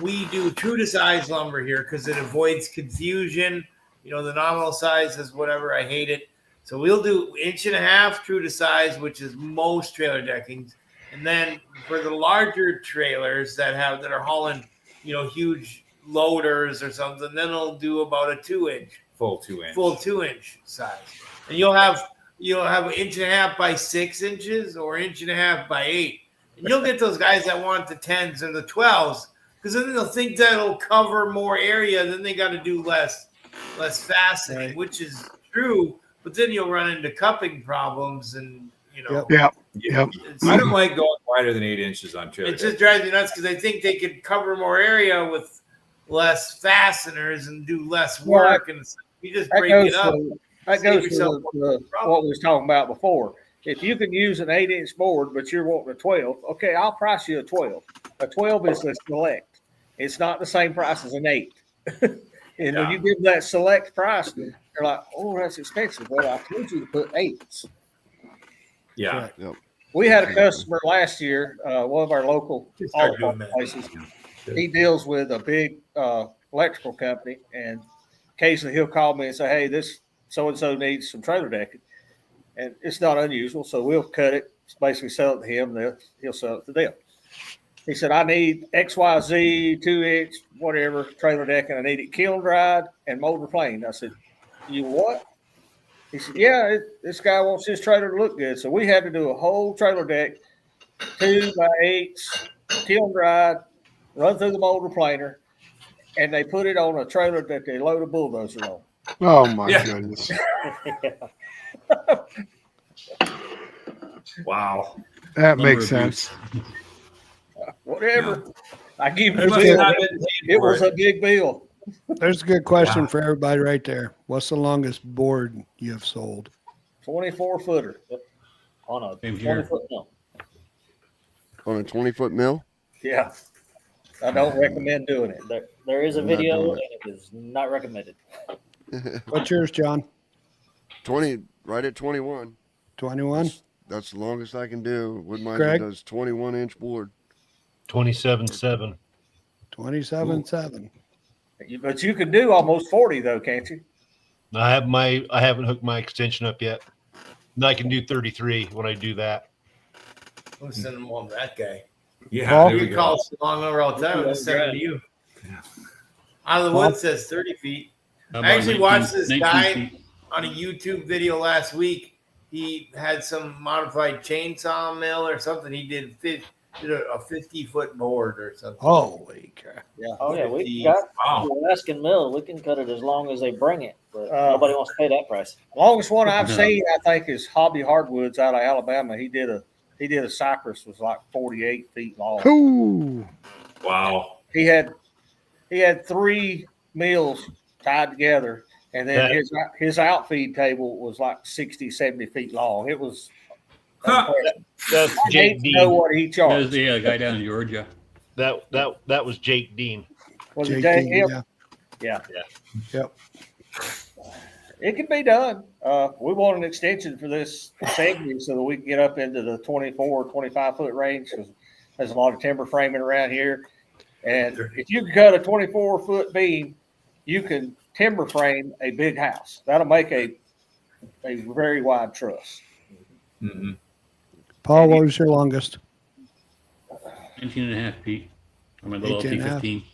we do true to size lumber here because it avoids confusion. The nominal size is whatever. I hate it. So we'll do 1.5 inches true to size, which is most trailer deckings. And then for the larger trailers that are hauling, huge loaders or something, then it'll do about a 2-inch. Full 2-inch. Full 2-inch size. And you'll have 1.5 inches by 6 inches or 1.5 inches by 8. And you'll get those guys that want the 10s or the 12s, because then they'll think that'll cover more area, then they got to do less fastening, which is true. But then you'll run into cupping problems, and Yep. I don't like going wider than 8 inches on trailer. It just drives me nuts because they think they could cover more area with less fasteners and do less work, and you just break it up. That goes to what we was talking about before. If you can use an 8-inch board, but you're wanting a 12, okay, I'll price you a 12. A 12 is the select. It's not the same price as an 8. And when you give that select price, they're like, oh, that's expensive. Well, I told you to put 8s. Yeah. Yep. We had a customer last year, one of our local places. He deals with a big electrical company, and occasionally he'll call me and say, hey, this so-and-so needs some trailer decking. And it's not unusual, so we'll cut it, basically sell it to him, and he'll sell it to them. He said, I need XYZ, 2-inch, whatever, trailer decking. I need it kiln dried and molded planed. I said, you what? He said, yeah, this guy wants his trailer to look good. So we had to do a whole trailer deck, 2x8s, kiln dried, run through the molded planer, and they put it on a trailer that they load a bulldozer on. Oh, my goodness. Wow. That makes sense. Whatever. I give you It was a big bill. There's a good question for everybody right there. What's the longest board you have sold? 24-footer. On a Same here. 20-foot mill. On a 20-foot mill? Yeah. I don't recommend doing it. There is a I'm not video, doing and it. it is not recommended. What's yours, John? 20, right at 21. 21? That's the longest I can do. Wood Miser Greg? does 21-inch board. 27.7. 27.7. But you can do almost 40 though, can't you? I haven't hooked my extension up yet. And I can do 33 when I do that. I'm sending them on that guy. Yeah, Paul? there we You go. call along over all the time. I'm sending to you. Yeah. Out of the Woods says 30 feet. How I about actually 19 watched this 19 guy feet? on a YouTube video last week. He had some modified chainsaw mill or something. He did a 50-foot board or something. Holy crap. Oh yeah, we 50. got Wow. the Alaskan mill. We can cut it as long as they bring it, but nobody wants to pay that price. Longest one I've No. seen, I think, is Hobby Hardwoods out of Alabama. He did a cypress was like 48 feet long. Ooh. Wow. He had 3 mills tied together, and then his outfeed table was like 60, 70 feet long. It was Huh. That's I Jake hate to know Dean. what he There's charged. the guy down in Georgia. That was Jake Dean. Was it JT, Jake? yeah. Yeah. Yep. It can be done. We want an extension for this 70 so that we can get up into the 24, 25 foot range because there's a lot of timber framing around here. And if you can cut a 24-foot beam, you can timber frame a big house. That'll make a very wide truss. Mm-hmm. Paul, what was your longest? 19 and a half feet. I'm a little 18 and a half. T15.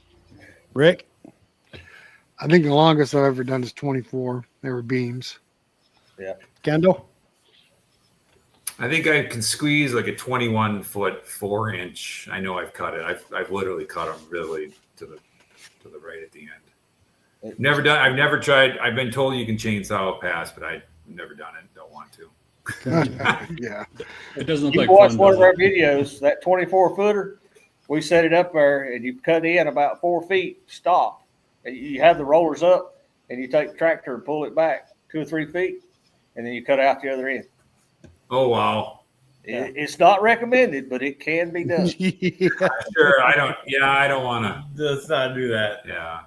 Rick? I think the longest I've ever done is 24. They were beams. Kendall? I think I can squeeze like a 21-foot 4-inch. I know I've cut it. I've literally cut them really to the right at the end. I've never tried. I've been told you can chainsaw a pass, but I've never done it. Don't want to. Yeah. It doesn't look You like watch fun, one does of our it? videos, that 24-footer, we set it up there and you cut in about 4 feet, stop. And you have the rollers up and you take the tractor and pull it back 2 or 3 feet and then you cut out the other end. Oh wow. It's not recommended, but it can be done. Sure. I don't want to. Let's not do that. Yeah.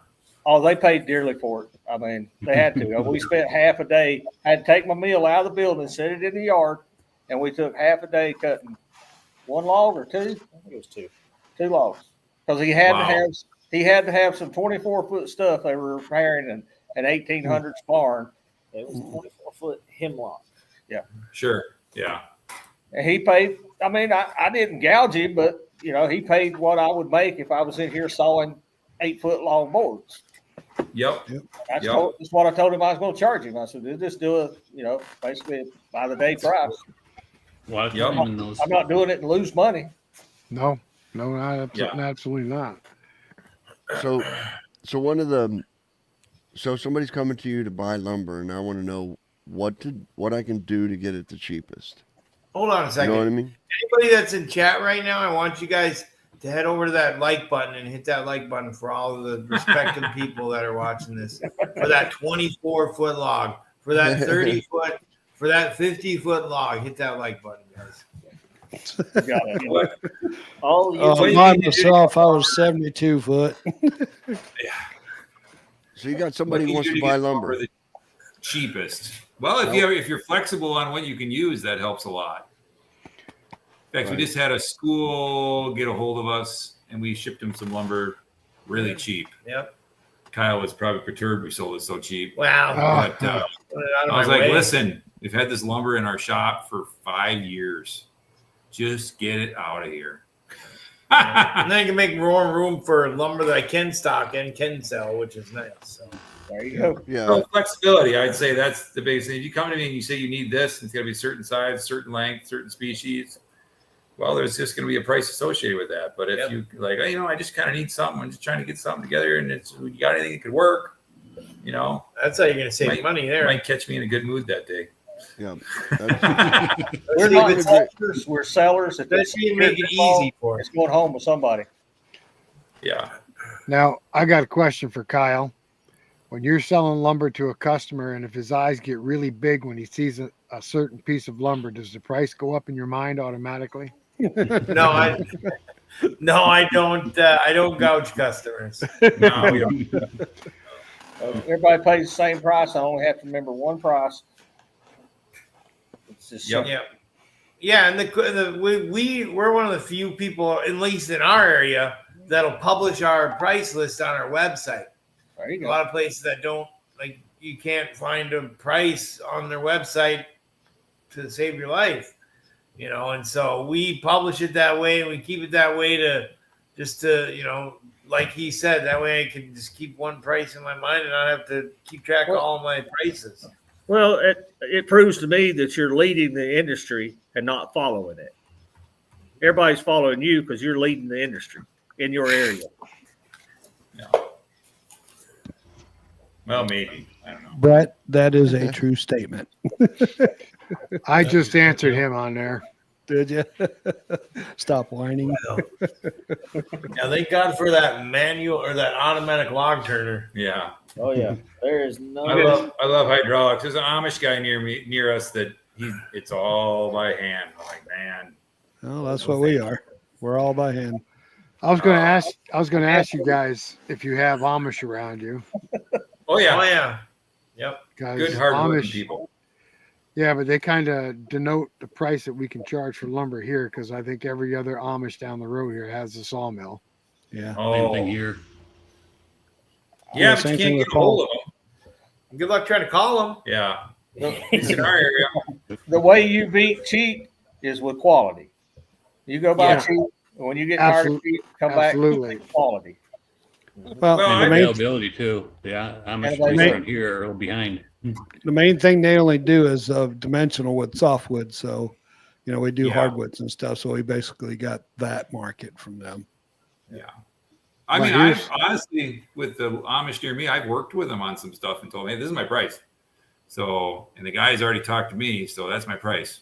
Oh, they paid dearly for it. I mean, they had to. We spent half a day. I had to take my mill out of the building, set it in the yard, and we took half a day cutting 1 log or 2. I think it was 2 logs because he had to have some 24-foot stuff they were repairing an 1800s barn. It was 24-foot hemlock. Sure. Yeah. And he paid. I mean, I didn't gouge him, but he paid what I would make if I was in here sawing 8-foot long boards. Yep. That's what I told him I was going to charge him. I said, just do basically by the day price. Well, Yep. even those. I'm not doing it and lose money. No, absolutely not. So somebody's coming to you to buy lumber, and I want to know what I can do to get it the cheapest. Hold on a You second. know what I mean? Anybody that's in chat right now, I want you guys to head over to that like button and hit that like button for all of the respective people that are watching this. For that 24-foot log, for that 30-foot, for that 50-foot log, hit that like button, guys. All you By myself, I was 72 foot. So you got somebody who wants to buy lumber. The cheapest. Well, if you're flexible on what you can use, that helps a lot. In fact, we just had a school get a hold of us, and we shipped them some lumber really cheap. Yep. Kyle was probably perturbed we sold it so cheap. Wow. But I was like, listen, we've had this lumber in our shop for 5 years. Just get it out of here. And then you can make more room for lumber that I can stock and can sell, which is nice. So There you go. Yeah. So flexibility, I'd say that's the biggest thing. If you come to me and you say you need this, it's got to be a certain size, certain length, certain species. Well, there's just going to be a price associated with that. But if you like, I just kind of need something. I'm just trying to get something together, and you got anything that could work, that's how you're going to save money there. Might catch me in a good mood that day. Yeah. We're not sellers. We're sellers. If That's you make it easy for us. It's going home with somebody. Yeah. Now, I got a question for Kyle. When you're selling lumber to a customer and if his eyes get really big when he sees a certain piece of lumber, does the price go up in your mind automatically? No, No, I don't. I don't gouge customers. No, we don't. Everybody pays the same price. I only have to remember one price. It's just Yep. Yeah, yeah, and we're one of the few people, at least in our area, that'll publish our price list on our website. there you A go. lot of places that don't, like, you can't find a price on their website to save your life, and so we publish it that way, and we keep it that way to like he said, that way I can just keep one price in my mind and not have to keep track of all my prices. Well, it proves to me that you're leading the industry and not following it. Everybody's following you because you're leading the industry in your area. Well, maybe. I don't know. Brett, that is a true statement. I just answered him on there. Did you? Stop whining. Now, thank God for that manual or that automatic log turner. Yeah. Oh yeah, there is no. I love hydraulics. There's an Amish guy near us that it's all by hand. I'm like, man. Oh, that's what we are. We're all by hand. I was going to ask you guys if you have Amish around you. Oh yeah. Oh yeah. Yep. Guys, Good hard-working Amish people. Yeah, but they kind of denote the price that we can charge for lumber here, because I think every other Amish down the road here has a sawmill. Yeah. Same thing here. Yeah, but same you thing can't with get a hold of them. Good luck trying to call them. Yeah. It's in our area. The way you beat cheap is with quality. You go buy Yeah. cheap, and when you get tired of cheap, come Absolutely. back to quality. Well, Well, And the main, availability too. Yeah, I'm Everybody- around here are a little behind. the main thing they only do is dimensional with softwood. So, we do Yeah. hardwoods and stuff. So we basically got that market from them. I Well, mean, here's- I've honestly, with the Amish near me, I've worked with them on some stuff and told me, hey, this is my price. So, and the guy's already talked to me, so that's my price.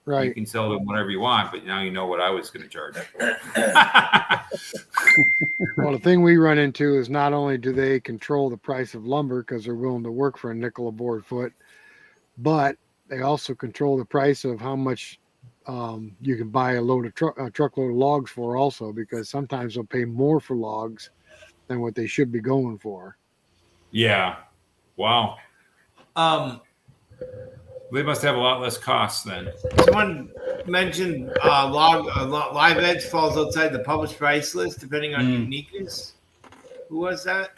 You Right. can sell them whatever you want, but now you know what I was going to charge. Well, the thing we run into is not only do they control the price of lumber because they're willing to work for a nickel a board foot, but they also control the price of how much you can buy a truckload of logs for also, because sometimes they'll pay more for logs than what they should be going for. Yeah. Wow. They must have a lot less costs then. Someone mentioned live edge falls outside the published price list depending on uniqueness. Who was that?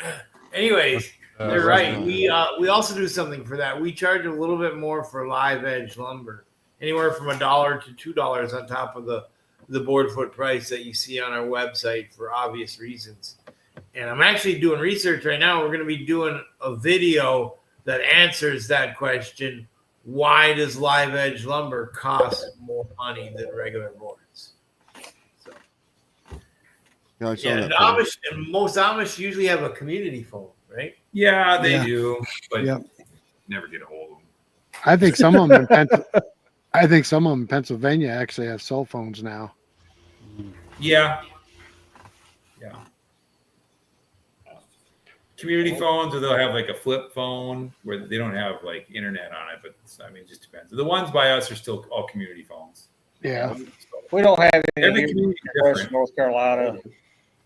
Anyways, they're right. We also do something for that. We charge a little bit more for live edge lumber, anywhere from $1 to $2 on top of the board foot price that you see on our website for obvious reasons. And I'm actually doing research right now. We're going to be doing a video that answers that question. Why does live edge lumber cost more money than regular boards? So, Yeah, I saw and that photo. most Amish usually have a community phone, right? Yeah, they Yeah. do, but Yep. never get a hold of them. I think some of them in Pennsylvania actually have cell phones now. Yeah. Yeah. Community phones, or they'll have like a flip phone where they don't have like internet on it, but I mean, it just depends. The ones by us are still all community phones. Yeah. We don't have any Every here community in is Western different. North Carolina.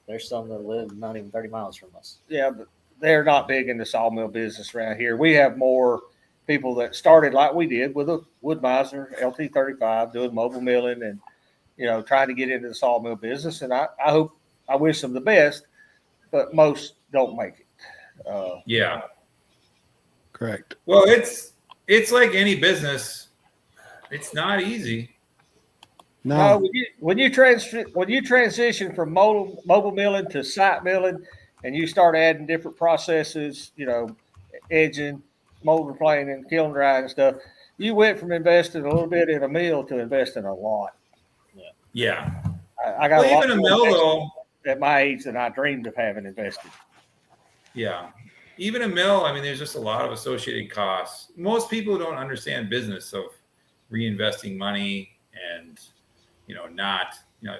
There's some that live not even 30 miles from us. Yeah, but they're not big in the sawmill business around here. We have more people that started like we did with a Wood-Mizer LT35 doing mobile milling and, trying to get into the sawmill business. And I wish them the best, but most don't make it. Yeah. Correct. Well, it's like any business. It's not easy. No, when you transition from mobile milling to site milling, and you start adding different processes, edging, molding, planing, kiln drying and stuff, you went from investing a little bit in a mill to investing a lot. Yeah. I got Well, a lot even a more mill invested though. at my age than I dreamed of having invested. Yeah. Even a mill, I mean, there's just a lot of associated costs. Most people don't understand business of reinvesting money and, not,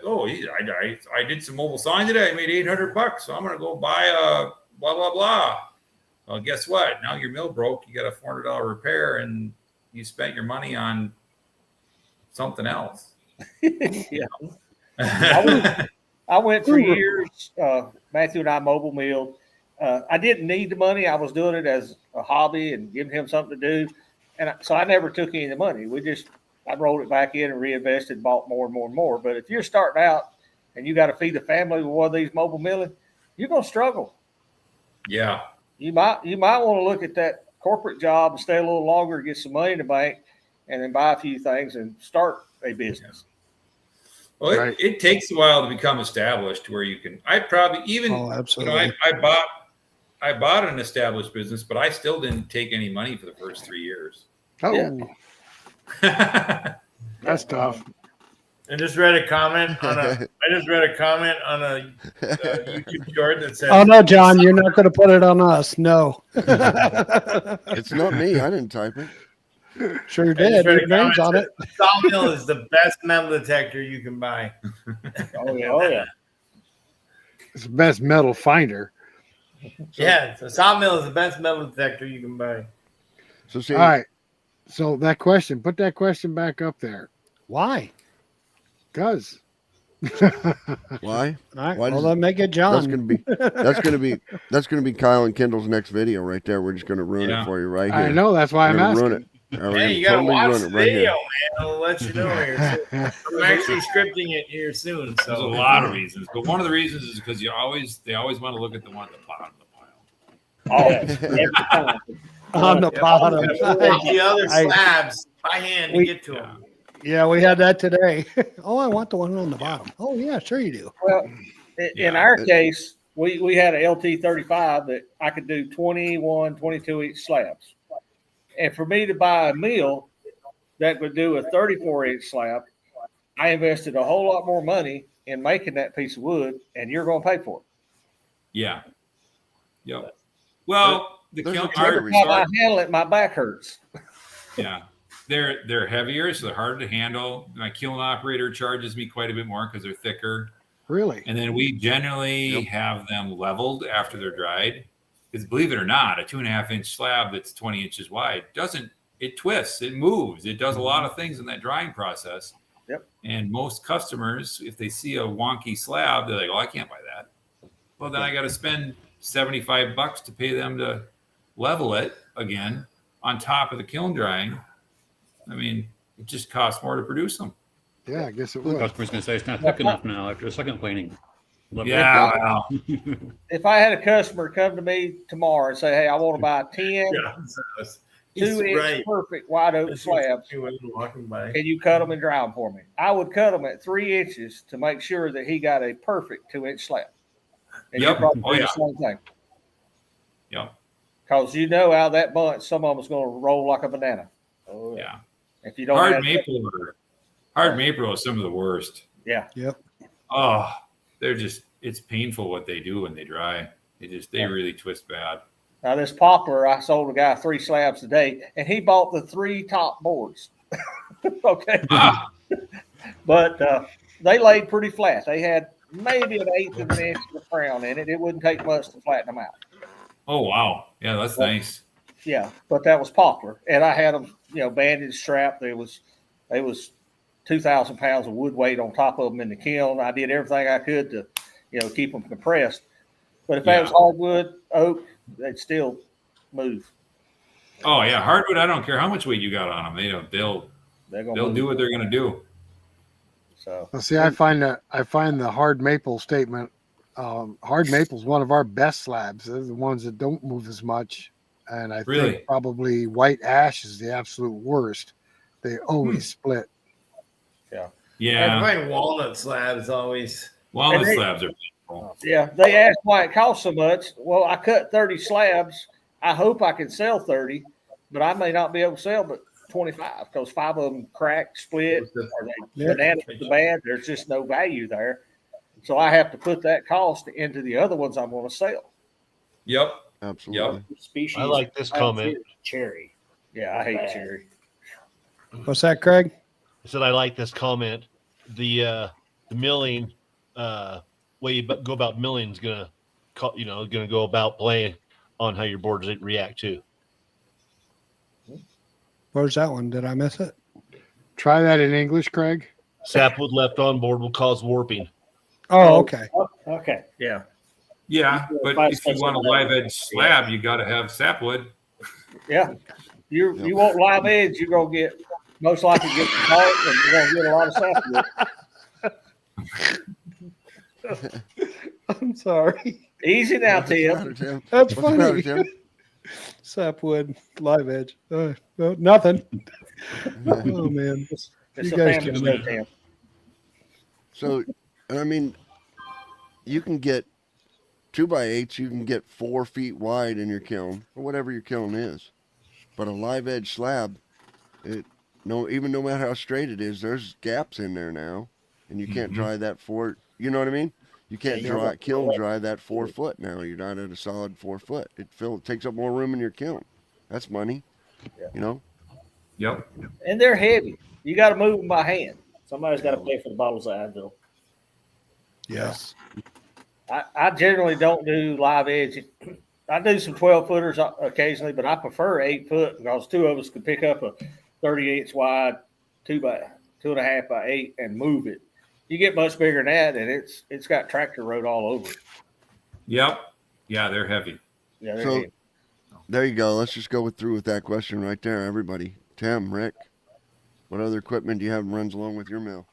oh, I did some mobile sawing today. I made $800, so I'm going to go buy a blah, blah, blah. Well, guess what? Now your mill broke. You got a $400 repair and you spent your money on something else. Yeah. I I went for years. Matthew and I mobile milled. I didn't need the money. I was doing it as a hobby and giving him something to do. And so I never took any of the money. I rolled it back in and reinvested, bought more and more and more. But if you're starting out and you got to feed a family with one of these mobile milling, you're going to struggle. Yeah. You might want to look at that corporate job and stay a little longer, get some money in the bank, and then buy a few things and start a business. Well, it takes a while to become established where you can. I probably even absolutely. I bought an established business, but I still didn't take any money for the first 3 years. Oh, that's tough. I just read a comment on a YouTube short that says, Oh no, John, you're not going to put it on us. No. It's not me. I didn't type it. Sure did. Your name's on it. Sawmill is the best metal detector you can buy. Oh yeah. It's the best metal finder. Yeah, so Sawmill is the best metal detector you can buy. So see, All right. So that question, put that question back up there. Why? Because. why? All right. Why Well, does- then make it John. That's gonna be Kyle and Kendall's next video right there. We're just gonna ruin it for you right here. I know. That's why I'm We're gonna asking. ruin it. We're Hey, you gonna gotta watch ruin the it video, here. man. I'll let you know here soon. I'm actually scripting it here soon. There's a So lot of reasons, but one of the reasons is because they always want to look at the one at the bottom of the pile. Oh, every time. On the bottom. the other slabs by hand to We- get to them. Yeah, we had that today. Oh, I want the one on the bottom. Oh, yeah, sure you do. Well, in our case, we had a LT35 that I could do 21, 22 inch slabs. And for me to buy a mill that would do a 34 inch slab, I invested a whole lot more money in making that piece of wood, and you're going to pay for it. Yeah. Yep. Well, the There's a kiln trigger are, Every time I handle it, my back hurts. yeah, they're heavier, so they're harder to handle. My kiln operator charges me quite a bit more because they're thicker. Really? And then we generally have them leveled after they're dried. Because believe it or not, a 2.5 inch slab that's 20 inches wide it twists, it moves, it does a lot of things in that drying process. Yep. And most customers, if they see a wonky slab, they're like, "Oh, I can't buy that." Well, then I got to spend $75 to pay them to level it again on top of the kiln drying. I mean, it just costs more to produce them. Yeah, I guess it The would. customer's going to say it's not thick enough now after a second planing. Yeah. Wow. If I had a customer come to me tomorrow and say, "Hey, I want to buy 10 2-inch perfect wide oak slabs. Walking by. Can you cut them and dry them for me?" I would cut them at 3 inches to make sure that he got a perfect 2-inch slab. And you Yep. probably Oh, do yeah. the same thing. Yep. Because out of that bunch, some of them's going to roll like a banana. Oh, Yeah. If you don't Hard have maple are some of the worst. yeah. Yep. Oh, it's painful what they do when they dry. They really twist bad. Now this poplar, I sold a guy 3 slabs today, and he bought the 3 top boards. Okay. But they laid pretty flat. They had maybe an eighth of an inch of crown in it. It wouldn't take much to flatten them out. Oh, wow. Yeah, that's nice. Yeah, but that was poplar, and I had them, banded, strapped. There was 2,000 pounds of wood weight on top of them in the kiln. I did everything I could to, keep them compressed. But if that was hardwood, oak, they'd still move. Oh, yeah. Hardwood, I don't care how much weight you got on them. They'll do what they're going to do. So Well, see, I find the hard maple statement. Hard maple is one of our best slabs. They're the ones that don't move as much, and I Really? think probably white ash is the absolute worst. They always split. I Yeah. find walnut slabs always. Walnut And they- slabs are painful. yeah, they asked why it costs so much. Well, I cut 30 slabs. I hope I can sell 30, but I may not be able to sell but 25 because 5 of them crack, split, or they bananas so bad. There's just no value there. So I have to put that cost into the other ones I'm going to sell. Yep. Absolutely. Species. I like this comment. Cherry. Yeah, I hate Bad. cherry. What's that, Craig? I said I like this comment. The milling way you go about milling is gonna go about playing on how your boards react to. Where's that one? Did I miss it? Try that in English, Craig. Sapwood left on board will cause warping. Oh, okay. Okay. Yeah. Yeah, but if you want a live edge slab, you got to have sapwood. Yeah. You want live edge, you're gonna get most likely get the bark, and you're gonna get a lot of sapwood. I'm sorry. Easy now, What's the Tim. matter, Tim? That's What's the matter, funny. Tim? Sapwood, live edge. Nothing. Oh man. It's You a guys family can show, win. Tim. So, and I mean, you can get 2x8s. You can get 4 feet wide in your kiln, or whatever your kiln is. But a live edge slab, even no matter how straight it is, there's gaps in there now, and you can't dry that 4. You know what I mean? You can't kiln dry that 4 foot now. You're not at a solid 4 foot. It takes up more room in your kiln. That's money. Yeah. You know. Yep. And they're heavy. You got to move them by hand. Somebody's got to pay for the bottles of Advil. Yes. I generally don't do live edge. I do some 12 footers occasionally, but I prefer 8 foot because 2 of us could pick up a 38 wide 2.5 by 8 and move it. You get much bigger than that, and it's got tractor road all over it. Yep. Yeah, they're heavy. Yeah, they're So heavy. there you go. Let's just go through with that question right there, everybody. Tim, Rick, what other equipment do you have runs along with your mill?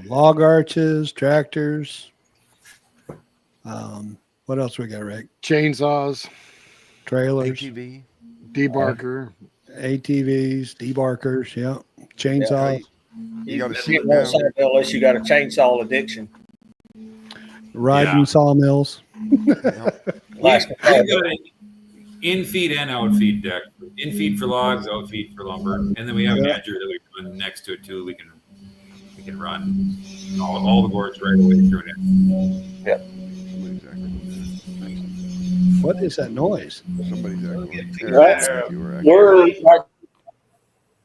Log arches, tractors. What else we got, Rick? Chainsaws, Trailers, ATV. debarker. ATVs, debarkers, yeah, chainsaws, You got to You see get it one now. sawmill unless you got a chainsaw addiction. riding Yeah. sawmills. We've got an in-feed and out-feed deck. In-feed for logs, out-feed for lumber, and then we have an edger that we run next to it too. We can run all the boards right away through it. What is that noise? Somebody's echoing. Right. You were echoing. We're right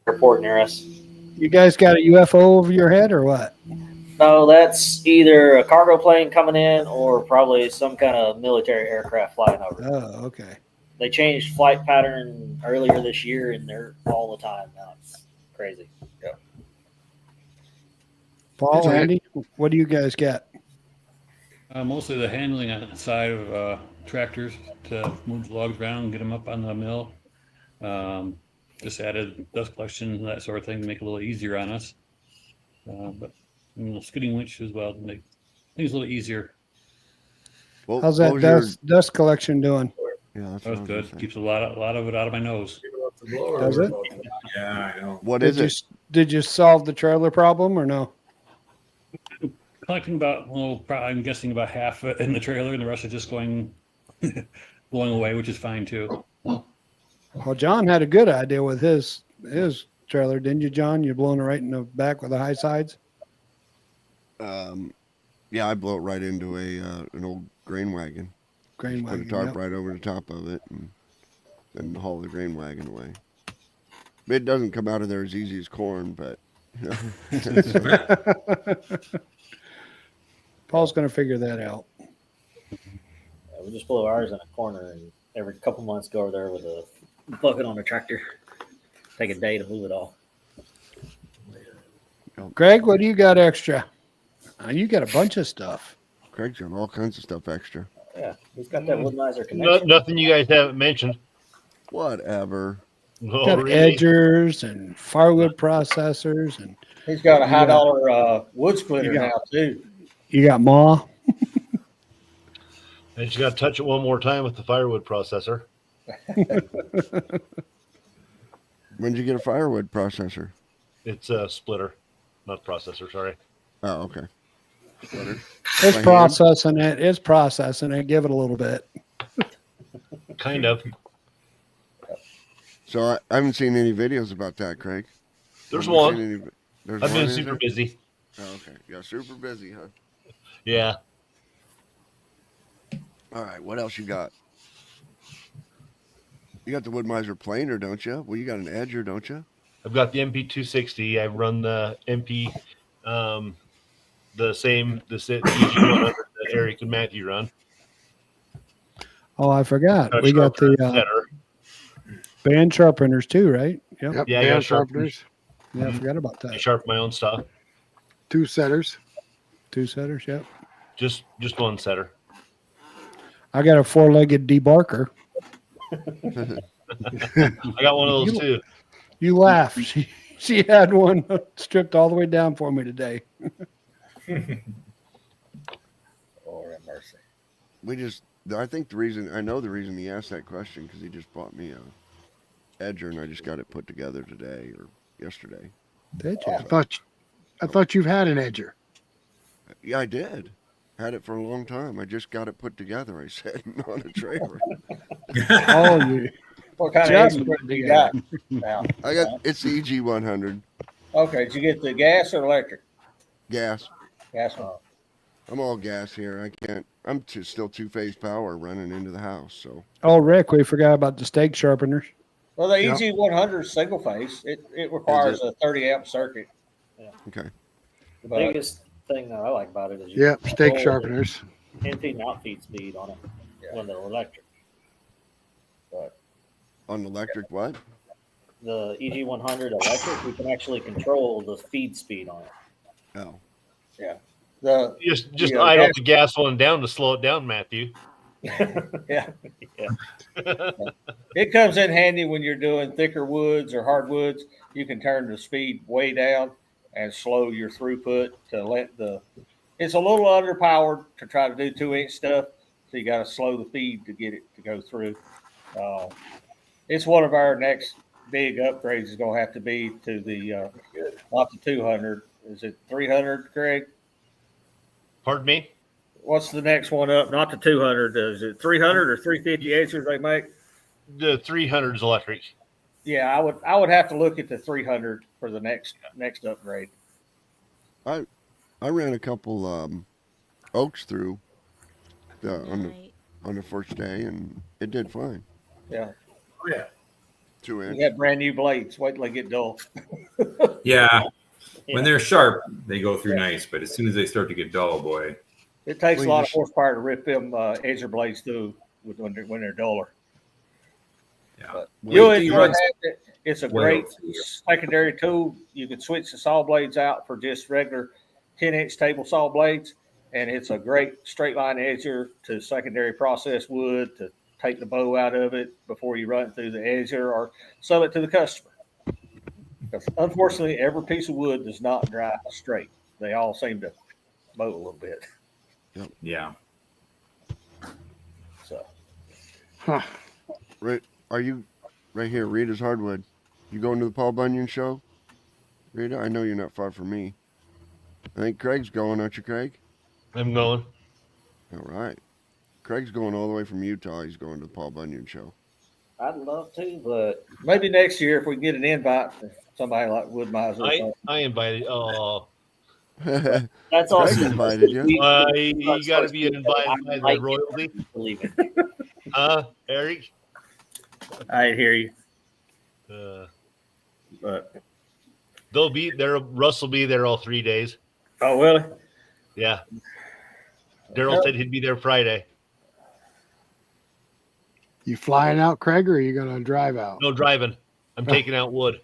airport near us. You guys got a UFO over your head or what? No, that's either a cargo plane coming in or probably some kind of military aircraft flying over. Oh, okay. They changed flight pattern earlier this year, and they're all the time now. It's crazy. Paul, So- Andy, what do you guys get? Mostly the handling on the side of tractors to move the logs around, get them up on the mill. Just added dust collection and that sort of thing to make it a little easier on us. But skidding winch as well to make things a little easier. Well, How's what that was dust collection doing? Yeah, that's That was what I good. gonna say. Keeps a lot of it out of my nose. Does it? Yeah, I know. What is it? Did you solve the trailer problem or no? Collecting about, I'm guessing about half in the trailer, and the rest is just going blowing away, which is fine too. Well, John had a good idea with his trailer, didn't you, John? You're blowing it right in the back with the high sides. Yeah, I blow it right into an old grain wagon. Grain Put a wagon. tarp Yep. right over the top of it, and then haul the grain wagon away. It doesn't come out of there as easy as corn, but you know. Paul's going to figure that out. We just blow ours in a corner, and every couple months go over there with a bucket on the tractor. Take a day to move it all. Greg, what do you got extra? You got a bunch of stuff. Craig's got all kinds of stuff extra. Yeah, he's got that woodmiser connection. Nothing you guys haven't mentioned. Whatever. Oh, Got really? edgers and firewood processors, and He's got a You high got- dollar wood splitter you got- now too. you got maw. And you got to touch it one more time with the firewood processor. When did you get a firewood processor? It's a splitter, not processor. Sorry. Oh, okay. Splitter. It's By hand? processing it. It's processing it. Give it a little bit. Kind of. So I haven't seen any videos about that, Craig. There's Haven't one. seen any- there's I've one, been is super there? busy. Oh, okay. Yeah, super busy, huh? Yeah. All right, what else you got? You got the Woodmiser planer, don't you? Well, you got an edger, don't you? I've got the MP260. I run the MP, the EG100 that Eric and Matthew run. Oh, I forgot. Got We got the setter. band sharpeners too, right? Yep. Yep. Yeah, I got band sharpeners. sharpeners, Yeah, I forgot about I that. sharpen my own stuff. 2 setters. 2 setters, yep. Just one setter. I got a 4-legged debarker. I got one of those too. You laugh. She had one stripped all the way down for me today. Lord have mercy. I think I know the reason he asked that question, because he just bought me a edger, and I just got it put together today or yesterday. Did you? I thought you've had an edger. Yeah, I did. Had it for a long time. I just got it put together. I said on a trailer. Oh, you. What kind Just of put engine it you got? Now? It's the EG100 Okay, did you get the gas or electric? gas. Gas one. I'm all gas here. I'm still 2-phase power running into the house. So. Oh, Rick, we forgot about the stake sharpeners. Well, the Yep. EG100 is single phase. It requires a 30 amp circuit. Okay. The But biggest thing that I like about it is you Yep, can stake control sharpeners. the in-feed and out-feed speed on it when they're electric. But On electric, what? the EG100 electric, you can actually control the feed speed on it. Oh. the Just Yeah, idle gas- the gas one down to slow it down, Matthew. yeah, it comes in handy when you're doing thicker woods or hardwoods. You can turn the speed way down and slow your throughput to let the. It's a little underpowered to try to do 2-inch stuff, so you got to slow the feed to get it to go through. It's one of our next big upgrades is going to have to be to the not the 200. Is it 300, Craig? Pardon me? What's the next one up? Not the 200. Is it 300 or 350 acres they make? The 300's electric. Yeah, I would have to look at the 300 for the next upgrade. I ran a couple oaks through on the first day, and it did fine. Yeah, Oh, yeah. 2-inch. you got brand new blades. Wait till they get dull. Yeah. When they're sharp, they go through nice, but as soon as they start to get dull, boy. It takes Well, a lot you of horsepower to rip them edger blades through when they're duller. Yeah. But Well, you'll you enjoy run- it. It's a Well, great yeah. secondary tool. You can switch the saw blades out for just regular 10-inch table saw blades, and it's a great straight line edger to secondary process wood to take the bow out of it before you run it through the edger or sell it to the customer. Because unfortunately, every piece of wood does not dry straight. They all seem to bow a little bit. Yeah. So Huh. Right? Are you right here? Rita's Hardwood. You going to the Paul Bunyan show? Rita, I know you're not far from me. I think Craig's going, aren't you, Craig? I'm going. All right. Craig's going all the way from Utah. He's going to the Paul Bunyan show. I'd love to, but maybe next year if we can get an invite for somebody like Woodmiser or something. I invited. Oh, Craig that's also invited you. you got to be invited by the royalty. Eric. I hear you. But they'll be there. Russ will be there all 3 days. Oh, really? Yeah. Daryl said he'd be there Friday. You flying out, Craig, or are you going to drive out? No driving. I'm taking out wood.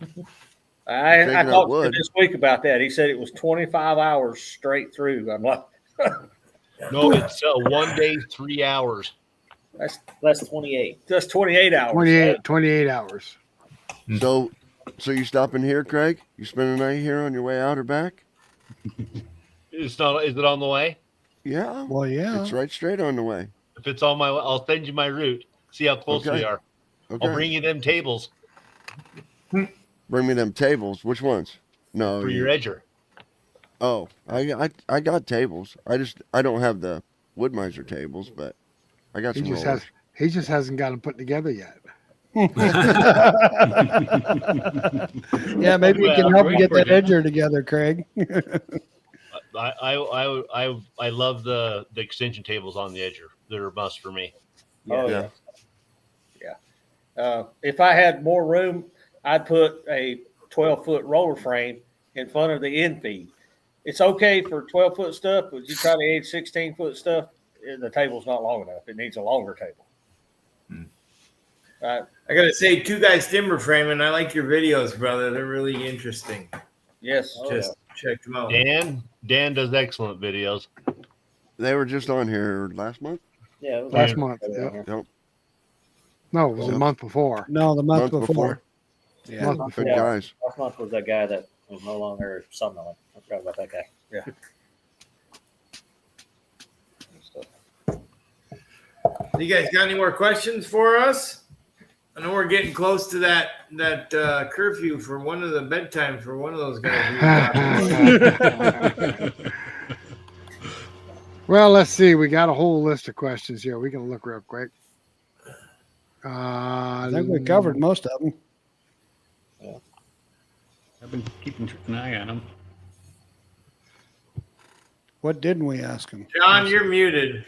I Taking out talked to him wood. this week about that. He said it was 25 hours straight through. I'm like, No, it's 1 day, 3 hours. that's 28. just 28 hours. 28 hours. So you stopping here, Craig? You spend the night here on your way out or back? It's not. Is it on the way? Yeah. Well, yeah. It's right straight on the way. If it's on my, I'll send you my route. See how close Okay. we are. Okay. I'll bring you them tables Bring me them tables. Which ones? No. for your edger. Oh, I got tables. I don't have the Woodmiser tables, but I got He some just rollers. he just hasn't got them put together yet. Yeah, maybe you can Well, help we're get that working. edger together, Craig. I love the extension tables on the edger. They're a must for me. Oh, Yeah. yeah. If I had more room, I'd put a 12-foot roller frame in front of the end feed. It's okay for 12-foot stuff, but you try to add 16-foot stuff, the table's not long enough. It needs a longer table. Right? I gotta say, Two Guys Timber Framing. I like your videos, brother. They're really interesting. Yes. Oh, Just check them out. Dan, Dan does excellent videos. They were just on here last month. Yeah, it was Last Yeah. month. Yep. Yep. No, it was the Yep. month before. No, the month Month before. Yeah. Month Good before. guys. last month was that guy that was no longer sawmilling. I forgot about that guy. Yeah. You guys got any more questions for us? I know we're getting close to that curfew for one of the bedtime for one of those guys. Well, let's see. We got a whole list of questions here. We can look real quick. I think we covered most of them. I've been keeping an eye on them. What didn't we ask him? John, you're muted.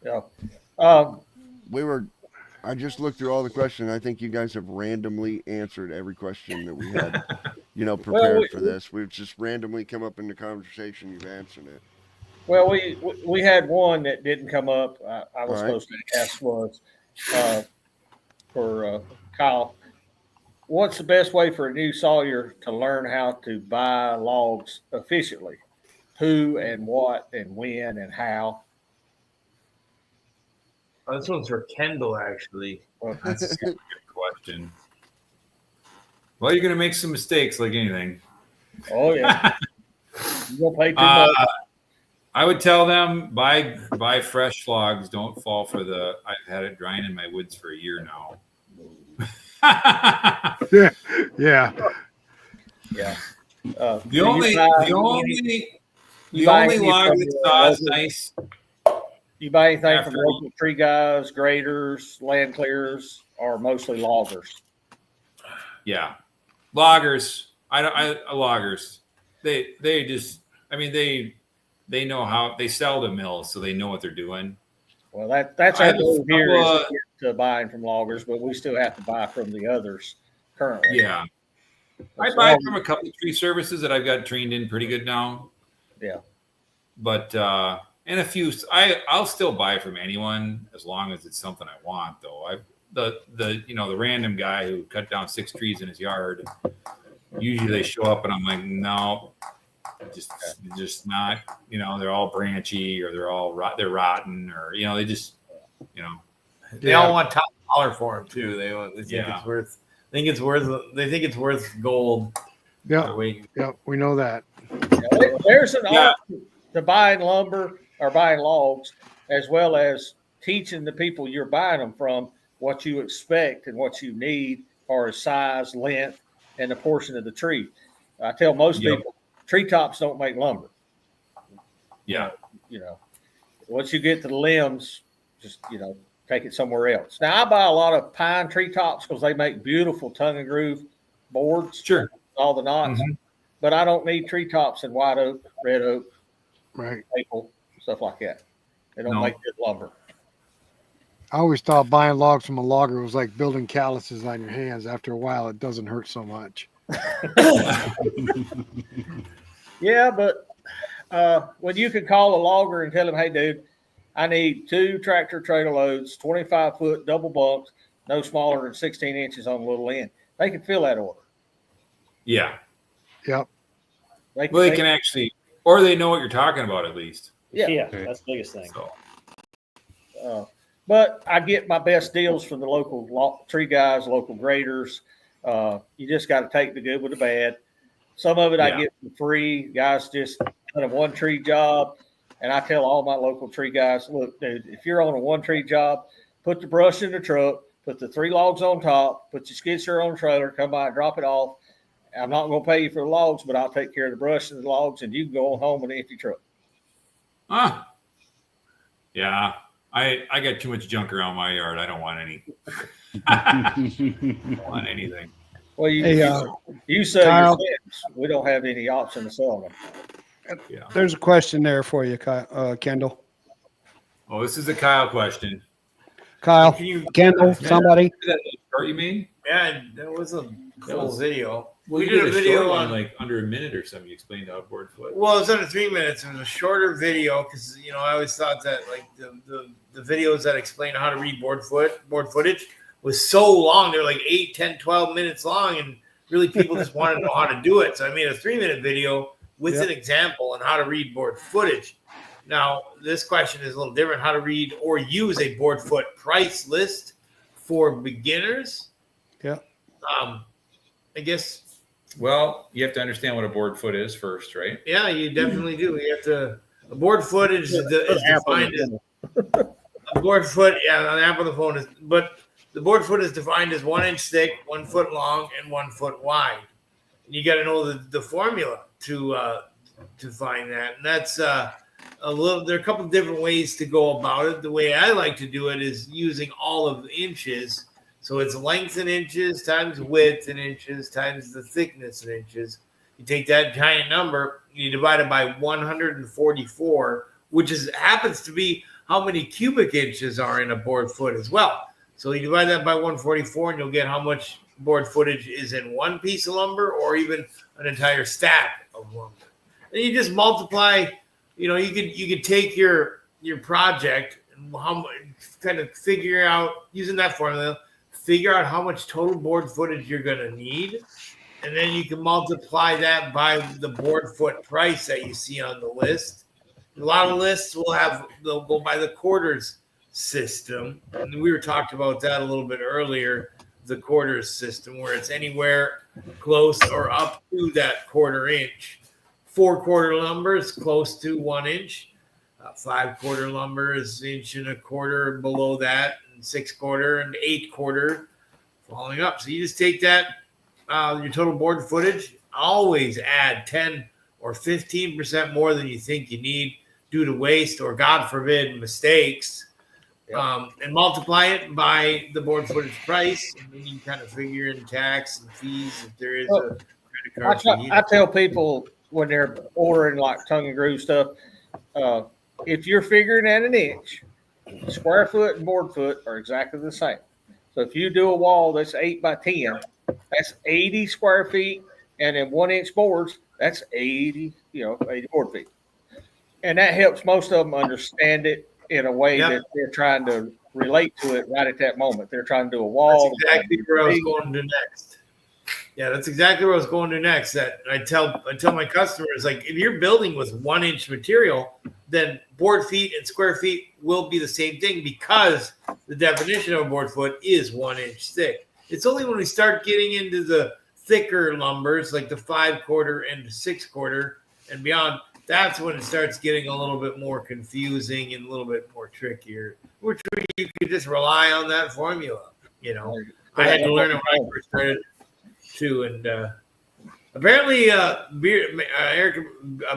Yeah. I just looked through all the questions. I think you guys have randomly answered every question that we had, prepared for this. We've just randomly come up in the conversation. You've answered it. Well, we had one that didn't come up. I was All right. supposed to ask was for Kyle. What's the best way for a new sawyer to learn how to buy logs efficiently? Who and what and when and how? Oh, this one's for Kendall, actually. That's a good question. Well, you're going to make some mistakes like anything. Oh yeah, you gonna pay too much. I would tell them buy fresh logs. Don't fall for the. I've had it drying in my woods for a year now. Yeah. Yeah. The only log that saws nice. You buy anything After from local tree guys, graders, land clearers, or mostly loggers? Yeah, loggers. Loggers. They just. I mean they know how they sell to mills, so they know what they're doing. Well, that's I our have a goal here couple is of- to get to buying from loggers, but we still have to buy from the others currently. Yeah, I buy from a couple of tree services that I've got trained in pretty good now. Yeah. But and a few, I'll still buy from anyone as long as it's something I want. Though the random guy who cut down 6 trees in his yard, usually they show up and I'm like, no, just not. They're all branchy or they're rotten or they just They all want top dollar for him too. They think Yeah. it's worth. They think it's worth gold. Yeah. Wait. Yeah. We know that. There's an Yeah. art to buying lumber or buying logs, as well as teaching the people you're buying them from what you expect and what you need or size, length, and the portion of the tree. I tell most Yep. people, treetops don't make lumber. yeah. Once you get to the limbs, just take it somewhere else. Now I buy a lot of pine treetops because they make beautiful tongue and groove boards. Sure. All the knots, but I don't need treetops in white oak, red oak, Right. maple, stuff like that. They don't No. make good lumber. I always thought buying logs from a logger was like building calluses on your hands. After a while, it doesn't hurt so much. Yeah, but when you can call a logger and tell him, hey, dude, I need 2 tractor trailer loads, 25-foot double bunks, no smaller than 16 inches on the little end, they can fill that order. Yeah. Yep. They Well, they can actually, or they know what you're talking about at least. Yeah. That's the biggest thing. So But I get my best deals from the local tree guys, local graders. You just got to take the good with the bad. Some of it I Yeah. get for free. Guys just done a one tree job. And I tell all my local tree guys, look, dude, if you're on a one tree job, put the brush in the truck, put the 3 logs on top, put your skid steer on the trailer, come by and drop it off. I'm not going to pay you for the logs, but I'll take care of the brush and the logs, and you can go on home with an empty truck. Yeah. I got too much junk around my yard. I don't want any. Don't want anything. Well, you sell Kyle. your stems. We don't have any option to sell them. Yeah. There's a question there for you, Kendall. Oh, this is a Kyle question. Kyle, Can you? Kendall, somebody. That short you mean? Yeah, that was a cool was- video. Well, We you did a short video one, on. like under a minute or something. You explained how board foot. Well, it's under 3 minutes. It was a shorter video because I always thought that like the videos that explain how to read board footage was so long. They're like 8, 10, 12 minutes long, and really people just wanted to know how to do it. So I made a 3 minute video with an example on how to read board footage. Now, this question is a little different: how to read or use a board foot price list for beginners. Yeah. I guess. Well, you have to understand what a board foot is first, right? Yeah, you definitely do. You have to. A board foot is defined as a board foot. Yeah, on the app on the phone is, but the board foot is defined as 1 inch thick, 1 foot long, and 1 foot wide. And you got to know the formula to find that, and that's a little. There are a couple of different ways to go about it. The way I like to do it is using all of the inches. So it's length in inches times width in inches times the thickness in inches. You take that giant number, you divide it by 144, which happens to be how many cubic inches are in a board foot as well. So you divide that by 144 and you'll get how much board footage is in one piece of lumber or even an entire stack of lumber. And you just multiply, you could take your project and kind of figure out, using that formula, figure out how much total board footage you're going to need, and then you can multiply that by the board foot price that you see on the list. A lot of lists they'll go by the quarters system, and we were talking about that a little bit earlier, the quarters system, where it's anywhere close or up to that quarter inch. 4-quarter lumber is close to 1 inch. 5-quarter lumber is 1.25 inches below that, and 6-quarter and 8-quarter falling up. So you just take that, your total board footage, always add 10 or 15% more than you think you need due to waste or, God forbid, mistakes, and multiply it by the board footage price, and then you kind of figure in tax and fees if there is a credit card fee. I tell people when they're ordering like tongue and groove stuff, if you're figuring at an inch, square foot and board foot are exactly the same. So if you do a wall that's 8 by 10, that's 80 square feet, and then 1 inch boards, that's 80 board feet. And that helps most of them understand it in a way that they're trying to relate to it right at that moment. They're trying to do a wall. That's exactly where I was going to next. Yeah, that's exactly where I was going to next. That I tell my customers, like, if you're building with 1 inch material, then board feet and square feet will be the same thing because the definition of a board foot is 1 inch thick. It's only when we start getting into the thicker lumbers, like the 5-quarter and the 6-quarter and beyond, that's when it starts getting a little bit more confusing and a little bit more trickier, which you could just rely on that formula. I had to learn it when I first started too. And apparently, Eric,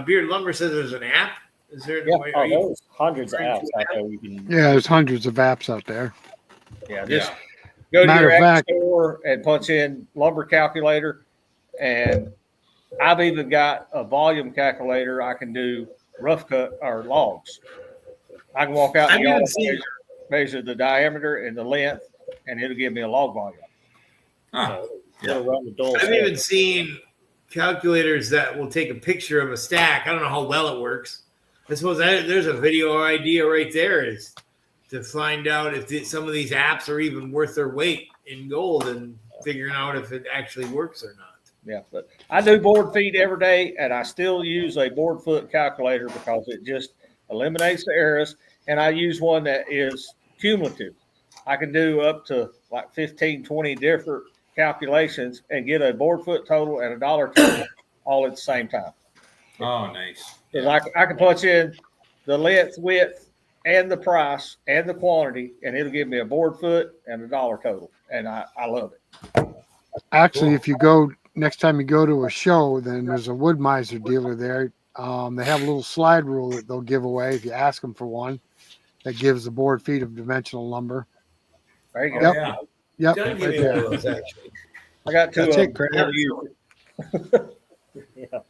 Beard Lumber says there's an app. Is there? There's hundreds of apps out there. There's hundreds of apps out there. Yeah, just go to your app store and punch in lumber calculator, and I've even got a volume calculator. I can do rough cut or logs. I can walk out and measure the diameter and the length, and it'll give me a log volume. I've even seen calculators that will take a picture of a stack. I don't know how well it works. I suppose there's a video idea right there, is to find out if some of these apps are even worth their weight in gold and figuring out if it actually works or not. Yeah, but I do board feet every day, and I still use a board foot calculator because it just eliminates the errors, and I use one that is cumulative. I can do up to like 15, 20 different calculations and get a board foot total and a dollar total all at the same time. Oh, nice. Because I can punch in the length, width, and the price and the quantity, and it'll give me a board foot and a dollar total, and I love it. Actually, if you go next time you go to a show, then there's a Wood-Mizer dealer there. They have a little slide rule that they'll give away if you ask them for one. That gives the board feet of dimensional lumber. There you go. Yep. Don't give me one of those, actually. I got two.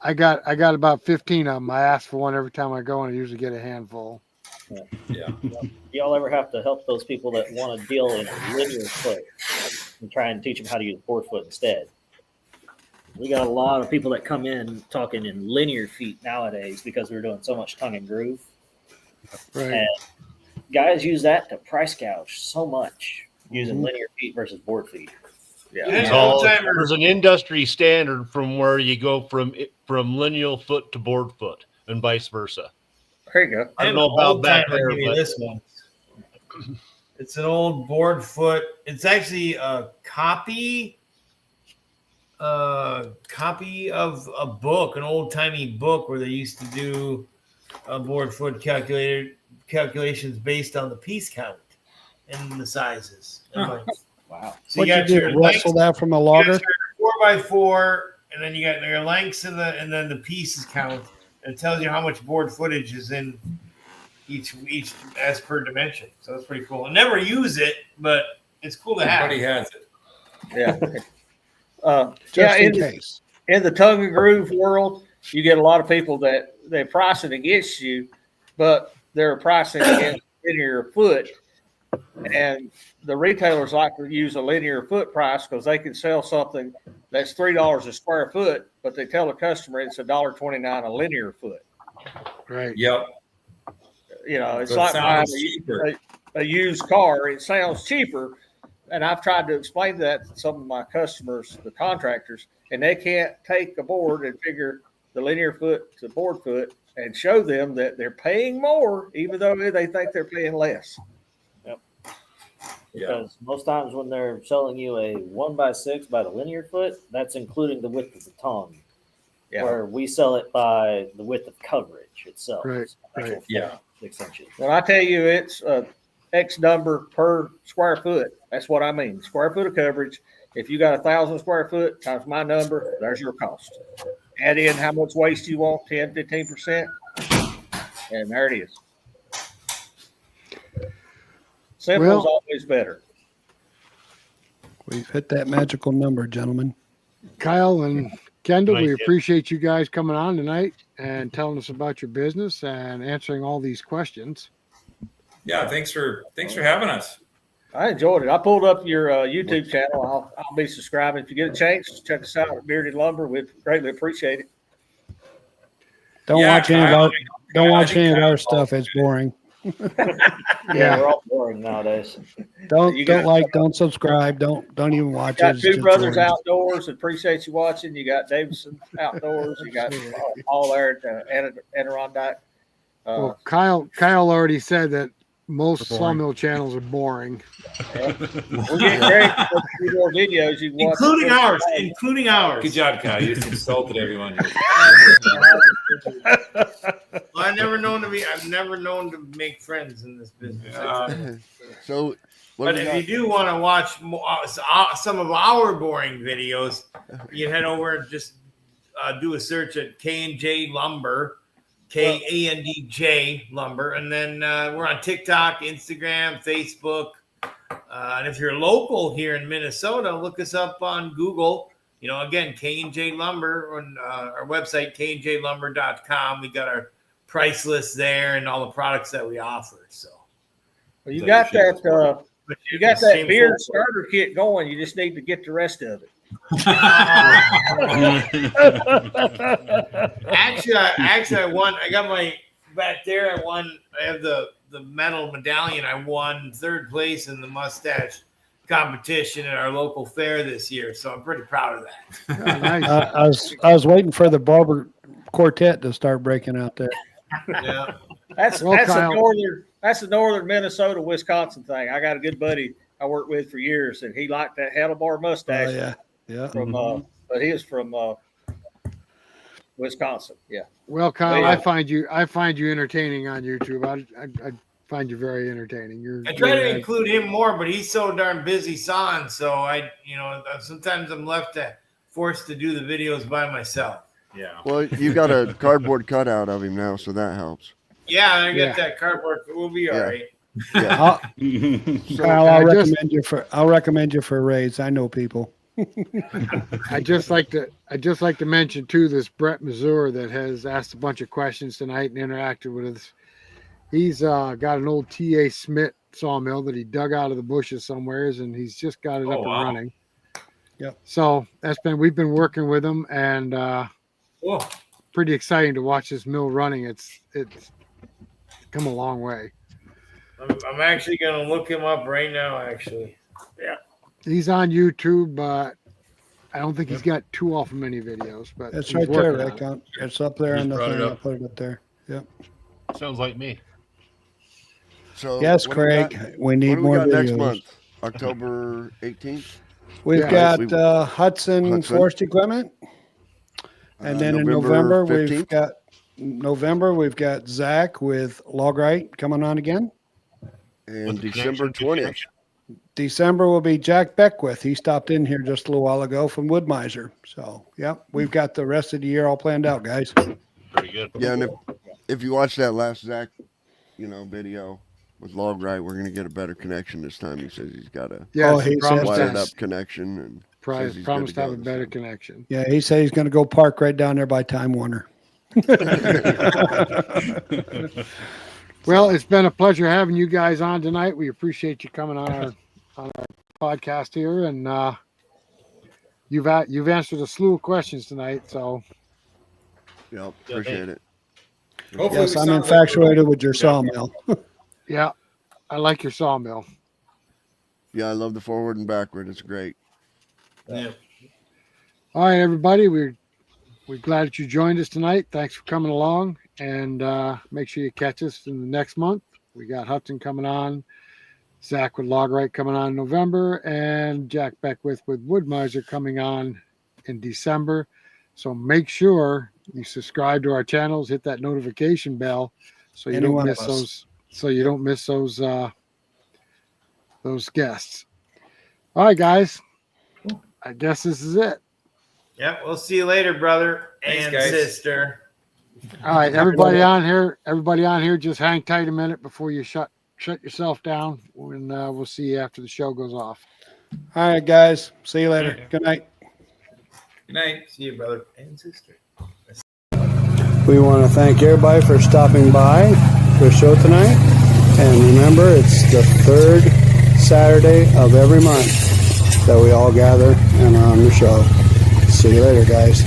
I got about 15 of them. I ask for one every time I go, and I usually get a handful. Yeah. Y'all ever have to help those people that want to deal in a linear foot and try and teach them how to use board foot instead? We got a lot of people that come in talking in linear feet nowadays because we're doing so much tongue and groove. Right. And guys use that to price gouge so much using linear feet versus board feet. Yeah. Yeah. So there's an industry standard from where you go from lineal foot to board foot and vice versa. There you go. I don't know about back there, give you but this one. It's an old board foot. It's actually a copy of a book, an old timey book where they used to do a board foot calculations based on the piece count and the sizes. And lengths. Wow. So What you you got your did, wrestle that from a logger? 4x4, and then you got your lengths and then the pieces count. And it tells you how much board footage is in each as per dimension. So that's pretty cool. I never use it, but it's cool to have. Everybody has it. Yeah. Just in case. In the tongue and groove world, you get a lot of people that they're pricing against you, but they're pricing against linear foot. And the retailers like to use a linear foot price because they can sell something that's $3 a square foot, but they tell the customer it's $1.29 a linear foot. Right. Yep. You know, it's So it like buying sounds cheaper. a used car. It sounds cheaper. And I've tried to explain that to some of my customers, the contractors, and they can't take a board and figure the linear foot to board foot and show them that they're paying more, even though they think they're paying less. Because most times when they're selling you a 1x6 by the linear foot, that's including the width of the tongue. Yeah. Where we sell it by the width of coverage itself. Right, Actual right. Yeah. 6 inches. When I tell you it's X number per square foot, that's what I mean. Square foot of coverage. If you got 1,000 square foot times my number, there's your cost. Add in how much waste you want, 10, 15%, and there it is. Simple is always better. We've hit that magical number, gentlemen. Kyle and Kendall, we Right, yeah. appreciate you guys coming on tonight and telling us about your business and answering all these questions. Yeah. Thanks for having us. I enjoyed it. I pulled up your YouTube channel. I'll be subscribing. If you get a chance, check us out at Bearded Lumber. We'd greatly appreciate it. Don't Yeah, watch any of Kyle, our don't I watch think any of Kyle our stuff. It's boring. Yeah, we're all boring nowadays. Don't subscribe. Don't even watch You got it. It's Two just Brothers boring. Outdoors. Appreciate you watching. You got Davidson Outdoors. You got all there at Adirondack. Well, Kyle already said that most Boring. sawmill channels are boring. We're getting ready for a few more videos. You can watch Including ours. Good job, Kyle. You just insulted everyone here. Well, I've never known to make friends in this business. So, what But do we if got? you do want to watch some of our boring videos, you head over and just do a search at K&J Lumber, KANDJ Lumber, and then we're on TikTok, Instagram, Facebook. And if you're local here in Minnesota, look us up on Google. You know, again, K&J Lumber on our website, knjlumber.com. We got our price list there and all the products that we offer. So Well, you got that. You got that beard starter kit going. You just need to get the rest of it. Actually, I won. I got my back there. I have the metal medallion. I won 3rd place in the mustache competition at our local fair this year, so I'm pretty proud of that. Nice. I was waiting for the barber quartet to start breaking out there. Yeah. That's Well, that's Kyle. a northern Minnesota, Wisconsin thing. I got a good buddy I worked with for years, and he liked that handlebar mustache Yeah. from but he is from Wisconsin. Yeah. Well, Kyle, Well, yeah. I find you entertaining on YouTube. I find you very entertaining. I try to include him more, but he's so darn busy sawing. So sometimes I'm forced to do the videos by myself. Yeah. Well, you got a cardboard cutout of him now, so that helps. Yeah, I Yeah. got that cardboard. We'll be all right. Yeah. Kyle, I just- I'll recommend you for a raise. I know people. I just like to mention too this Brett Mazur that has asked a bunch of questions tonight and interacted with us. He's got an old T.A. Smith sawmill that he dug out of the bushes somewheres, and he's just got it up and running. Yep. So we've been working with him, and Cool. pretty exciting to watch this mill running. It's come a long way. I'm actually going to look him up right now, actually. He's on YouTube, but I don't think he's got too awful many videos. But It's he's right there, working on Rick. It's up there Just on the brought it thing. I up. put it up there. Yep. Sounds like me. So Yes, what do we got- Craig. We need what do we more got videos. next month? October 18th. We've Yeah. got We've- Hudson Hudson. Forest Equipment, and then in November we've 15th. got Zach with Logrite coming on again. And With the December connection 20th. connection. December will be Jack Beckwith. He stopped in here just a little while ago from Woodmiser. So, yep, we've got the rest of the year all planned out, guys. Pretty good. Yeah, and if you watch that last Zach, video with Logrite, we're gonna get a better connection this time. He says he's got a Yes, Oh, he he promised wired us. up connection and says he's good Promised to have a this better time. connection. Yeah, he said he's going to go park right down there by Time Warner. Well, it's been a pleasure having you guys on tonight. We appreciate you coming on our podcast here, and you've answered a slew of questions tonight. So Yep, appreciate it. Hopefully Yes, we I'm sound like infatuated with your sawmill. yeah, I like your sawmill. Yeah, I love the forward and backward. It's great. Yeah. All right, everybody, we're glad that you joined us tonight. Thanks for coming along, and make sure you catch us in the next month. We got Hudson coming on, Zach with Logrite coming on in November, and Jack Beckwith with Woodmiser coming on in December. So make sure you subscribe to our channels, hit that notification bell, so you Any don't one of miss us. those. So you don't miss those guests. All right, guys. I guess this is it. Yeah, we'll see you later, brother Thanks, and guys. sister. All right, everybody on here, just hang tight a minute before you shut yourself down, and we'll see you after the show goes off. All right, guys. See you later. Good night. Good night. See you, brother and sister. We want to thank everybody for stopping by the show tonight. And remember, it's the third Saturday of every month that we all gather and are on the show. See you later, guys.